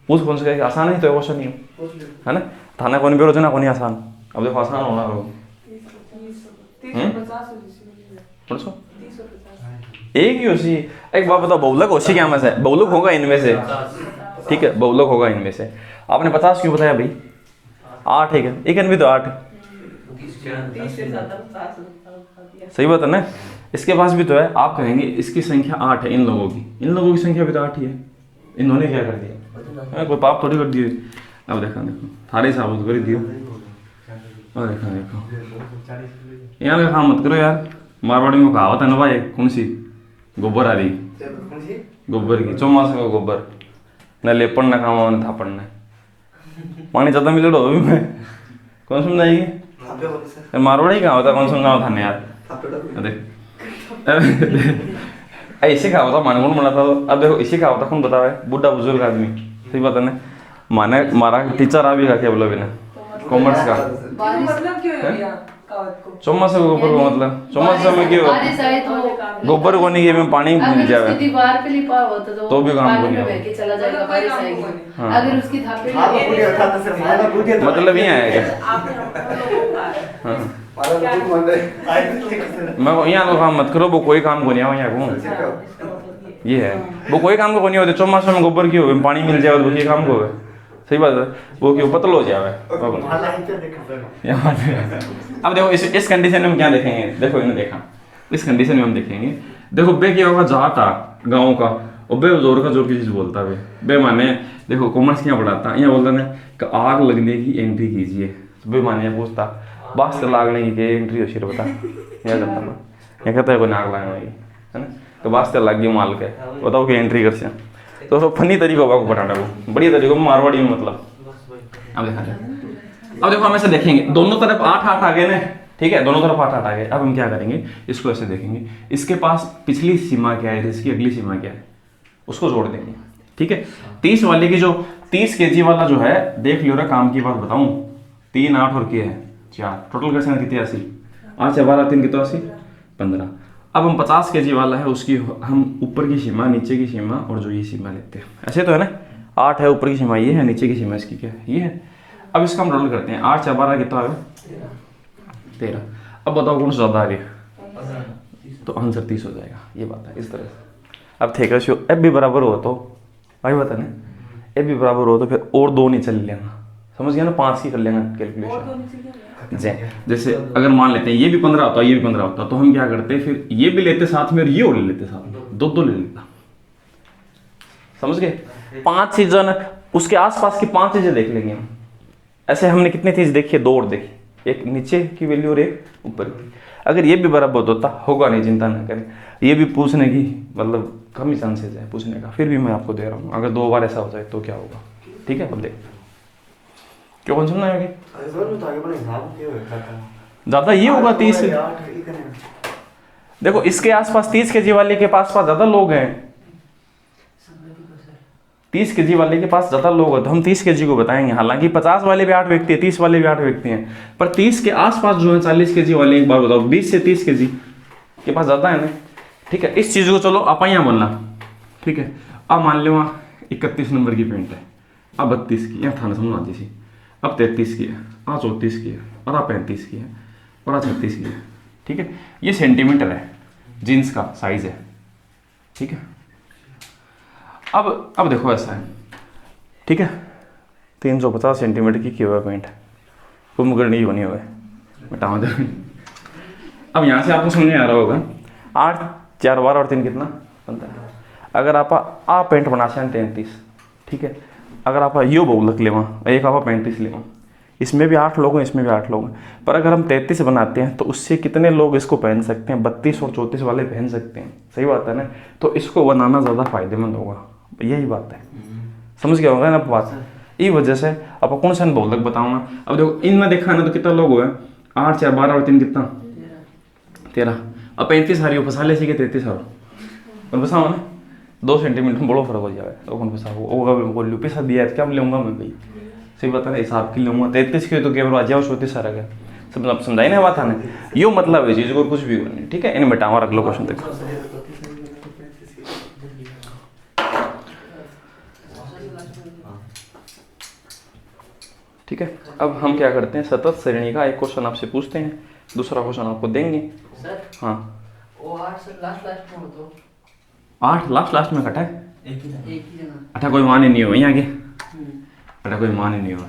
पूछ कौन से आसान ही तो है क्वेश्चन, ही है ना। थाना कौन भी रोजना कौन आसान। अब देखो आसान होना हो एक ही होशी। एक बात बताओ, बहुलक होशी क्या में से? बहुलक होगा इनमें से, ठीक है, बहुलक होगा इनमें से। आपने 50 क्यों बताया भाई? 8 है क्या? एक भी तो 8, सही बात है ना। इसके पास भी तो है, आप कहेंगे इसकी संख्या 8 है, इन लोगों की संख्या भी तो 8 ही है। इन्होंने क्या कर दिया? कोई पाप थोड़ी कर दिए। अब देखो थारे साबुत कर दियो। और देखो यहाँ का काम मत करो यार, मारवाड़ी में कहावत है ना भाई, कौन सी गोबर आ रही, गोबर की चौमास का गोबर न लेपन न खावा न थापड़ न पानी ज़्यादा मिले हो भी मैं कौन समझाएगी मारवाड़ी कहाँ होता, कौन समझाओ था यार। देख ऐसे कहा होता माने कौन बनाता तो, अब देखो इसी कहा होता कौन बतावे, बुढ़ा बुजुर्ग आदमी, सही बात है ना। माने मारा टीचर आ भी का क्या बोलो बिना कॉमर्स का मतलब क्यों है भैया कहावत को? चौमास का गोबर को मतलब चौमास में क्यों बारिश आए तो गोबर को नहीं में पानी मिल अगर जाए उसकी दीवार पे लिपा होता तो भी काम पानी को नहीं में होगा। बह के चला जाएगा, बारिश आएगी। हाँ। अगर उसकी धापे मतलब ये है क्या हाँ मैं यहाँ तो काम मत करो, वो कोई काम को नहीं आओ यहाँ को, ये है वो कोई काम को नहीं होते। चौमास में गोबर क्यों हो, पानी मिल जाए तो ये काम को है, सही बात है। वो क्यों पतल हो जाए। अब देखो इस कंडीशन में हम क्या देखेंगे, देखो इन्हें देखा इस कंडीशन में हम देखेंगे, देखो बे क्या होगा जाता गाँव का और बे जोर का जोर की चीज बोलता है बे माने देखो कॉमर्स क्या पढ़ाता यहाँ बोलता ना कि आग लगने की एंट्री कीजिए, तो बे माने पूछता बास के लागने की एंट्री हो सिर बता यहाँ करता ना, यहाँ कहता है कोई आग लगने की है ना, तो बास के लग गई माल के बताओ कि एंट्री कर से, तो फनी तरीका होगा पढ़ाना वो बढ़िया तरीका मारवाड़ी में मतलब। अब देखा जाए, अब देखो हम ऐसे देखेंगे दोनों तरफ 8 आ गए ना, ठीक है दोनों तरफ 8 आ गए। अब हम क्या करेंगे, इसको ऐसे देखेंगे, इसके पास पिछली सीमा क्या है, इसकी अगली सीमा क्या है, उसको जोड़ देंगे, ठीक है। 30 वाले की जो 30 kg वाला जो है देख लियो रे, काम की बात बताऊं 3 8 और क्या है 4 टोटल कैसे कितने 80 8 से 12 3 कितने 80 15। अब हम 50 kg वाला है उसकी हम ऊपर की सीमा नीचे की सीमा और जो ये सीमा लेते हैं, ऐसे तो है ना 8 है ऊपर की सीमा ये है, नीचे की सीमा इसकी क्या है ये है। अब इसका हम टोटल करते हैं 8 से 12 कितना आ गया 13। अब बताओ कौन सा ज़्यादा आ गया, तो आंसर 30 हो जाएगा, ये बात है इस तरह से। अब थे रेशियो एफ भी बराबर हो तो भाई बता ना, एफ भी बराबर हो तो फिर और 2 नहीं चल लेना, समझ गया ना, 5 की कर लेना कैलकुलेशन। जैसे अगर मान लेते हैं ये भी 15 होता ये भी 15 होता, तो हम क्या करते फिर ये भी लेते साथ में और ये और ले लेते साथ में, 2 ले लेता, समझ गए। 5 चीज़ें उसके आसपास की 5 चीज़ें देख लेंगे हम। ऐसे हमने कितनी चीज़ देखी है, 2 और देखी, एक नीचे की वैल्यू और एक ऊपर की। अगर ये भी बराबर होता होगा नहीं चिंता ना करें, ये भी पूछने की मतलब कम ही चांसेस है पूछने का, फिर भी मैं आपको दे रहा हूँ अगर 2 बार ऐसा हो जाए तो क्या होगा, ठीक है। अब देख क्यों कौन सुनना है ज़्यादा ये होगा 30। देखो इसके आसपास 30 kg वाले के पास ज़्यादा लोग हैं, 30 kg वाले के पास ज़्यादा लोग हैं तो हम 30 kg को बताएंगे। हालांकि 50 वाले भी 8 व्यक्ति हैं, 30 वाले भी 8 व्यक्ति हैं, पर 30 के आसपास जो है 40 kg वाले, एक बार बताओ 20 से 30 kg के पास ज़्यादा है ना, ठीक है। इस चीज़ को चलो आप यहाँ बोलना, ठीक है। अब मान लो वहाँ 31 नंबर की पेंट है, अब 32 की, यहाँ थाना समझ आती सी, अब 33 की है, 34 की है, और 35 की है, और 36 की है, ठीक है। ये सेंटीमीटर है, जीन्स का साइज है, ठीक है। अब देखो ऐसा है, ठीक है, 350 सेंटीमीटर की हुआ पेंट है, कुंभकर्ण की बनी हुआ है, बताओ दे। अब यहाँ से आपको समझ में आ रहा होगा 8 4 12 और 3 कितना 15। अगर आप पेंट बना से 33, ठीक है। अगर आप यो बहुलक ले एक आप 35 ले, इसमें भी 8 लोग हैं, इसमें भी 8 लोग हैं, पर अगर हम 33 बनाते हैं तो उससे कितने लोग इसको पहन सकते हैं, 32 और 34 वाले पहन सकते हैं, सही बात है ना। तो इसको बनाना ज़्यादा फायदेमंद होगा, यही बात है, समझ गया होगा ना बात। इस वजह से अब कौन सा बहुलक बताऊंगा। अब देखो इनमें देखा ना तो कितना लोग हुए, 8 4 12 और 3 कितना 13। अब 35 हारी फंसा ले सी के 33 हारो और फंसाओ ना 2 सेंटीमीटर में बड़ो फर्क हो जाए, तो कौन फंसा होगा बोलूँ पैसा दिया क्या लूँगा मैं भाई, सही बात है ना, हिसाब की लूँगा 33 के तो केवल आ जाओ 34 आ गया, सब समझाई ना बात है ना, यो मतलब है चीज़ को कुछ भी नहीं, ठीक है। इन बेटा हमारा अगला क्वेश्चन देखो, ठीक है। अब हम क्या करते हैं, सतत श्रेणी का एक क्वेश्चन आपसे पूछते हैं, दूसरा क्वेश्चन आपको देंगे। सर हाँ वो 8 से लास्ट में हो तो 8 लास्ट में कटा है, एक ही जगह अठा कोई मान ही नहीं हुआ यहाँ के, अठा कोई मान ही नहीं हुआ,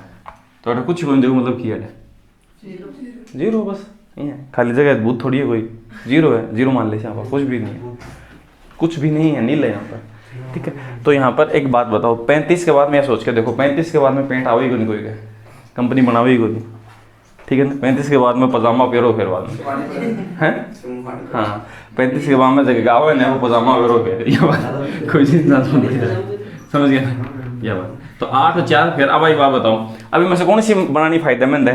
तो अठा कुछ कोई देखो मतलब किया है 0 बस, यहाँ खाली जगह भूत थोड़ी है, कोई 0 है, 0 मान ले, यहाँ पर कुछ भी नहीं है, कुछ भी नहीं है, नील है यहाँ पर, ठीक है। तो यहाँ पर एक बात बताओ, 35 के बाद में सोच के देखो, 35 के बाद में पेंट आवेगी नहीं, कोई कंपनी बनावेगी कोई, ठीक है ना। 35 के बाद में पजामा पहरो फिर बाद में हैं, हाँ 35 के बाद में जगह गाँव है ना वो पजामा पहरो फिर, ये बात कोई चीज़ ना समझ गया ना ये बात। तो 8 और 4 फिर। अब भाई बात बताओ अभी में से कौन सी बनानी फायदेमंद है,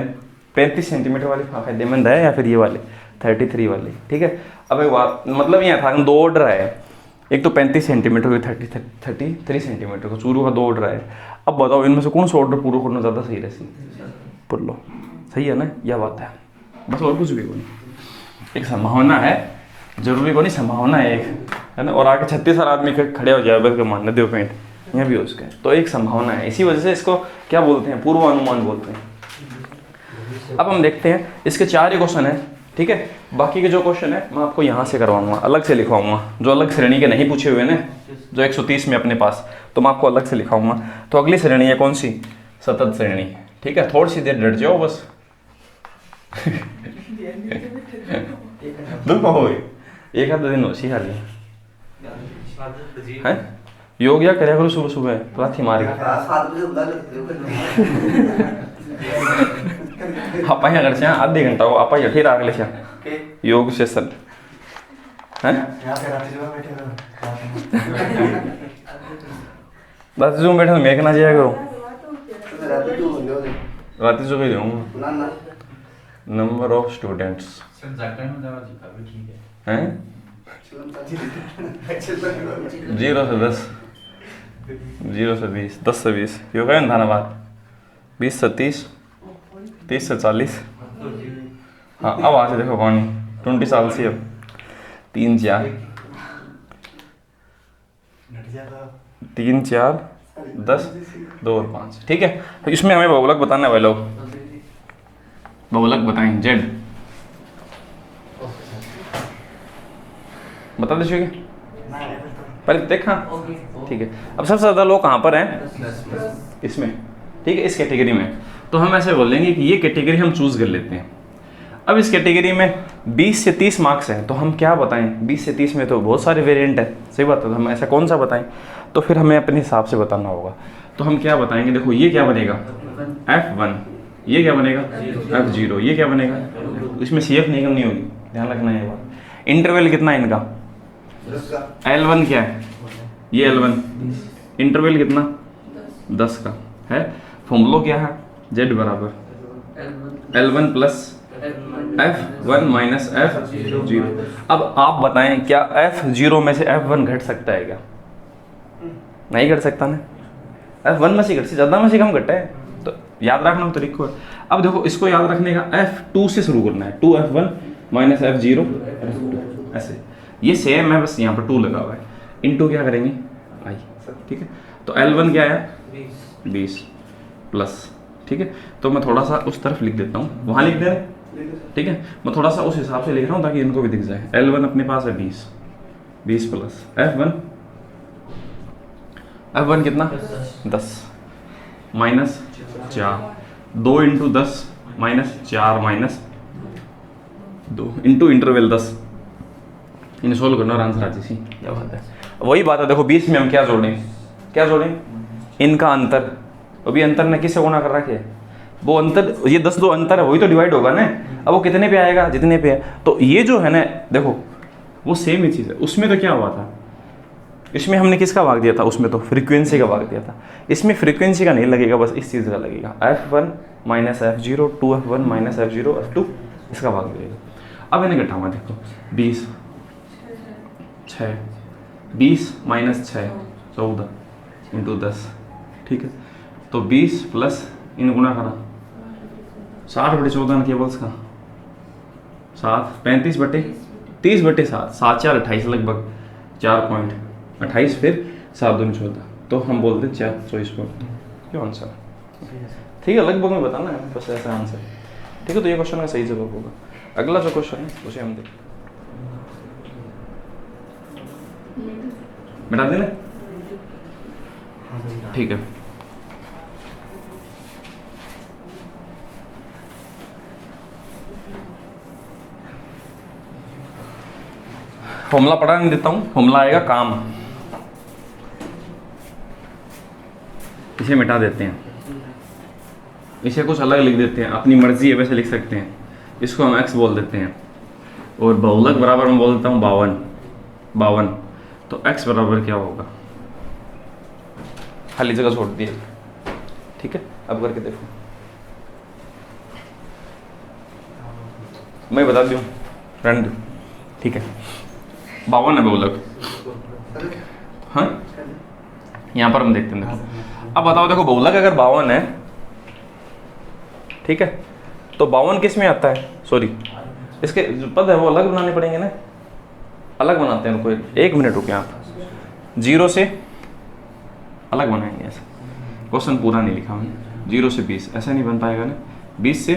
35 सेंटीमीटर वाली फायदेमंद है या फिर ये वाली 33 वाली, ठीक है। अब एक बात मतलब यहाँ था दो ऑर्डर है, एक तो 35 सेंटीमीटर को 33 सेंटीमीटर को चूरू का दो ऑर्डर है। अब बताओ इनमें से कौन सा ऑर्डर पूरा करना ज़्यादा सही रहती, पढ़ लो सही है ना, यह बात है बस, और कुछ भी कोई एक संभावना है, जरूरी को नहीं संभावना है एक, है ना। और आगे 36 साल आदमी खड़े हो जाए बस के मानने दो पेंट यहाँ भी हो उसका, तो एक संभावना है, इसी वजह से इसको क्या बोलते हैं, पूर्वानुमान बोलते हैं। अब हम देखते हैं इसके 4 ही क्वेश्चन है, ठीक है। बाकी के जो क्वेश्चन है मैं आपको यहाँ से करवाऊंगा, अलग से लिखवाऊंगा, जो अलग श्रेणी के नहीं पूछे हुए ना, जो 130 में अपने पास, तो मैं आपको अलग से लिखाऊंगा। तो अगली श्रेणी है कौन सी, सतत श्रेणी, ठीक है। थोड़ी सी देर डट जाओ बस दुख हो एक आध दिन हो सी खाली है, योग या કર્યા करो सुबह सुबह लाथी मार के आप यहाँ कर आधे घंटा हो आप फिर आग ले योग सेशन है रात जो बैठे मैं कहना जाया करो रात जो कही दूँगा नंबर ऑफ स्टूडेंट्स हैं 0 से 10 0 से 20 10 से 20 योग है ना बात 20 से 30 30 से 40 हाँ। अब आज देखो कौन 20 साल से अब 3 4 3 4 10 2 और 5, ठीक है। तो इसमें हमें बहुलक बताना है भाई लोग, बहुलक बताएं जेड बता दीजिए पहले देखा, ठीक है। अब सबसे ज़्यादा लोग कहाँ पर हैं इसमें, ठीक है, इस कैटेगरी में। तो हम ऐसे बोलेंगे कि ये कैटेगरी हम चूज़ कर लेते हैं। अब इस कैटेगरी में 20 से 30 मार्क्स हैं, तो हम क्या बताएं, 20 से 30 में तो बहुत सारे वेरिएंट है, सही बात है, तो हम ऐसा कौन सा बताएं, तो फिर हमें अपने हिसाब से बताना होगा। तो हम क्या बताएंगे, देखो ये क्या बनेगा F1, ये क्या बनेगा F0, ये क्या बनेगा, इसमें CF निगम नहीं होगी, ध्यान रखना है ये बात। इंटरवल कितना है इनका, L1 क्या है, ये L1, इंटरवल कितना 10 का है। फॉर्मूला क्या है, Z बराबर L1 plus F1 minus F0। अब आप बताएं क्या F0 में से F1 घट सकता है क्या, नहीं घट सकता ना, F1 में से घट से ज़्यादा में से कम घटा है, तो याद रखना हो तरीका है। अब देखो इसको याद रखने का F2 से शुरू करना है, 2F1 माइनस F0 ऐसे, ये सेम है बस यहाँ पर 2 लगा हुआ है, इनटू क्या करेंगे आई, ठीक है। तो L1 क्या है 20 प्लस, ठीक है। तो मैं थोड़ा सा उस तरफ लिख देता हूँ, वहाँ लिख दे रहे, ठीक है। मैं थोड़ा सा उस हिसाब से लिख रहा हूँ ताकि इनको भी दिख जाए। L1 अपने पास है 20 प्लस F1 कितना 10 minus 4, 2 into 10 minus 4 minus 2 into interval 10, इन्हें सोल्व करना और आंसर आ जाए, क्या बात है। वही बात है, देखो 20 में हम क्या जोड़ें इनका अंतर, अभी अंतर ने किससे गुणा कर रखे है, वो अंतर, ये 10 दो अंतर है, वही तो डिवाइड होगा ना, अब वो कितने पे आएगा जितने पे है। तो ये जो है ना देखो वो सेम ही चीज़ है, उसमें तो क्या हुआ था, इसमें हमने किसका भाग दिया था, उसमें तो फ्रीक्वेंसी का भाग दिया था, इसमें फ्रीक्वेंसी का नहीं लगेगा, बस इस चीज़ का लगेगा, F1 minus F0, 2F1 minus F0 F2, इसका भाग लगेगा। अब इन्हें घटावा देखो 20 6 20 माइनस 6 14 इंटू 10, ठीक है। तो 20 प्लस इन गुणा करा 60/14 केवल्स का 7 35/30/7 7 4 28 लगभग 4.28 फिर 7 2 14, तो हम बोलते हैं 4 24 क्यों आंसर, ठीक है। लगभग में बताना है बस ऐसा आंसर, ठीक है। तो ये क्वेश्चन का सही जवाब होगा। अगला जो क्वेश्चन है उसे हम देखें, मिटा देना, ठीक है। फॉर्मूला पढ़ा नहीं देता हूँ, फॉर्मूला आएगा काम, इसे मिटा देते हैं। इसे कुछ अलग लिख देते हैं, अपनी मर्जी है वैसे लिख सकते हैं। इसको हम x बोल देते हैं और बहुलक बराबर मैं बोल देता हूँ 52। तो x बराबर क्या होगा, खाली जगह छोड़ दिए। ठीक है, अब करके देखो, मैं बता दूँ रन दो। ठीक है, 52 है बहुलक। हाँ, यहाँ पर हम देखते हैं। देखो अब बताओ, देखो बहुलक अगर 52 है, ठीक है, तो 52 किस में आता है? सॉरी, इसके जो पद है वो अलग बनाने पड़ेंगे ना, अलग बनाते हैं उनको। 1 मिनट रुके आप, 0 से अलग बनाएंगे ऐसा। क्वेश्चन पूरा नहीं लिखा हमने। 0 से 20 ऐसा नहीं बन पाएगा ना। 20 से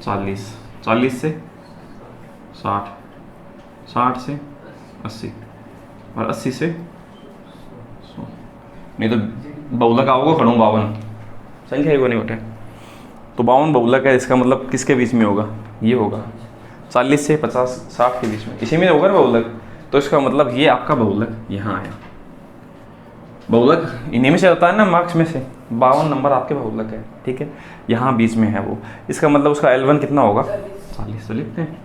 40, 40 से 60, 60 से 80 और 80 से 100। नहीं तो बहुलक आओगे खड़ूँ 52 संख्या ही को नहीं उठे। तो 52 बहुलक है, इसका मतलब किसके बीच में होगा? ये होगा 40 से 50 60 के बीच में, इसी में होगा ना बहुलक। तो इसका मतलब ये आपका बहुलक यहाँ आया। बहुलक इन्हीं में से होता है ना, मार्क्स में से 52 नंबर आपके बहुलक है। ठीक है, यहाँ बीच में है वो, इसका मतलब उसका L1 कितना होगा? 40। तो लिखते हैं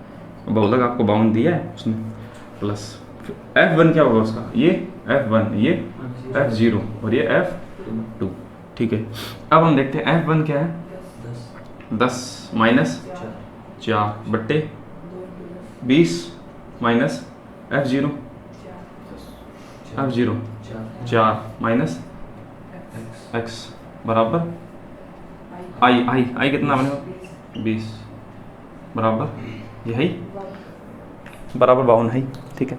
बहुलक आपको 52 दिया है उसने, प्लस F1 क्या होगा उसका? ये F1, ये F0 और ये F2। ठीक है, अब हम देखते हैं F1 क्या है। 10 माइनस 4 बट्टे 20 minus F0, F0 4 minus x बराबर आई कितना बनेगा? 20 बराबर यही बराबर 52 है। ठीक है,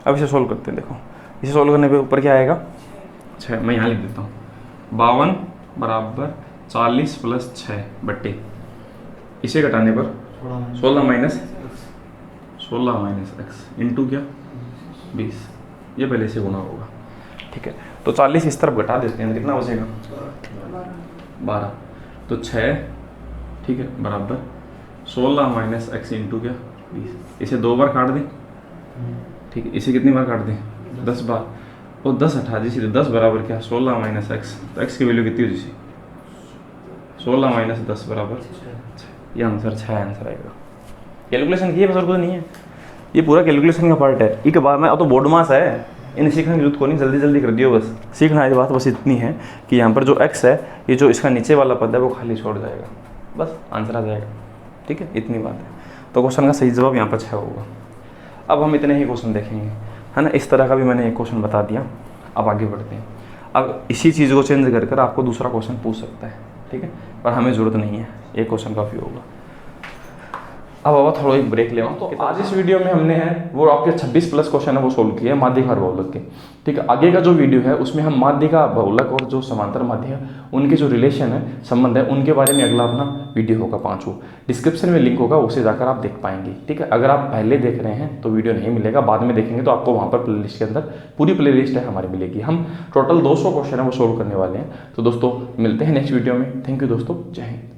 अब इसे सोल्व करते हैं। देखो इसे सोल्व करने पे ऊपर क्या आएगा? 6। मैं यहाँ लिख देता हूँ 52 बराबर 40 प्लस 6 बट्टे, इसे घटाने पर 16 माइनस x इंटू क्या 20, ये पहले से गुना होगा। ठीक है, तो 40 इस तरफ घटा देते हैं, कितना बचेगा? 12। तो 6, ठीक है, बराबर 16 माइनस x इंटू क्या 20। इसे 2 बार काट दें। ठीक है, इसे कितनी बार काट दें? 10 बार। और 10 हटा दीजिए, 10 बराबर क्या? 16 माइनस x। तो x की वैल्यू कितनी होगी? 16 माइनस 10 बराबर 6। ये आंसर 6 आंसर आएगा। कैलकुलेशन की है बस, और कुछ नहीं है। ये पूरा कैलकुलेशन का पार्ट है। एक बार में अब तो बोर्ड मास है, इन सीखने की जरूरत को नहीं, जल्दी जल्दी कर दियो बस। सीखना है बात बस इतनी है कि यहाँ पर जो x है, ये जो इसका नीचे वाला पद है वो खाली छोड़ जाएगा, बस आंसर आ जाएगा। ठीक है, इतनी बात है। तो क्वेश्चन का सही जवाब यहाँ पर 6 होगा। अब हम इतने ही क्वेश्चन देखेंगे, है ना। इस तरह का भी मैंने एक क्वेश्चन बता दिया। अब आगे बढ़ते हैं। अब इसी चीज़ को चेंज कर कर आपको दूसरा क्वेश्चन पूछ सकता है, ठीक है, पर हमें ज़रूरत नहीं है, एक क्वेश्चन काफ़ी होगा। अब अब थोड़ा एक ब्रेक ले। तो आज इस वीडियो में हमने है वो आपके 26 प्लस क्वेश्चन है वो सोल्व किए हैं माध्यिक और बहुलक के। ठीक है, आगे का जो वीडियो है उसमें हम माध्य का बहुलक और जो समांतर माध्य है उनके जो रिलेशन है, संबंध है, उनके बारे में अगला अपना वीडियो होगा 5वां। डिस्क्रिप्शन में लिंक होगा, उसे जाकर आप देख पाएंगे। ठीक है, अगर आप पहले देख रहे हैं तो वीडियो नहीं मिलेगा, बाद में देखेंगे तो आपको वहाँ पर प्लेलिस्ट के अंदर पूरी प्लेलिस्ट है हमारी मिलेगी। हम टोटल 200 क्वेश्चन है वो सोल्व करने वाले हैं। तो दोस्तों मिलते हैं नेक्स्ट वीडियो में। थैंक यू दोस्तों, जय हिंद।